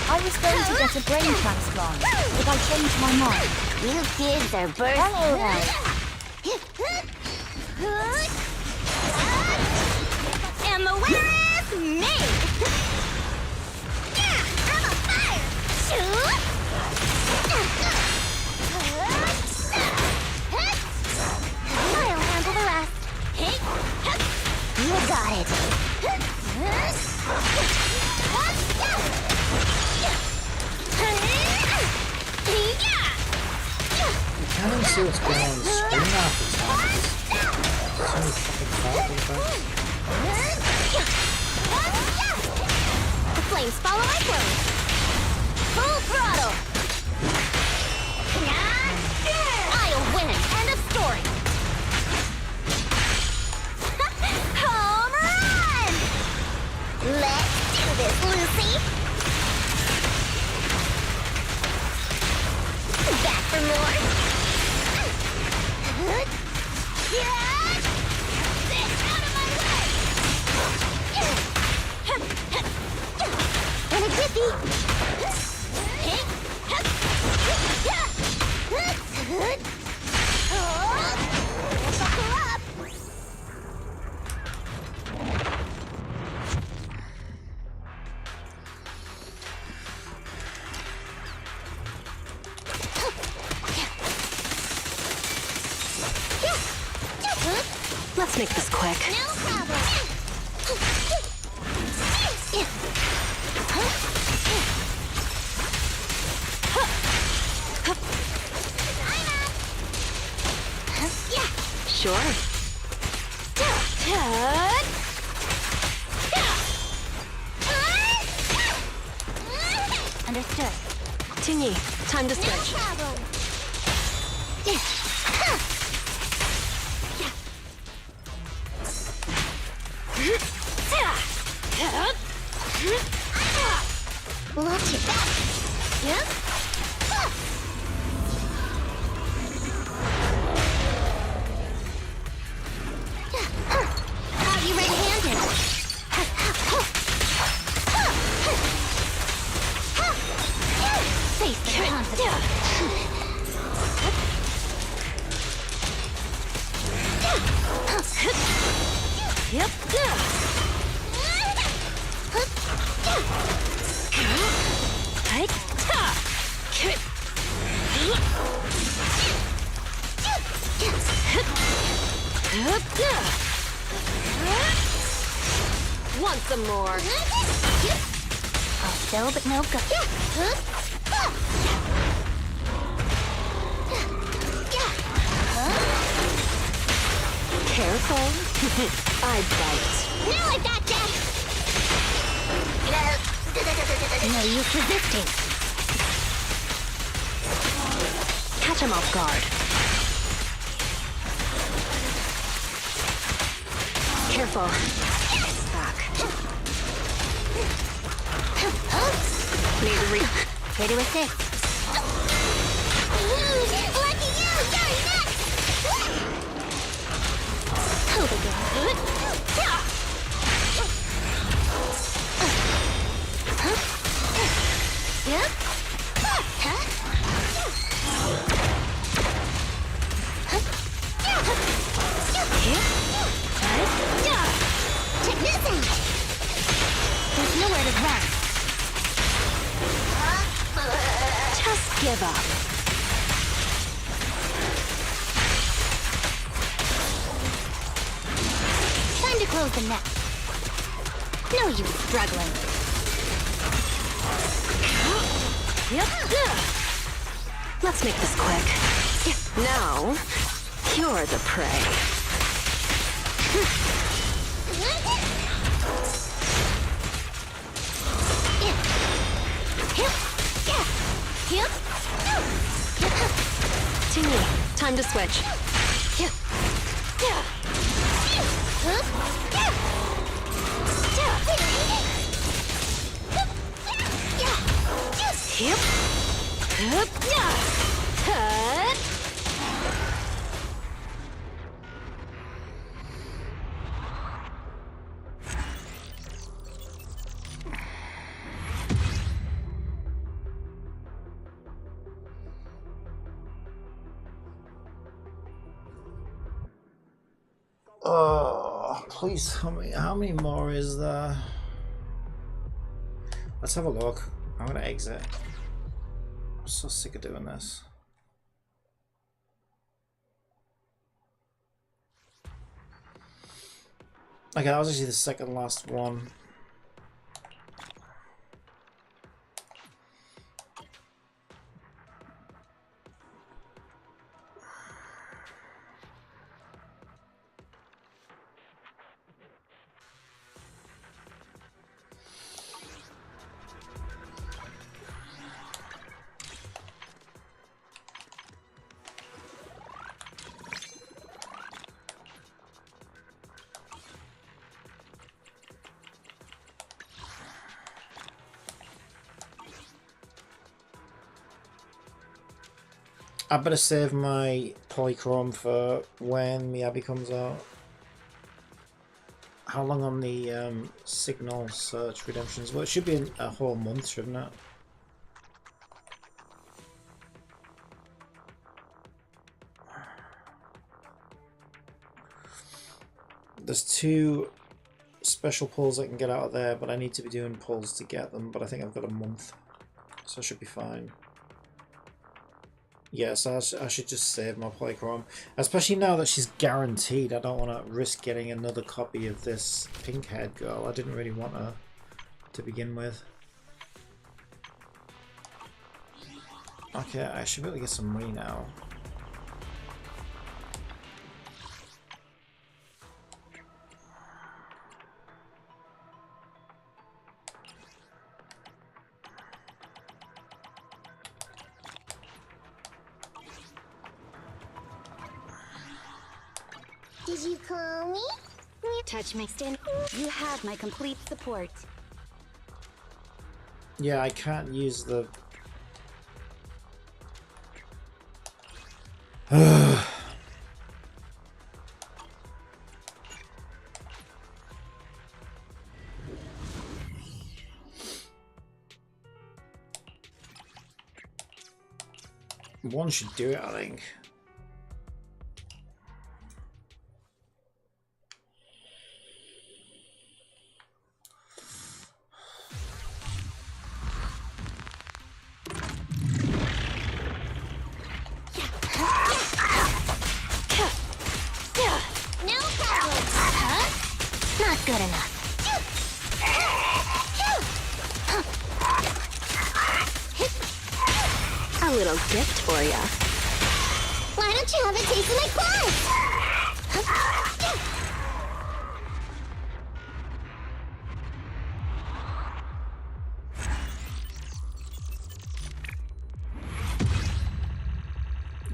I was going to get a brain transplant, but I changed my mind. You kids are bursting. And the winner is me! I'm on fire! I'll handle the rest. You got it. You can't even see what's going on the screen half the time. There's so many fucking characters back. The flames follow my clothes. Full throttle. I'll win. End of story. Home run! Let's do this, Lucy. Back for more. Get out of my way! In a jiffy. Buckle up. Let's make this quick. No problem. Sure. Understood. Tingy, time to No switch. problem. Watch it back. Yep. Are you ready-handed? Face the confidence. Yep. Want some more? I'll spill, but no go. Careful. I bite. Now I got that! No use resisting. Catch him off guard. Careful. Back. Ready to assist. Lucky There's nowhere to run. Just give up. Time to close the net. No use struggling. Let's make this quick. Now, you're the prey. To me. Time to switch. Please tell me, how many more is there? Let's have a look. I'm gonna exit. I'm so sick of doing this. Okay, that was actually the second last one. I better save my polychrome for when Miyabi comes out. How long on the Signal Search Redemptions? Well, it should be a whole month, shouldn't it? There's 2 special pulls I can get out of there, but I need to be doing pulls to get them, but I think I've got a month, so I should be fine. Yes, I should just save my polychrome, especially now that she's guaranteed. I don't want to risk getting another copy of this pink-haired girl. I didn't really want her to begin with. Okay, I should be able to get some money now. Did you call me? Touch mixed in. You have my complete support. Yeah, I can't use the... One should do it, I think. Good enough. A little gift for ya. Why don't you have a taste of my claws?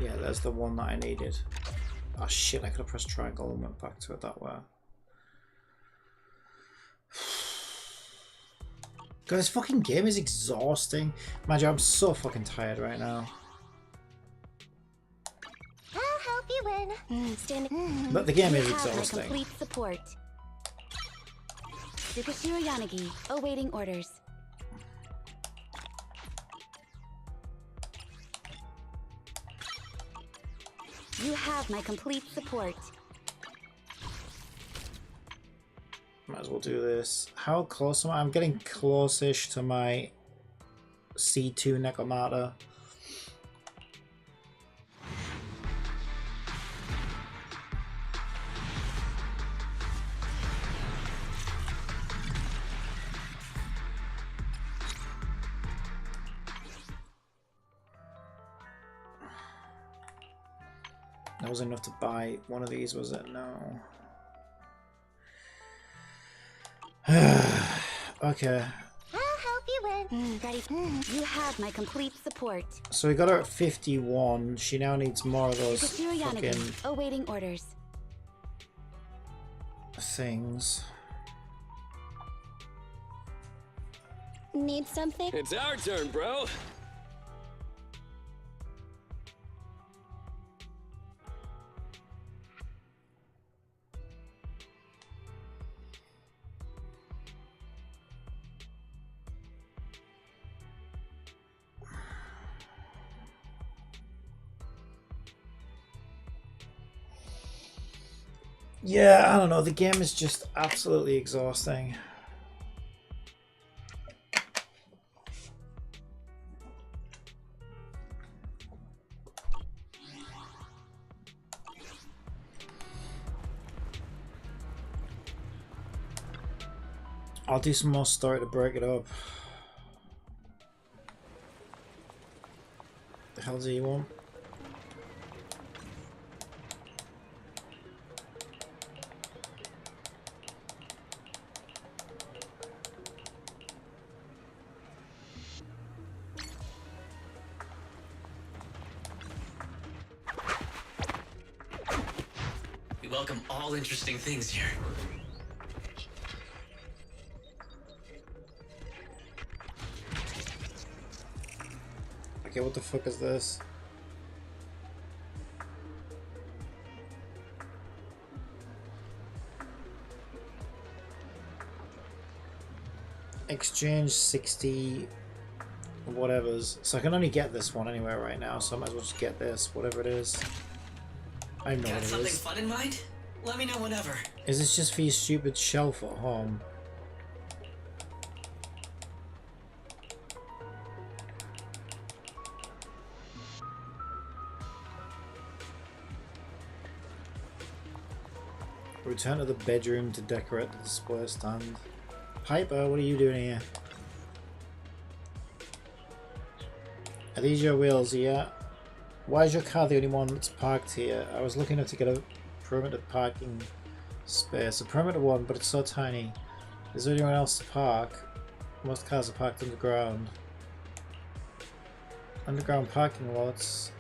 Yeah, there's the one that I needed. Oh shit, I could have pressed triangle and went back to it that way. God, this fucking game is exhausting. Imagine, I'm so fucking tired right now. you win. But the game You is have my exhausting. complete support. Tsukishiro Yanagi, awaiting orders. You have my complete support. Might as well do this. How close am I? I'm getting close-ish to my C2 Nekomata. That was enough to buy one of these, was it? No. Okay. I'll help you win. Ready? You have my complete support. So we got her at 51. She now needs more of those Tsukishiro fucking Yanagi, awaiting orders. things. Need something? It's our turn, bro. Yeah, I don't know. The game is just absolutely exhausting. I'll do some more story to break it up. The hell do you want? We welcome all interesting things here. Okay, what the fuck is this? Exchange 60 whatevers. So I can only get this one anywhere right now, so I might as well just get this, whatever it is. I know Got what it something is. fun in mind? Let me know whenever. Is this just for your stupid shelf at home? Return to the bedroom to decorate the display stand. Piper, what are you doing here? Are these your wheels? Yeah. Why is your car the only one that's parked here? I was looking up to get a perimeter parking space. A perimeter one, but it's so tiny. Is there anyone else to park? Most cars are parked underground. Underground parking lots.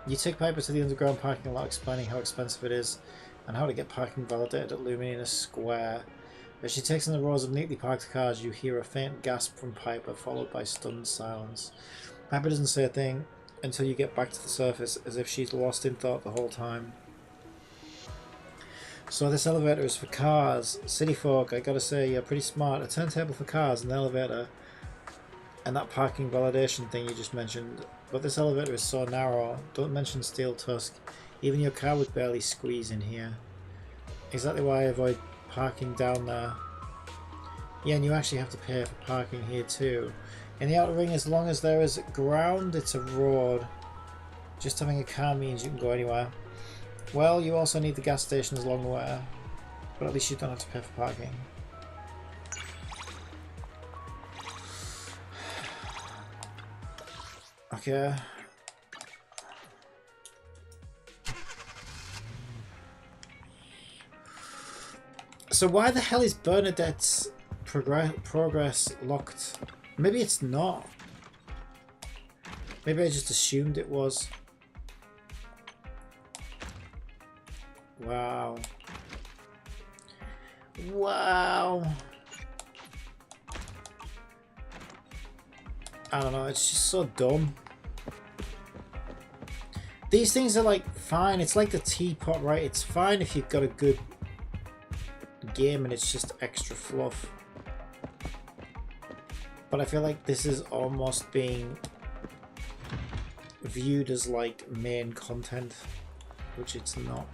You take Piper to the underground parking lot explaining how expensive it is and how to get parking validated at Luminina Square. As she takes in the rows of neatly parked cars, you hear a faint gasp from Piper, followed by stunned silence. Piper doesn't say a thing until you get back to the surface, as if she's lost in thought the whole time. So this elevator is for cars. City folk, I gotta say, you're pretty smart. A turntable for cars, an elevator, and that parking validation thing you just mentioned. But this elevator is so narrow. Don't mention Steel Tusk. Even your car would barely squeeze in here. Exactly why I avoid parking down there. Yeah, and you actually have to pay for parking here too. In the outer ring, as long as there is ground, it's a road. Just having a car means you can go anywhere. Well, you also need the gas stations along the way, but at least you don't have to pay for parking. Okay. So why the hell is Bernadette's progress locked? Maybe it's not. Maybe I just assumed it was. Wow. Wow. I don't know, it's just so dumb. These things are like fine. It's like the teapot, right? It's fine if you've got a good game and it's just extra fluff. But I feel like this is almost being viewed as like main content, which it's not.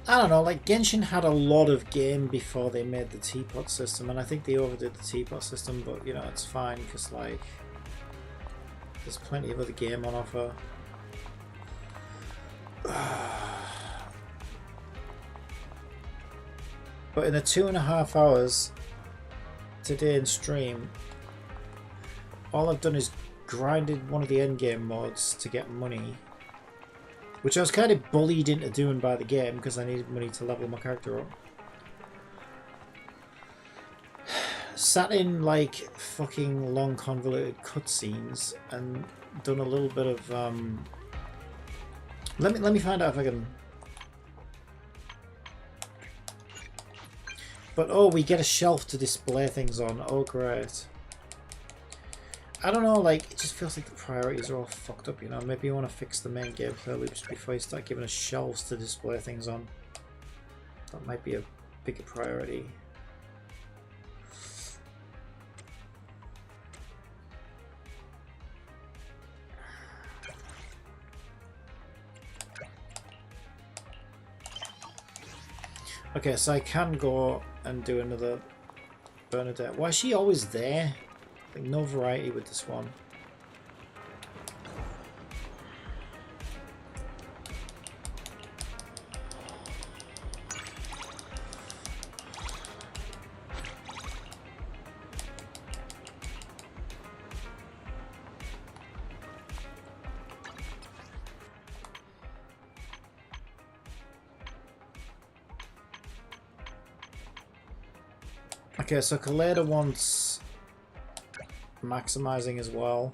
I don't know, like Genshin had a lot of game before they made the teapot system, and I think they overdid the teapot system, but you know, it's fine because like there's plenty of other game on offer. But in the 2.5 hours today in stream, all I've done is grinded one of the endgame mods to get money, which I was kind of bullied into doing by the game because I needed money to level my character up. Sat in like fucking long convoluted cutscenes and done a little bit of let me find out if I can. But oh, we get a shelf to display things on. Oh great. I don't know, like, it just feels like the priorities are all fucked up, you know? Maybe you want to fix the main gameplay loops before you start giving us shelves to display things on. That might be a bigger priority. Okay, so I can go and do another Bernadette. Why is she always there? Like, no variety with this one. Okay, so Kaleda wants maximizing as well.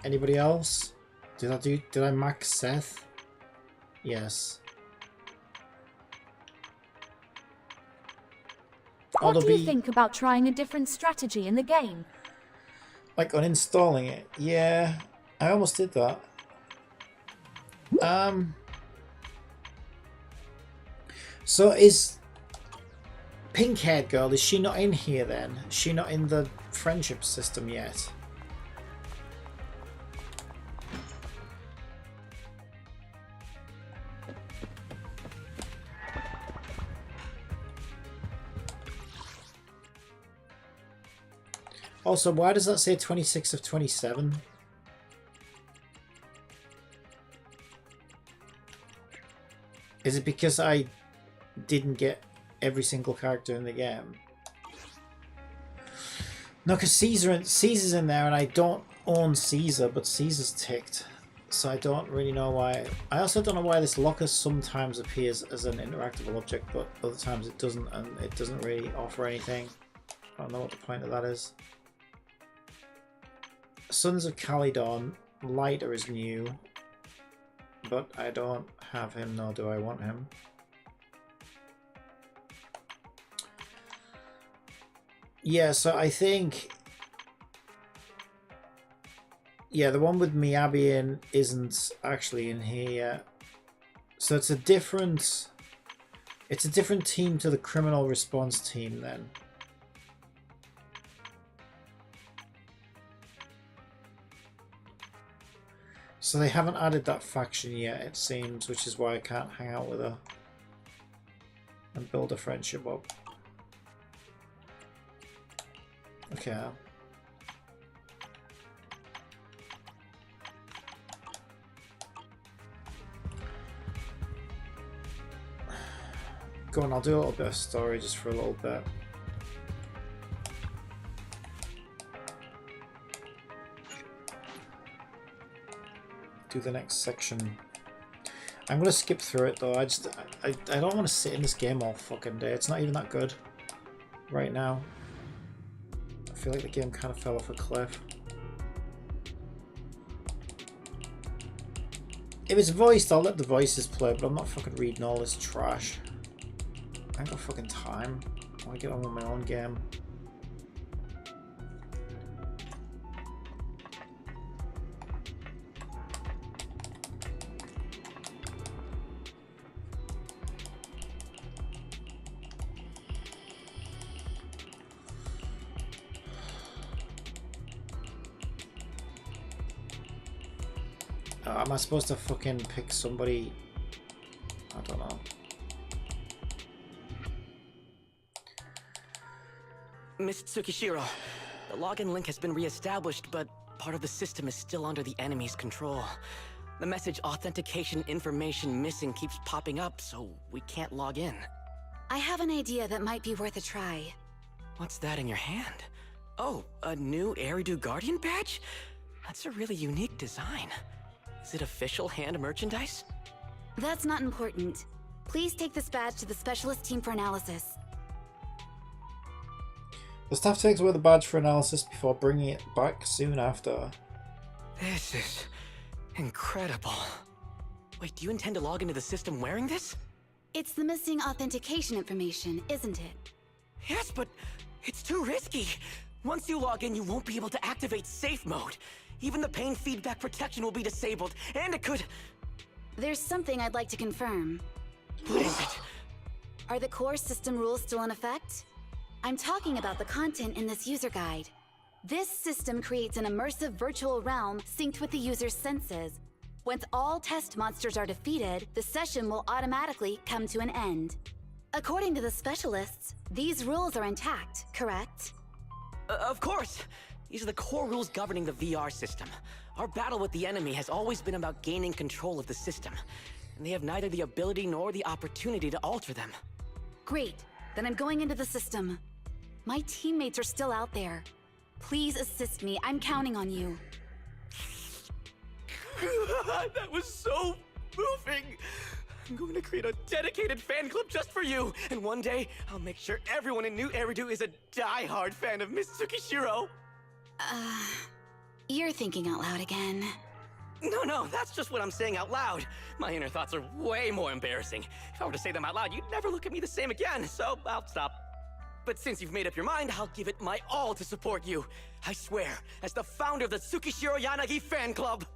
Anybody else? Did I max Seth? Yes. What do you think about trying a different strategy in the game? Like uninstalling it? Yeah, I almost did that. So is pink-haired girl, is she not in here then? Is she not in the friendship system yet? Also, why does that say 26 of 27? Is it because I didn't get every single character in the game? No, because Caesar's in there, and I don't own Caesar, but Caesar's ticked. So I don't really know why. I also don't know why this locker sometimes appears as an interactable object, but other times it doesn't, and it doesn't really offer anything. I don't know what the point of that is. Sons of Calydon, Lighter is new, but I don't have him, nor do I want him. Yeah, so I think... Yeah, the one with Miyabi isn't actually in here yet. So it's a different... It's a different team to the criminal response team then. So they haven't added that faction yet, it seems, which is why I can't hang out with her and build a friendship up. Okay. Go on, I'll do a little bit of story just for a little bit. Do the next section. I'm gonna skip through it though. I don't want to sit in this game all fucking day. It's not even that good right now. I feel like the game kind of fell off a cliff. If it's voiced, I'll let the voices play, but I'm not fucking reading all this trash. I ain't got fucking time. I want to get on with my own game. Am I supposed to fucking pick somebody? I don't know. Miss Tsukishiro, the login link has been re-established, but part of the system is still under the enemy's control. The message authentication information missing keeps popping up, so we can't log in. I have an idea that might be worth a try. What's that in your hand? Oh, a new Eridu Guardian badge? That's a really unique design. Is it official hand merchandise? That's not important. Please take this badge to the specialist team for analysis. The staff takes away the badge for analysis before bringing it back soon after. This is incredible. Wait, do you intend to log into the system wearing this? It's the missing authentication information, isn't it? Yes, but it's too risky. Once you log in, you won't be able to activate safe mode. Even the pain feedback protection will be disabled, and it could... There's something I'd like to confirm. What is it? Are the core system rules still in effect? I'm talking about the content in this user guide. This system creates an immersive virtual realm synced with the user's senses. Once all test monsters are defeated, the session will automatically come to an end. According to the specialists, these rules are intact, correct? Of course! These are the core rules governing the VR system. Our battle with the enemy has always been about gaining control of the system, and they have neither the ability nor the opportunity to alter them. Great, then I'm going into the system. My teammates are still out there. Please assist me, I'm counting on you. That was so moving! I'm going to create a dedicated fan club just for you, and one day, I'll make sure everyone in New Eridu is a die-hard fan of Miss Tsukishiro! You're thinking out loud again. No, that's just what I'm saying out loud. My inner thoughts are way more embarrassing. If I were to say them out loud, you'd never look at me the same again, so I'll stop. But since you've made up your mind, I'll give it my all to support you. I swear, as the founder of the Tsukishiro Yanagi fan club.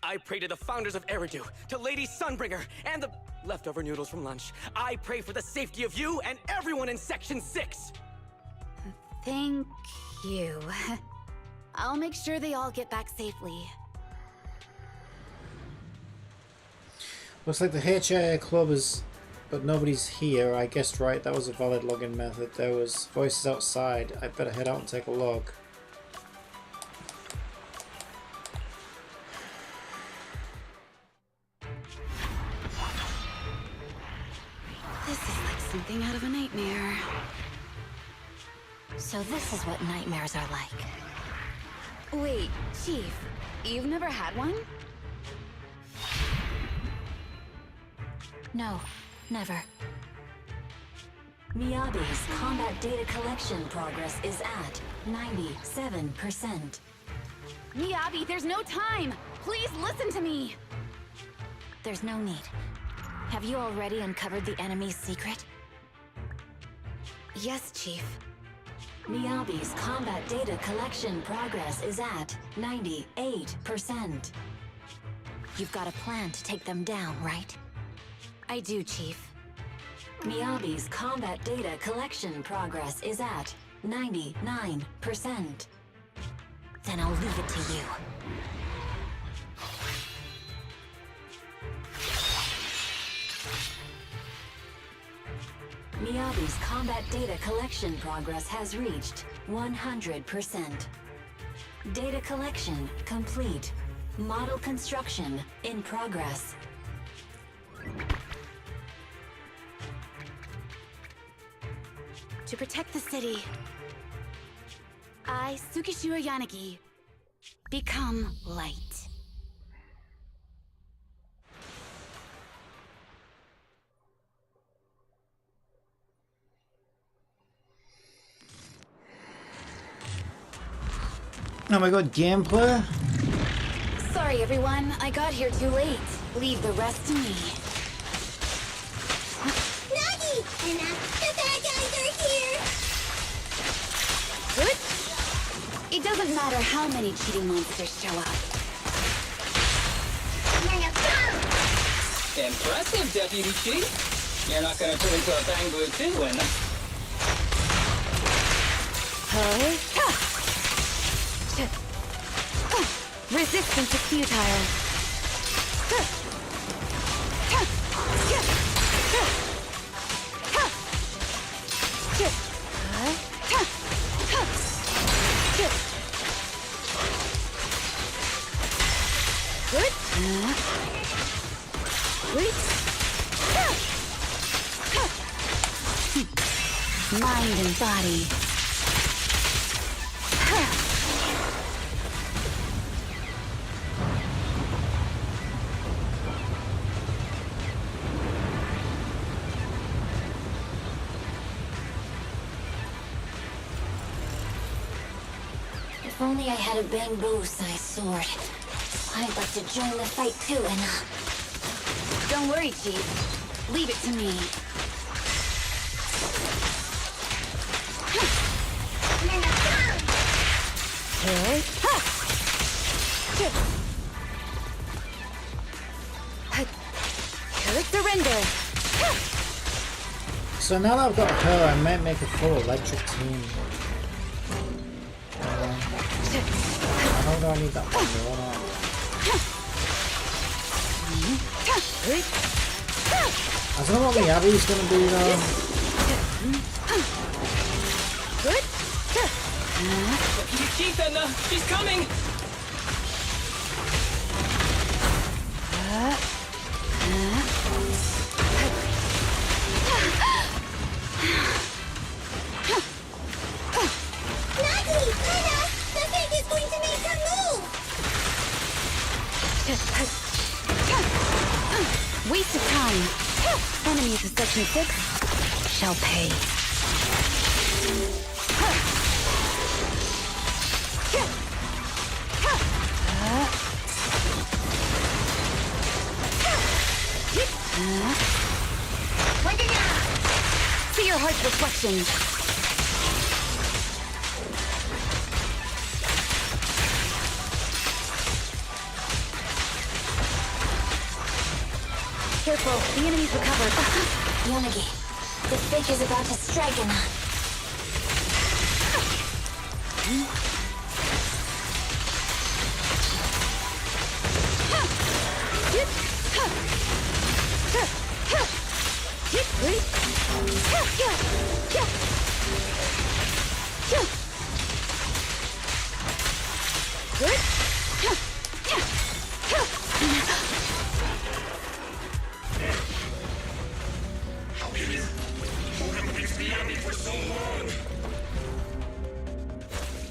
I pray to the founders of Eridu, to Lady Sunbringer, and the leftover noodles from lunch. I pray for the safety of you and everyone in Section 6! Thank you. I'll make sure they all get back safely. Looks like the HIA club is... but nobody's here. I guessed right, that was a valid login method. There was voices outside. I'd better head out and take a look. This is like something out of a nightmare. So this is what nightmares are like. Wait, Chief, you've never had one? No, never. Miyabi's combat data collection progress is at 97%. Miyabi, there's no time! Please listen to me! There's no need. Have you already uncovered the enemy's secret? Yes, Chief. Miyabi's combat data collection progress is at 98%. You've got a plan to take them down, right? I do, Chief. Miyabi's combat data collection progress is at 99%. Then I'll leave it to you. Miyabi's combat data collection progress has reached 100%. Data collection complete. Model construction in progress. To protect the city, I, Tsukishiro Yanagi, become light. Oh my god, gameplay? Sorry everyone, I got here too late. Leave the rest to me. Nagi! And the bad guys are here! Good? It doesn't matter how many cheating monsters show up. Impressive, Deputy Chief. You're not gonna turn into a bang blue too, and Resistance is futile. Good. Mind and body. If only I had a bamboo-sized sword. I'd like to join the fight too, and Don't worry, Chief. Leave it to me. Surrender. So now that I've got her, I might make a full electric team. How do I need that one more? I don't know what the Abby's gonna be though. Good. Deputy Chief, Edna, she's coming. Nagi! Anna! The thing is going to make her move! Waste of time. Enemies of Section 6 shall pay. See your heart's reflection. Careful, the enemy's recovered. Yanagi, the fake is about to strike Anna.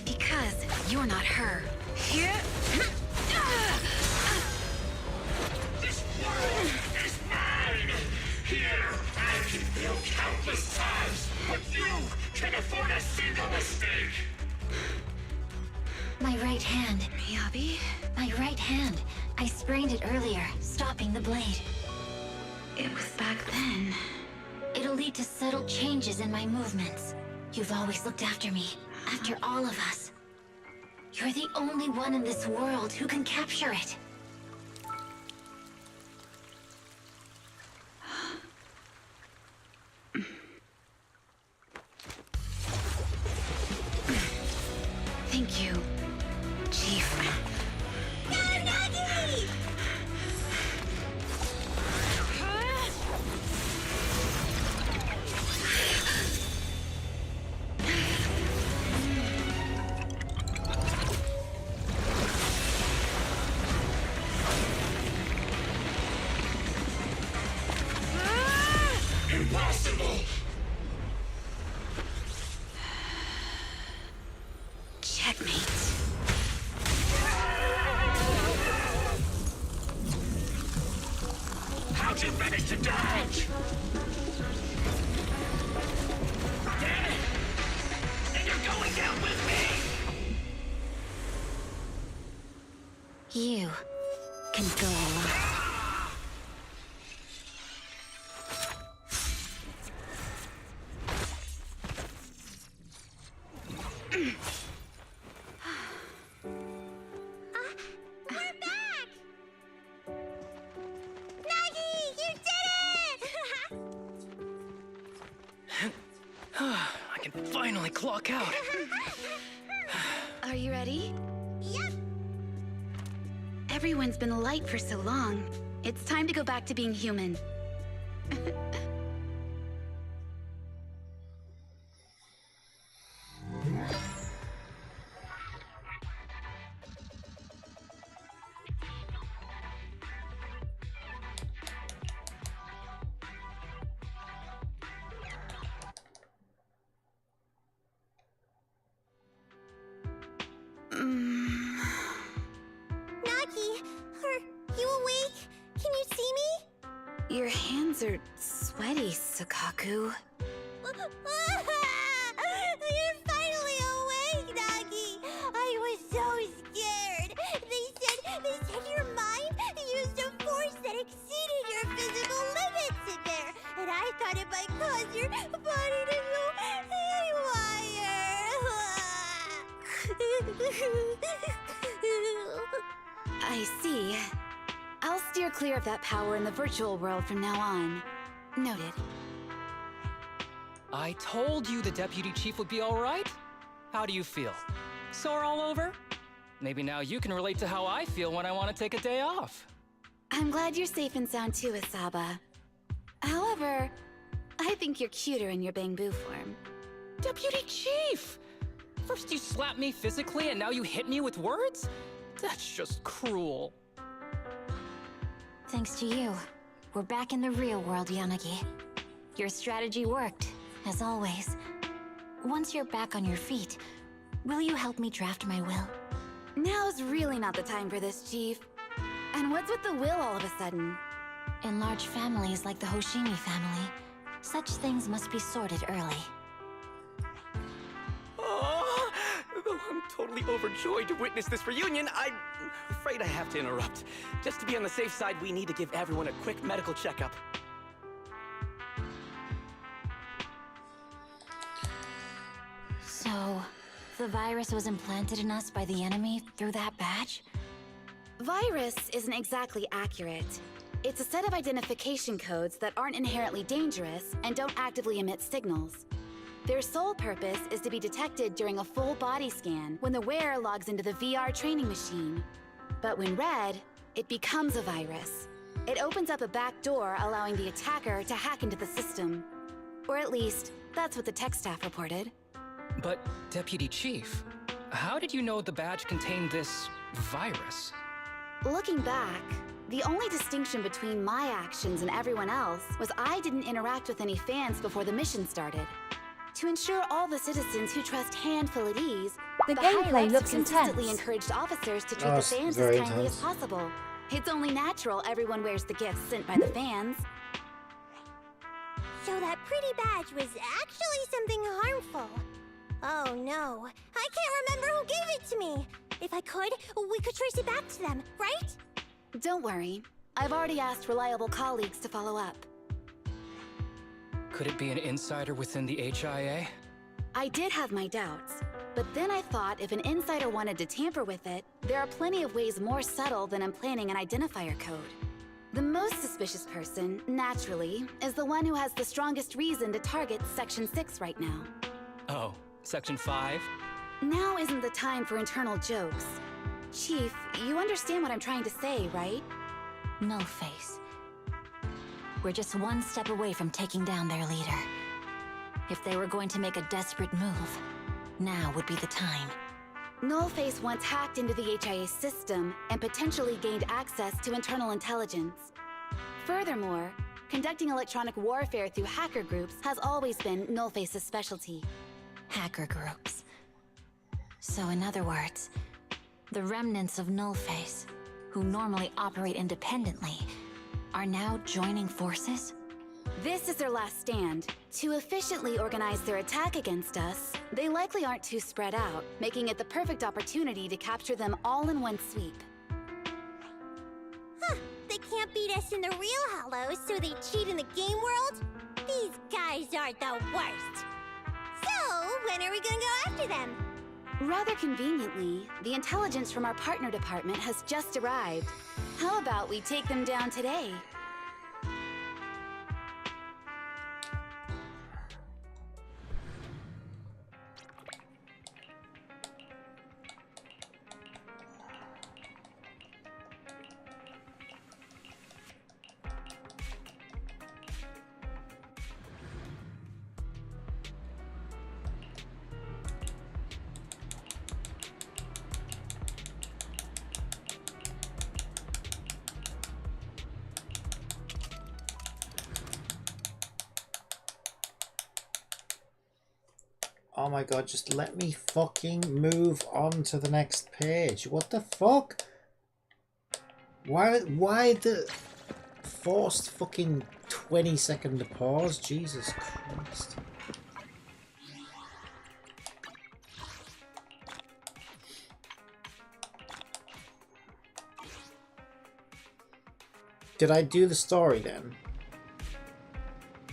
Because you're not her. This world is mine! Here, I can build countless times, but you can afford a single mistake! My right hand. Miyabi? My right hand. I sprained it earlier, stopping the blade. It was back then. It'll lead to subtle changes in my movements. You've always looked after me, after all of us. You're the only one in this world who can capture it. Thank you, Chief. Impossible! Checkmate. How'd you manage to dodge? Damn it! And you're going down with me! You can go alone. We're back! Nagi, you did it! I can finally clock out. Are you ready? Yep. Everyone's been light for so long. It's time to go back to being human. Nagi, are you awake? Can you see me? Your hands are sweaty, Sakaku. You're finally awake, Nagi! I was so scared. They said your mind used a force that exceeded your physical limits in there, and I thought it might cause your body to go haywire. I see. I'll steer clear of that power in the virtual world from now on. Noted. I told you the deputy chief would be all right. How do you feel? Sore all over? Maybe now you can relate to how I feel when I want to take a day off. I'm glad you're safe and sound too, Isaba. However, I think you're cuter in your Bangbu form. Deputy chief! First you slap me physically and now you hit me with words? That's just cruel. Thanks to you, we're back in the real world, Yanagi. Your strategy worked, as always. Once you're back on your feet, will you help me draft my will? Now's really not the time for this, Chief. And what's with the will all of a sudden? In large families like the Hoshimi family, such things must be sorted early. Oh, though I'm totally overjoyed to witness this reunion, I'm afraid I have to interrupt. Just to be on the safe side, we need to give everyone a quick medical checkup. So, the virus was implanted in us by the enemy through that badge? Virus isn't exactly accurate. It's a set of identification codes that aren't inherently dangerous and don't actively emit signals. Their sole purpose is to be detected during a full body scan when the wearer logs into the VR training machine. But when read, it becomes a virus. It opens up a back door, allowing the attacker to hack into the system. Or at least, that's what the tech staff reported. But, Deputy Chief, how did you know the badge contained this virus? Looking back, the only distinction between my actions and everyone else was I didn't interact with any fans before the mission started. To ensure all the citizens who trust Handful at ease, The higher gameplay ups looks consistently intense. encouraged officers to treat Oh, the it's fans very as kindly as intense. possible. It's only natural everyone wears the gifts sent by the fans. So that pretty badge was actually something harmful. Oh no, I can't remember who gave it to me. If I could, we could trace it back to them, right? Don't worry. I've already asked reliable colleagues to follow up. Could it be an insider within the HIA? I did have my doubts, but then I thought if an insider wanted to tamper with it, there are plenty of ways more subtle than implanting an identifier code. The most suspicious person, naturally, is the one who has the strongest reason to target Section 6 right now. Oh, Section 5? Now isn't the time for internal jokes. Chief, you understand what I'm trying to say, right? No face. We're just one step away from taking down their leader. If they were going to make a desperate move, now would be the time. Nullface once hacked into the HIA system and potentially gained access to internal intelligence. Furthermore, conducting electronic warfare through hacker groups has always been Nullface's specialty. Hacker groups. So in other words, the remnants of Nullface, who normally operate independently, are now joining forces? This is their last stand. To efficiently organize their attack against us, they likely aren't too spread out, making it the perfect opportunity to capture them all in one sweep. Huh, they can't beat us in the real Hollows, so they cheat in the game world? These guys are the worst. So, when are we gonna go after them? Rather conveniently, the intelligence from our partner department has just arrived. How about we take them down today? Oh my god, just let me fucking move on to the next page. What the fuck? Why the forced fucking 20-second pause? Jesus Christ. Did I do the story then?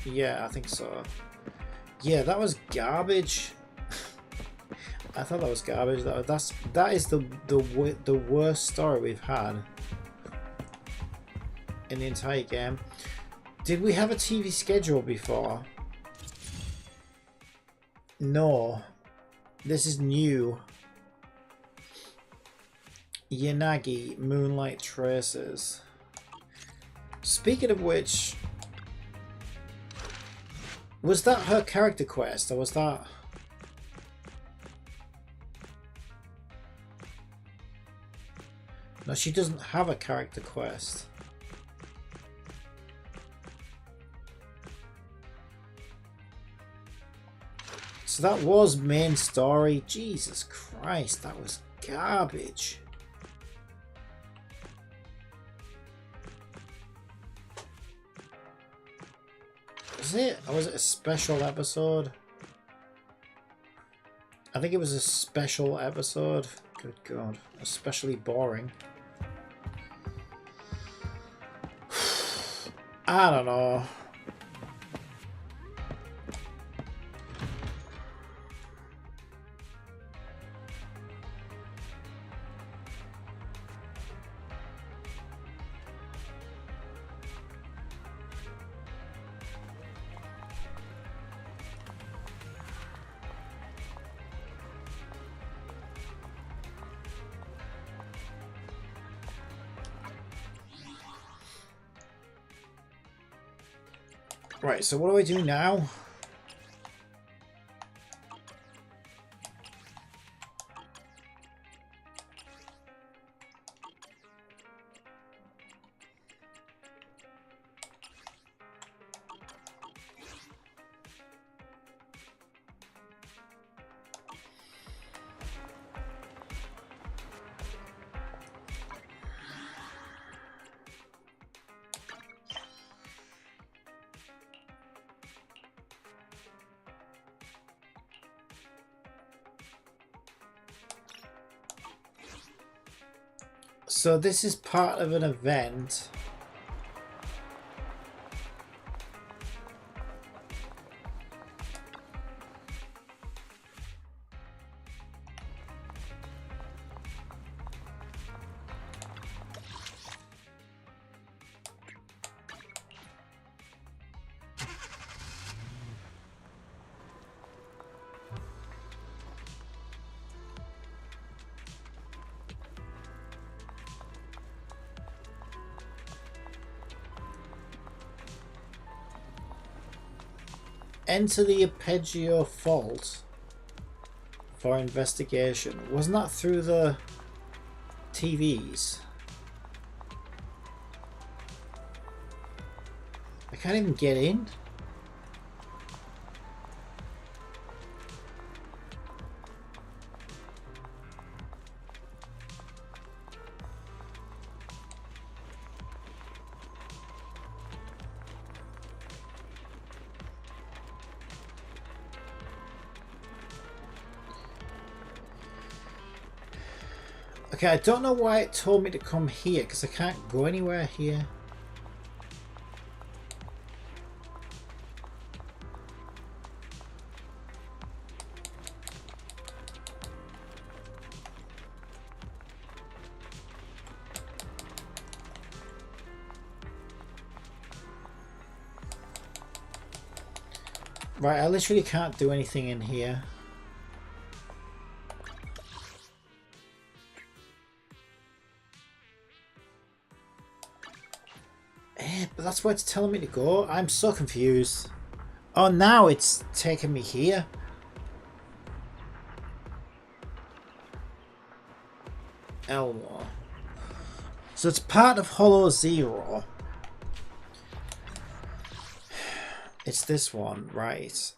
Yeah, I think so. Yeah, that was garbage. I thought that was garbage. That is the worst story we've had in the entire game. Did we have a TV schedule before? No. This is new. Yanagi, Moonlight Traces. Speaking of which, was that her character quest, or was that... No, she doesn't have a character quest. So that was main story. Jesus Christ, that was garbage. Was it? Or was it a special episode? I think it was a special episode. Good God. Especially boring. I don't know. Right, so what do I do now? So this is part of an event. Enter the Arpeggio Fault for investigation. Wasn't that through the TVs? I can't even get in. Okay, I don't know why it told me to come here, because I can't go anywhere here. Right, I literally can't do anything in here. But that's where it's telling me to go. I'm so confused. Oh, now it's taking me here. Elmore. So it's part of Hollow Zero. It's this one, right?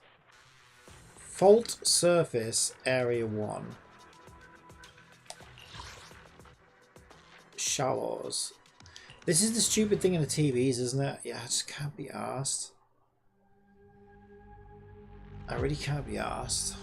Fault Surface Area 1. Shallows. This is the stupid thing in the TVs, isn't it? Yeah, I just can't be arsed. I really can't be arsed.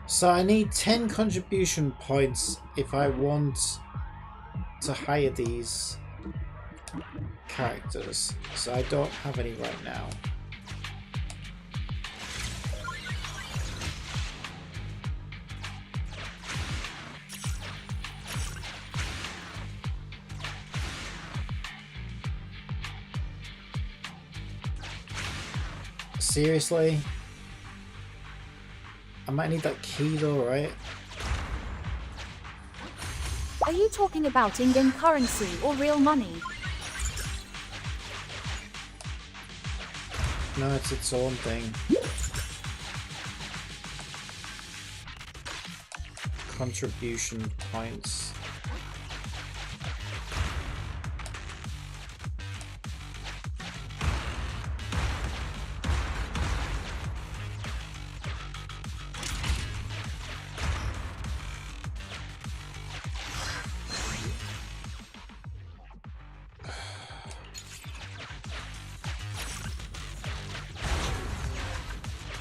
So I need 10 contribution points if I want to hire these characters. So I don't have any right now. Seriously? I might need that key though, right? Are you talking about in-game currency or real money? No, it's its own thing. Contribution points.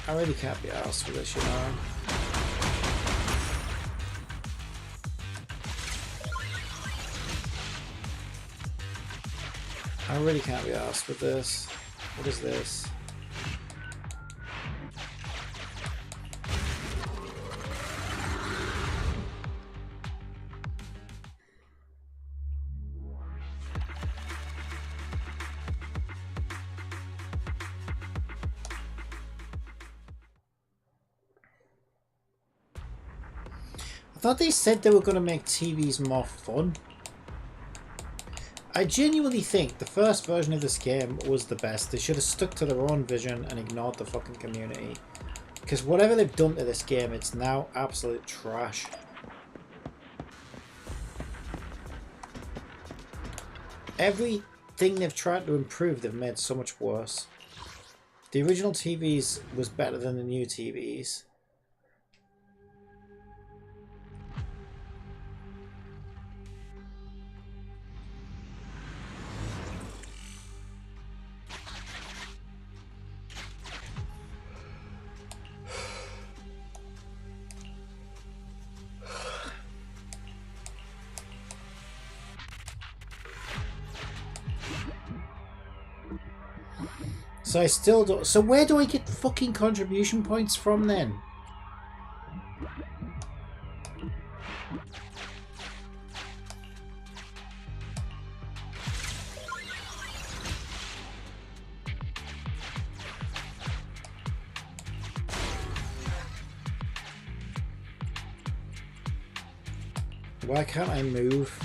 I really can't be arsed with this, you know. I really can't be arsed with this. What is this? I thought they said they were going to make TVs more fun. I genuinely think the first version of this game was the best. They should have stuck to their own vision and ignored the fucking community. Because whatever they've done to this game, it's now absolute trash. Everything they've tried to improve, they've made so much worse. The original TVs was better than the new TVs. So I still don't... So where do I get fucking contribution points from then? Why can't I move?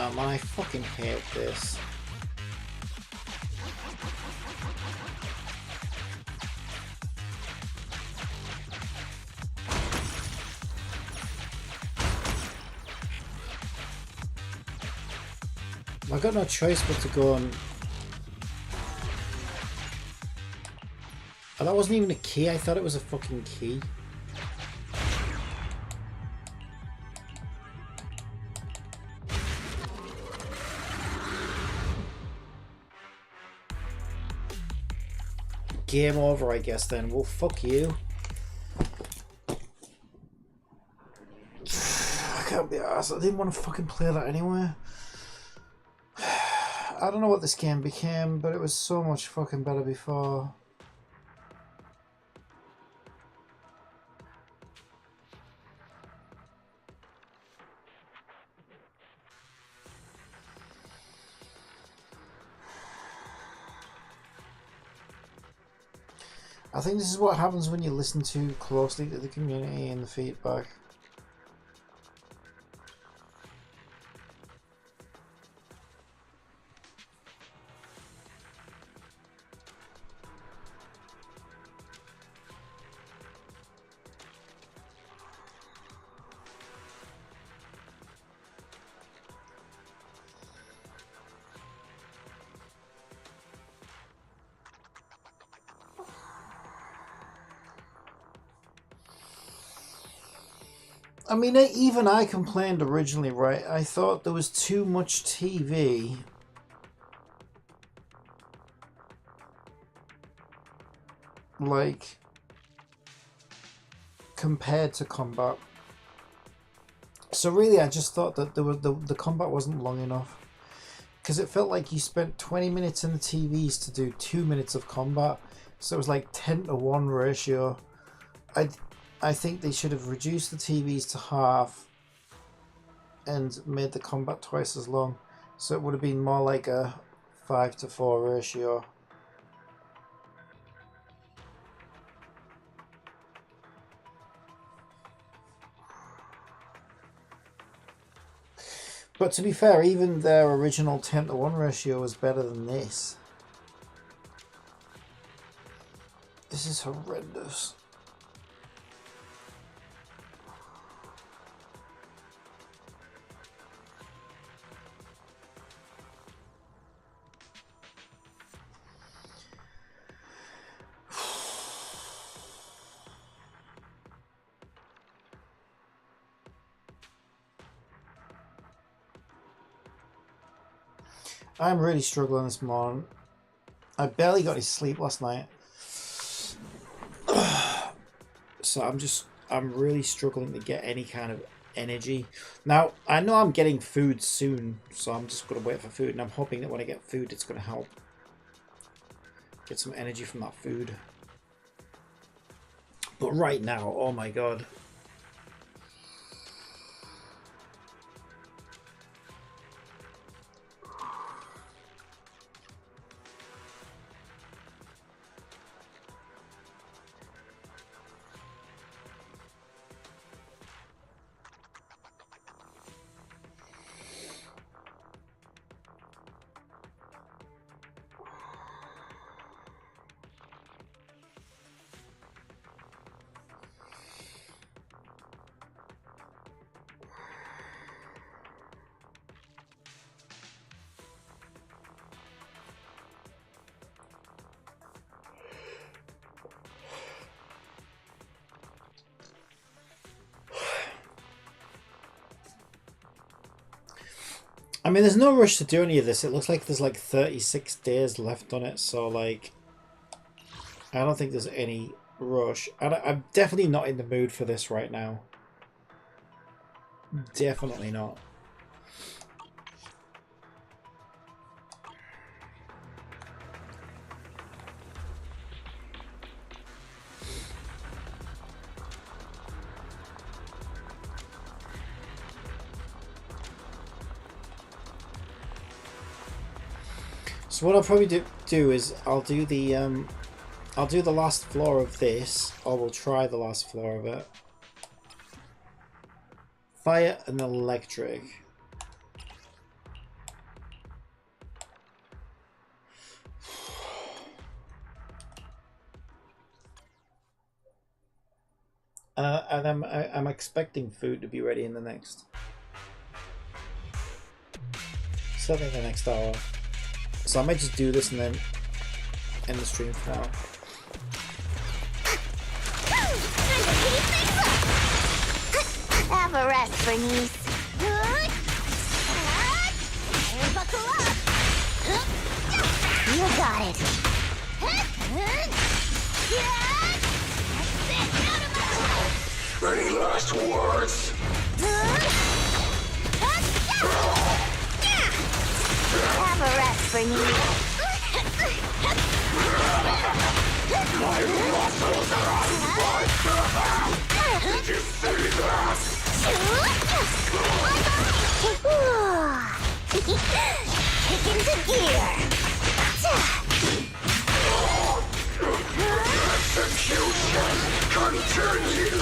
Oh man, I fucking hate this. I got no choice but to go and... Oh, that wasn't even a key, I thought it was a fucking key. Game over, I guess, then. Well, fuck you. I can't be arsed. I didn't want to fucking play that anyway. I don't know what this game became, but it was so much fucking better before. I think this is what happens when you listen too closely to the community and the feedback. I mean, even I complained originally, right? I thought there was too much TV. Like, compared to combat. So really, I just thought that the combat wasn't long enough. Because it felt like you spent 20 minutes in the TVs to do 2 minutes of combat. So it was like 10-to-1 ratio. I think they should have reduced the TVs to half and made the combat twice as long. So it would have been more like a 5-to-4 ratio. But to be fair, even their original 10-to-1 ratio was better than this. This is horrendous. I'm really struggling this morning. I barely got any sleep last night. So I'm really struggling to get any kind of energy. Now, I know I'm getting food soon, so I'm just going to wait for food, and I'm hoping that when I get food, it's going to help get some energy from that food. But right now, oh my god. I mean, there's no rush to do any of this. It looks like there's like 36 days left on it, so like, I don't think there's any rush. I'm definitely not in the mood for this right now. Definitely not. So what I'll probably do is I'll do the last floor of this, or we'll try the last floor of it. Fire and electric. And I'm expecting food to be ready in the next, certainly the next hour. So I might just do this and then end the stream for now. Have a rest, Bernice. And buckle up. You got it. Any last words? Have a rest, Bernice. My muscles are on fire! Did you see that? Kick into gear. Execution continue!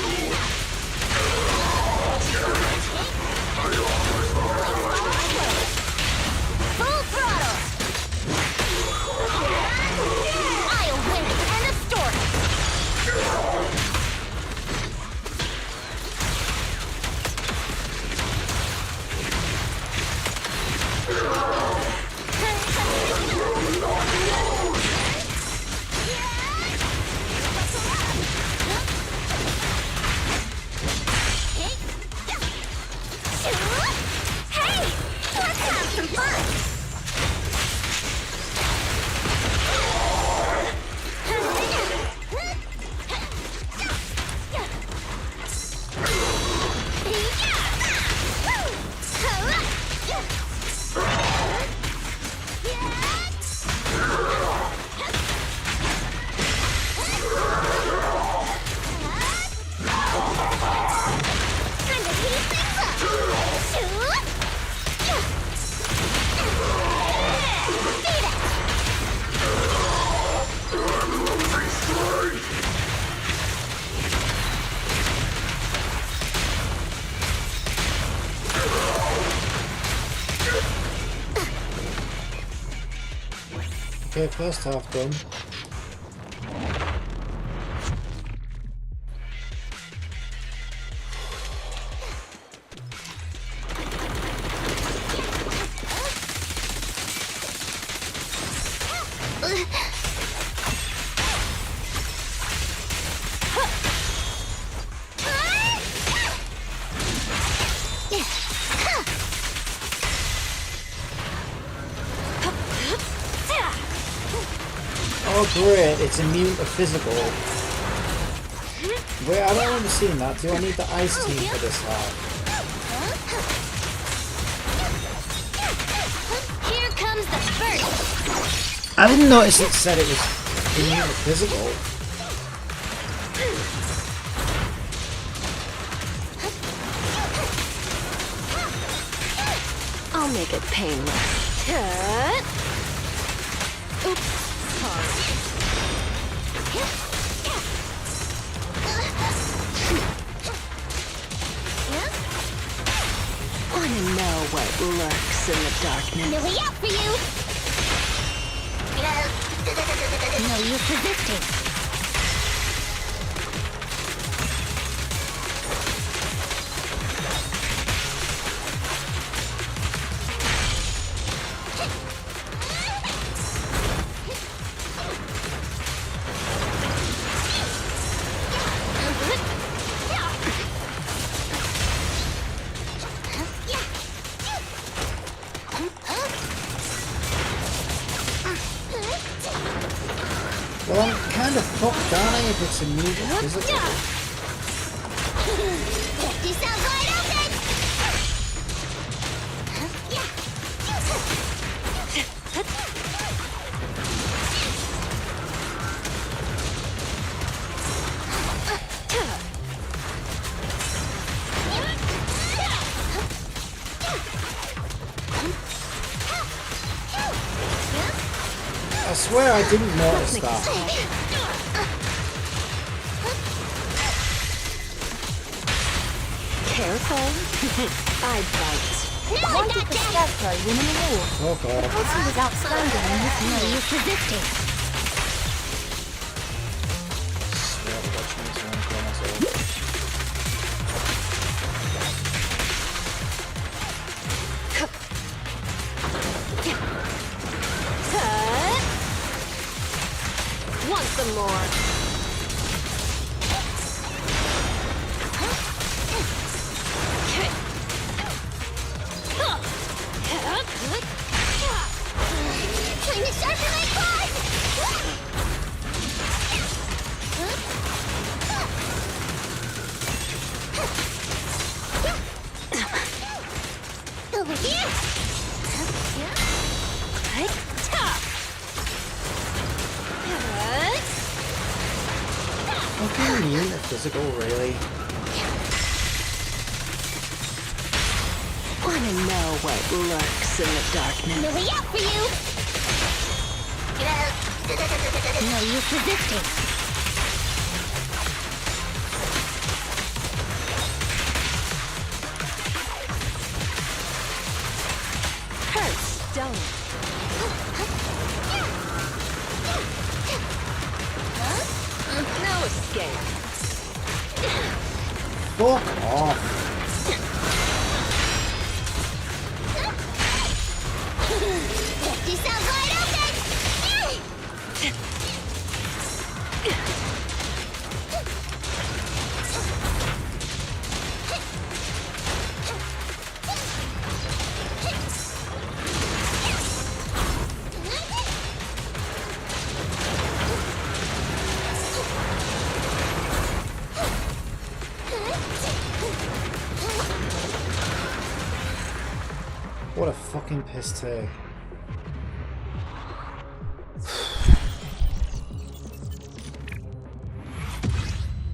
Full throttle. I'll win it. End of story. Hey, let's have some fun. Okay, first half done. Oh great, it's immune to physical. Wait, I don't remember seeing that. Do I need the ice team for this half? Here comes the first. I didn't notice it said it was immune to physical. I'll make it painless. Oops, sorry. Wanna know what lurks in the darkness? No way out for you. No use resisting. kinda fucked, aren't I, if it's immune to physical? Yourself wide open! I swear I didn't notice that. Careful. I bite. Why did the Scarecrow win an award? Okay. Because he was outstanding in his No use resisting. Swear to God, she needs to run for myself. Want some more? Trying to sharpen my claws! Over here! Fucking immune to physical, really? Wanna know what lurks in the darkness? No way out for you! No use resisting. Hurts, don't it? No escape. Fuck off. Yourself wide open! What a fucking piss take.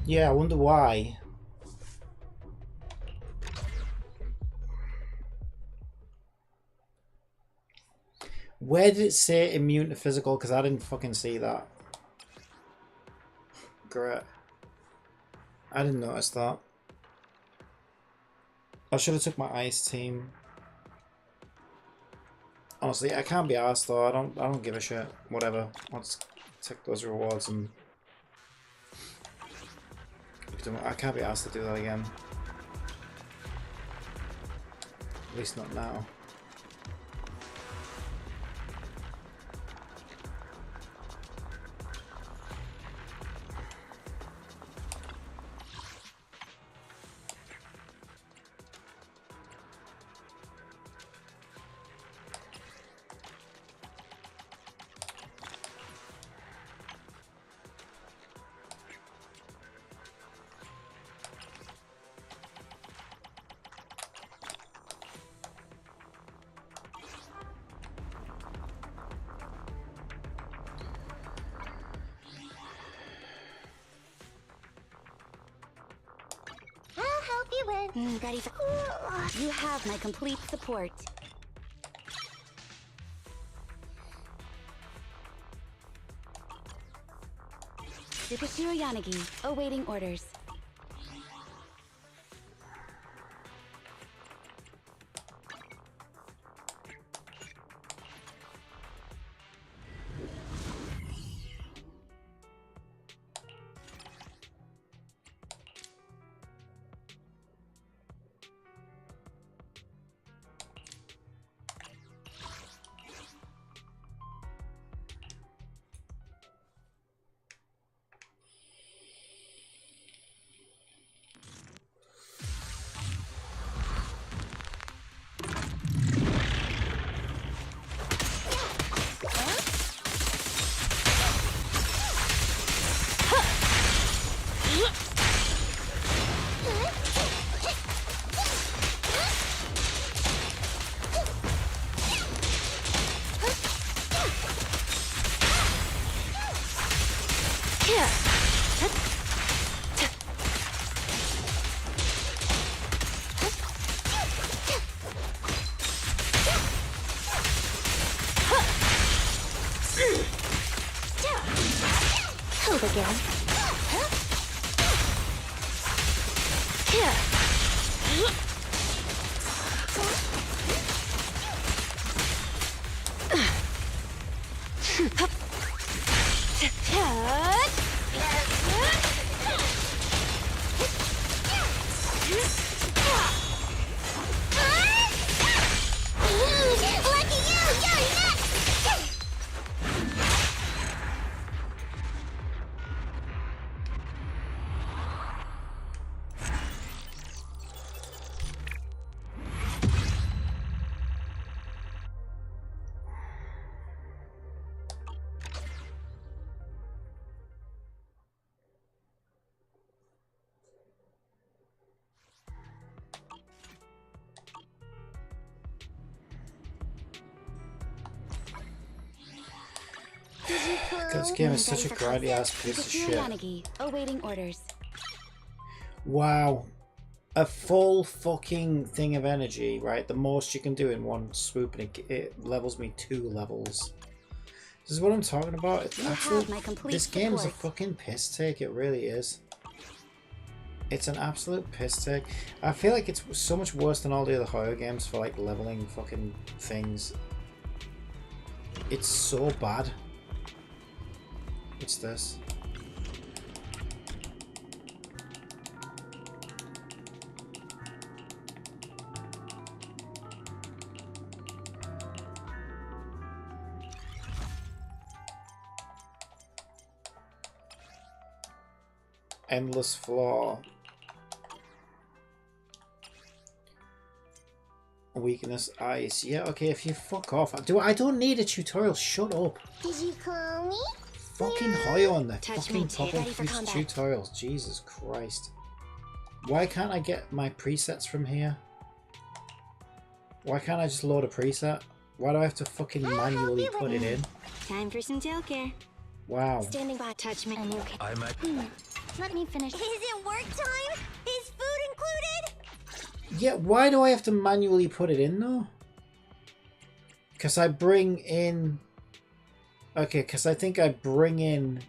Yeah, I wonder why. Where did it say immune to physical? Because I didn't fucking see that. Great. I didn't notice that. I should have took my ice team. Honestly, I can't be arsed though. I don't give a shit. Whatever. Let's take those rewards and I can't be asked to do that again. At least not now. Ready for... You have my complete support. Tsukishiro Yanagi, awaiting orders. again. Lucky you! You're next! This game is such a grindy ass piece of shit. Yanagi, awaiting orders. Wow. A full fucking thing of energy, right? The most you can do in one swoop, and it levels me 2 levels. This is what I'm talking about. It's this game is a fucking piss take, it really is. It's an absolute piss take. I feel like it's so much worse than all the other horror games for like leveling fucking things. It's so bad. What's this? Endless floor. Weakness ice. Yeah, okay, if you fuck off. I don't need a tutorial. Shut up. Did you call me? Fucking Hoyo on the Touch fucking me, popping ready for combat. tutorials. Jesus Christ. Why can't I get my presets from here? Why can't I just load a preset? Why do I have to fucking manually put it in? Time for some tail care. Wow. Standing by. Touch me. I might. Let me finish. Is it work time? Is food included? Yeah, why do I have to manually put it in though? Because I bring in... Okay, because I think I bring in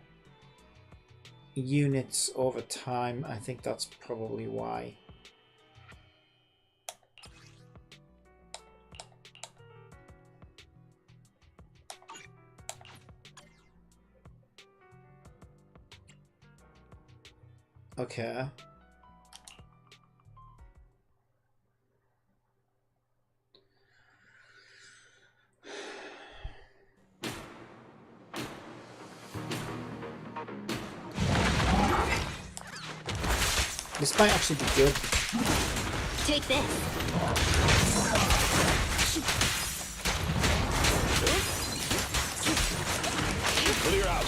units over time. I think that's probably why. Okay. This might actually be good. Take this. Clear out.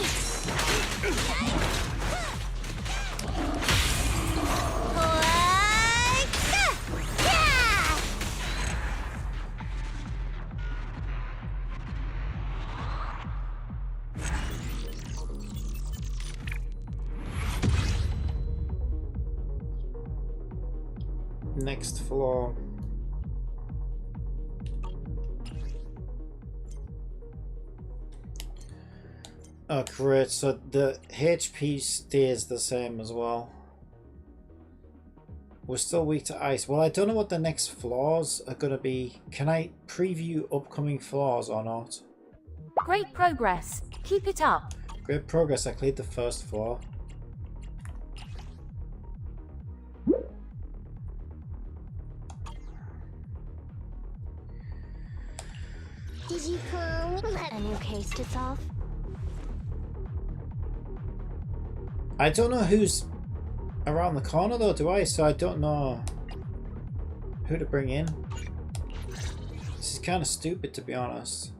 Next floor. Oh great, so the HP stays the same as well. We're still weak to ice. Well, I don't know what the next floors are going to be. Can I preview upcoming floors or not? Great progress. Keep it up. Great progress. I cleared the first floor. Did you call me? A new case to solve? I don't know who's around the corner though, do I? So I don't know who to bring in. This is kind of stupid, to be honest.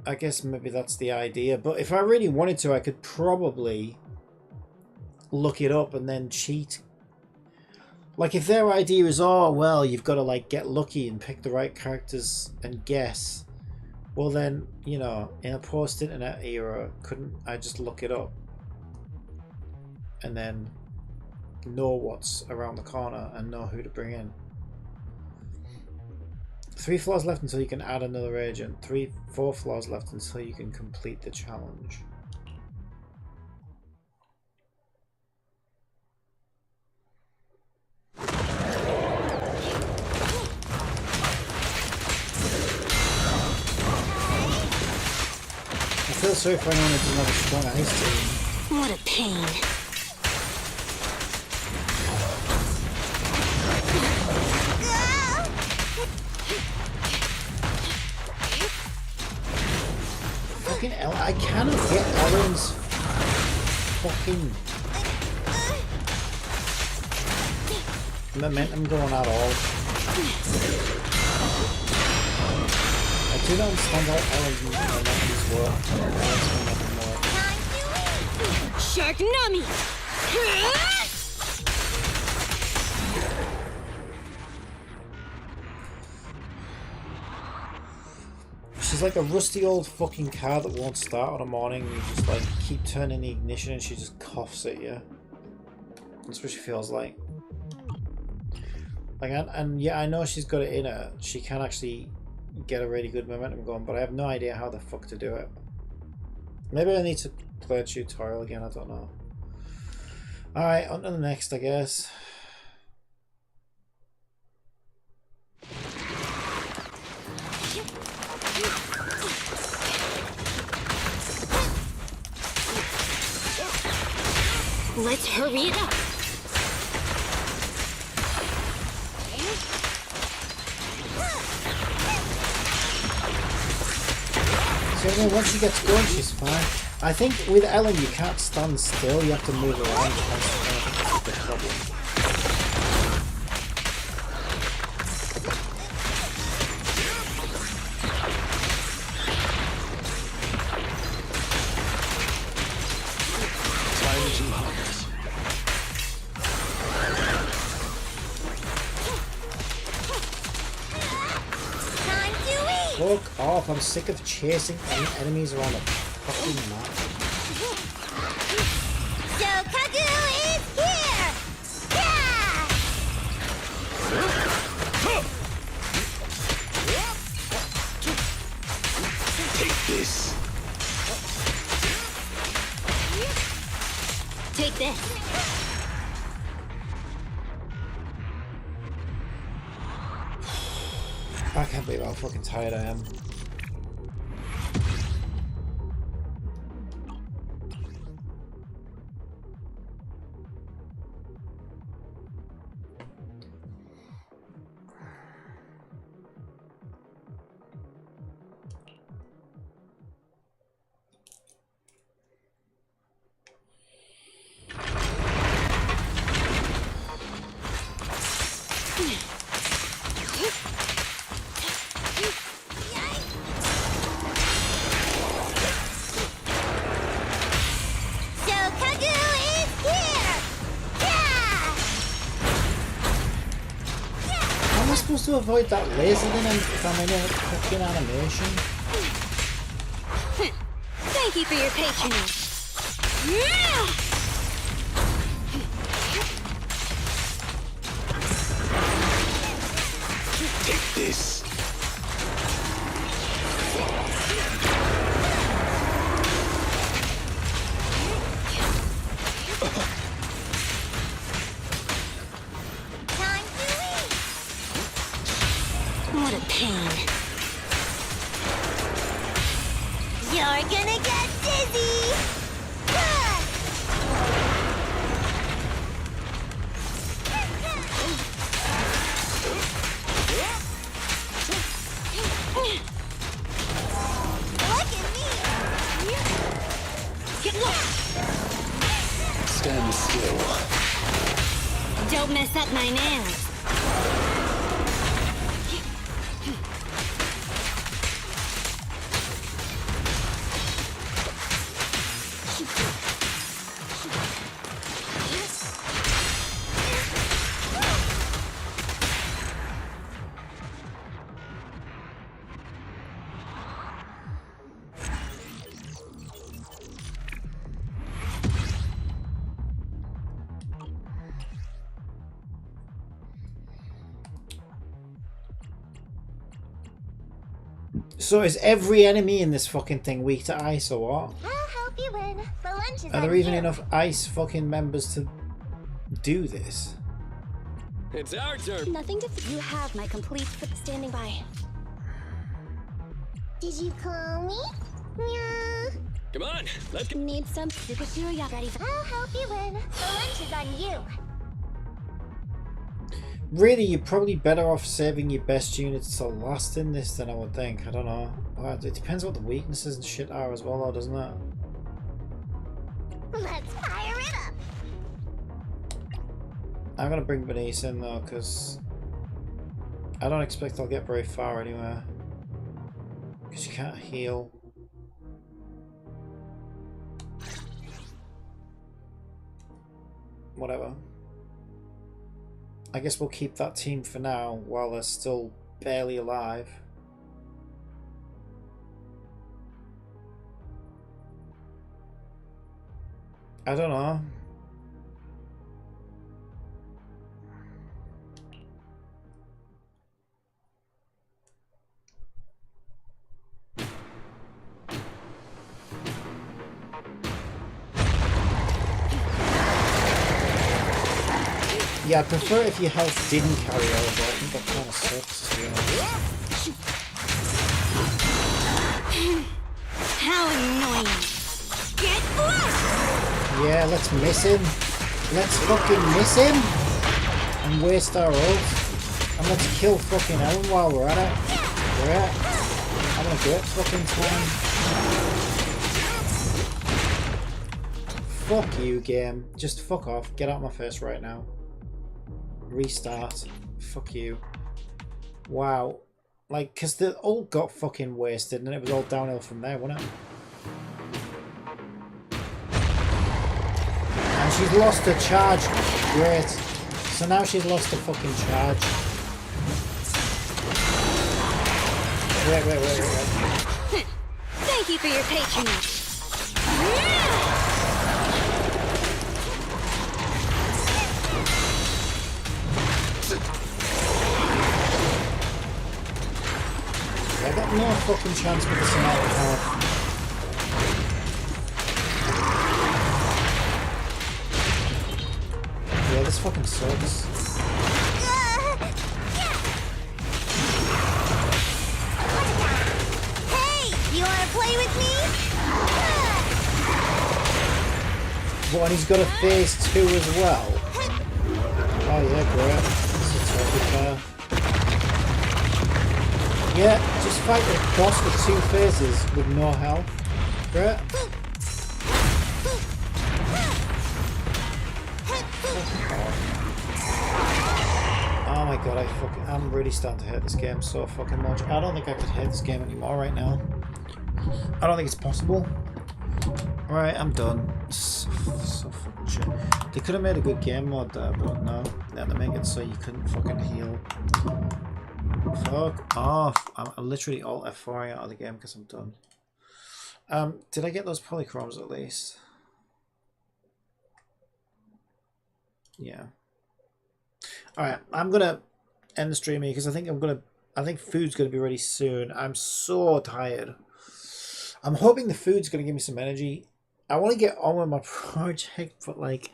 I guess maybe that's the idea, but if I really wanted to, I could probably look it up and then cheat. Like, if their idea is, oh, well, you've got to, like, get lucky and pick the right characters and guess, well then, you know, in a post-internet era, couldn't I just look it up and then know what's around the corner and know who to bring in? 3 floors left until you can add another agent. 4 floors left until you can complete the challenge. feel sorry for anyone who doesn't have a strong ice team. What a pain. Fucking Ellen, I cannot get Ellen's fucking momentum going at all. I do not understand how Ellen's momentum's work. Shark Nami! She's like a rusty old fucking car that won't start on a morning. You just like keep turning the ignition and she just coughs at you. That's what she feels like. Like, and yeah, I know she's got it in her. She can actually get a really good momentum going, but I have no idea how the fuck to do it. Maybe I need to play a tutorial again. I don't know. All right, on to the next, I guess. Let's hurry it up. So then once she gets going, she's fine. I think with Ellen, you can't stand still. You have to move around constantly. I think that's the problem. Fuck off, I'm sick of chasing enemies around the fucking map. So Kagu is here! Take this. Take this. I can't believe how fucking tired I am. To avoid that laser then if I'm in a fucking animation. Thank you for your patronage. Take this. What a pain. You're gonna get dizzy! Look at me! Get lost! Stand still. Don't mess up my nails. So is every enemy in this fucking thing weak to ice or what? I'll help you win. The lunch is Are there on even you. enough ice fucking members to do this? It's our turn. Nothing to. You have my complete standing by. Did you call me? Yeah. Come on, let's go. Need some Tsukishiro yacht ready for. I'll help you win. The lunch is on you. Really, you're probably better off saving your best units to last in this than I would think. I don't know. Well, it depends what the weaknesses and shit are as well, though, doesn't it? Let's fire it up. I'm gonna bring Bernice in though, because I don't expect I'll get very far anywhere. Because you can't heal. Whatever. I guess we'll keep that team for now while they're still barely alive. I don't know. Yeah, I prefer if your health didn't carry over. I think that kind of sucks, to be honest. How annoying! Get blessed! Yeah, let's miss him. Let's fucking miss him! And waste our ult. And let's kill fucking Ellen while we're at it. Yeah. Having a great fucking time. Fuck you, game. Just fuck off. Get out of my face right now. Restart. Fuck you. Wow. Like, because the ult got fucking wasted and it was all downhill from there, wasn't it? And she's lost her charge. Great. So now she's lost her fucking charge. Wait. Thank you for your patronage. I got no fucking chance with this amount of health. Yeah, this fucking sucks. Hey, you wanna play with me? What, and he's got a phase 2 as well? Oh yeah, great. This is totally fair. Yeah, just fight the boss with 2 phases with no health. Great. Oh my god, I'm really starting to hate this game so fucking much. I don't think I could hate this game anymore right now. I don't think it's possible. Right, I'm done. So fucking shit. They could have made a good game mode there, but no. They had to make it so you couldn't fucking heal. Fuck off. I'm literally alt F4ing out of the game because I'm done. Did I get those polychromes at least? Yeah. Alright, I'm gonna end the stream here because I think food's gonna be ready soon. I'm so tired. I'm hoping the food's gonna give me some energy. I want to get on with my project, but like,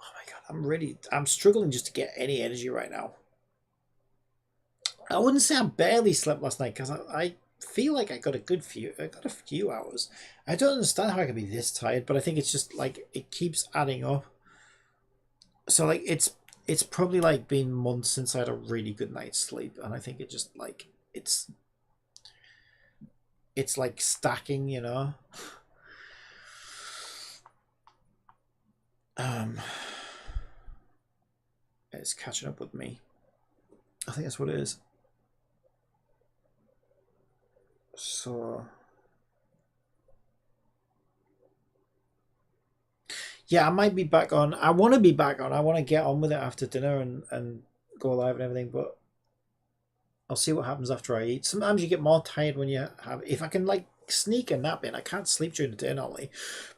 oh my god, I'm struggling just to get any energy right now. I wouldn't say I barely slept last night because I feel like I got a few hours. I don't understand how I can be this tired, but I think it's just like it keeps adding up. So like it's probably like been months since I had a really good night's sleep, and I think it just like it's like stacking, you know. It's catching up with me. I think that's what it is. So yeah, I might be back on. I want to be back on. I want to get on with it after dinner and go live and everything, but I'll see what happens after I eat. Sometimes you get more tired when you have... If I can like sneak a nap in, I can't sleep during the day normally,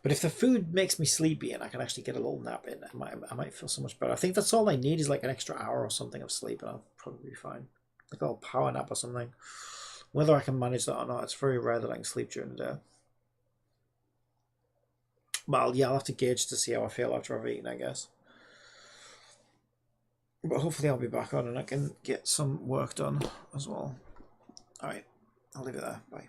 but if the food makes me sleepy and I can actually get a little nap in, I might feel so much better. I think that's all I need is like an extra hour or something of sleep and I'll probably be fine. Like a little power nap or something. Whether I can manage that or not, it's very rare that I can sleep during the day. Well, yeah, I'll have to gauge to see how I feel after I've eaten, I guess. But hopefully I'll be back on and I can get some work done as well. Alright, I'll leave it there. Bye.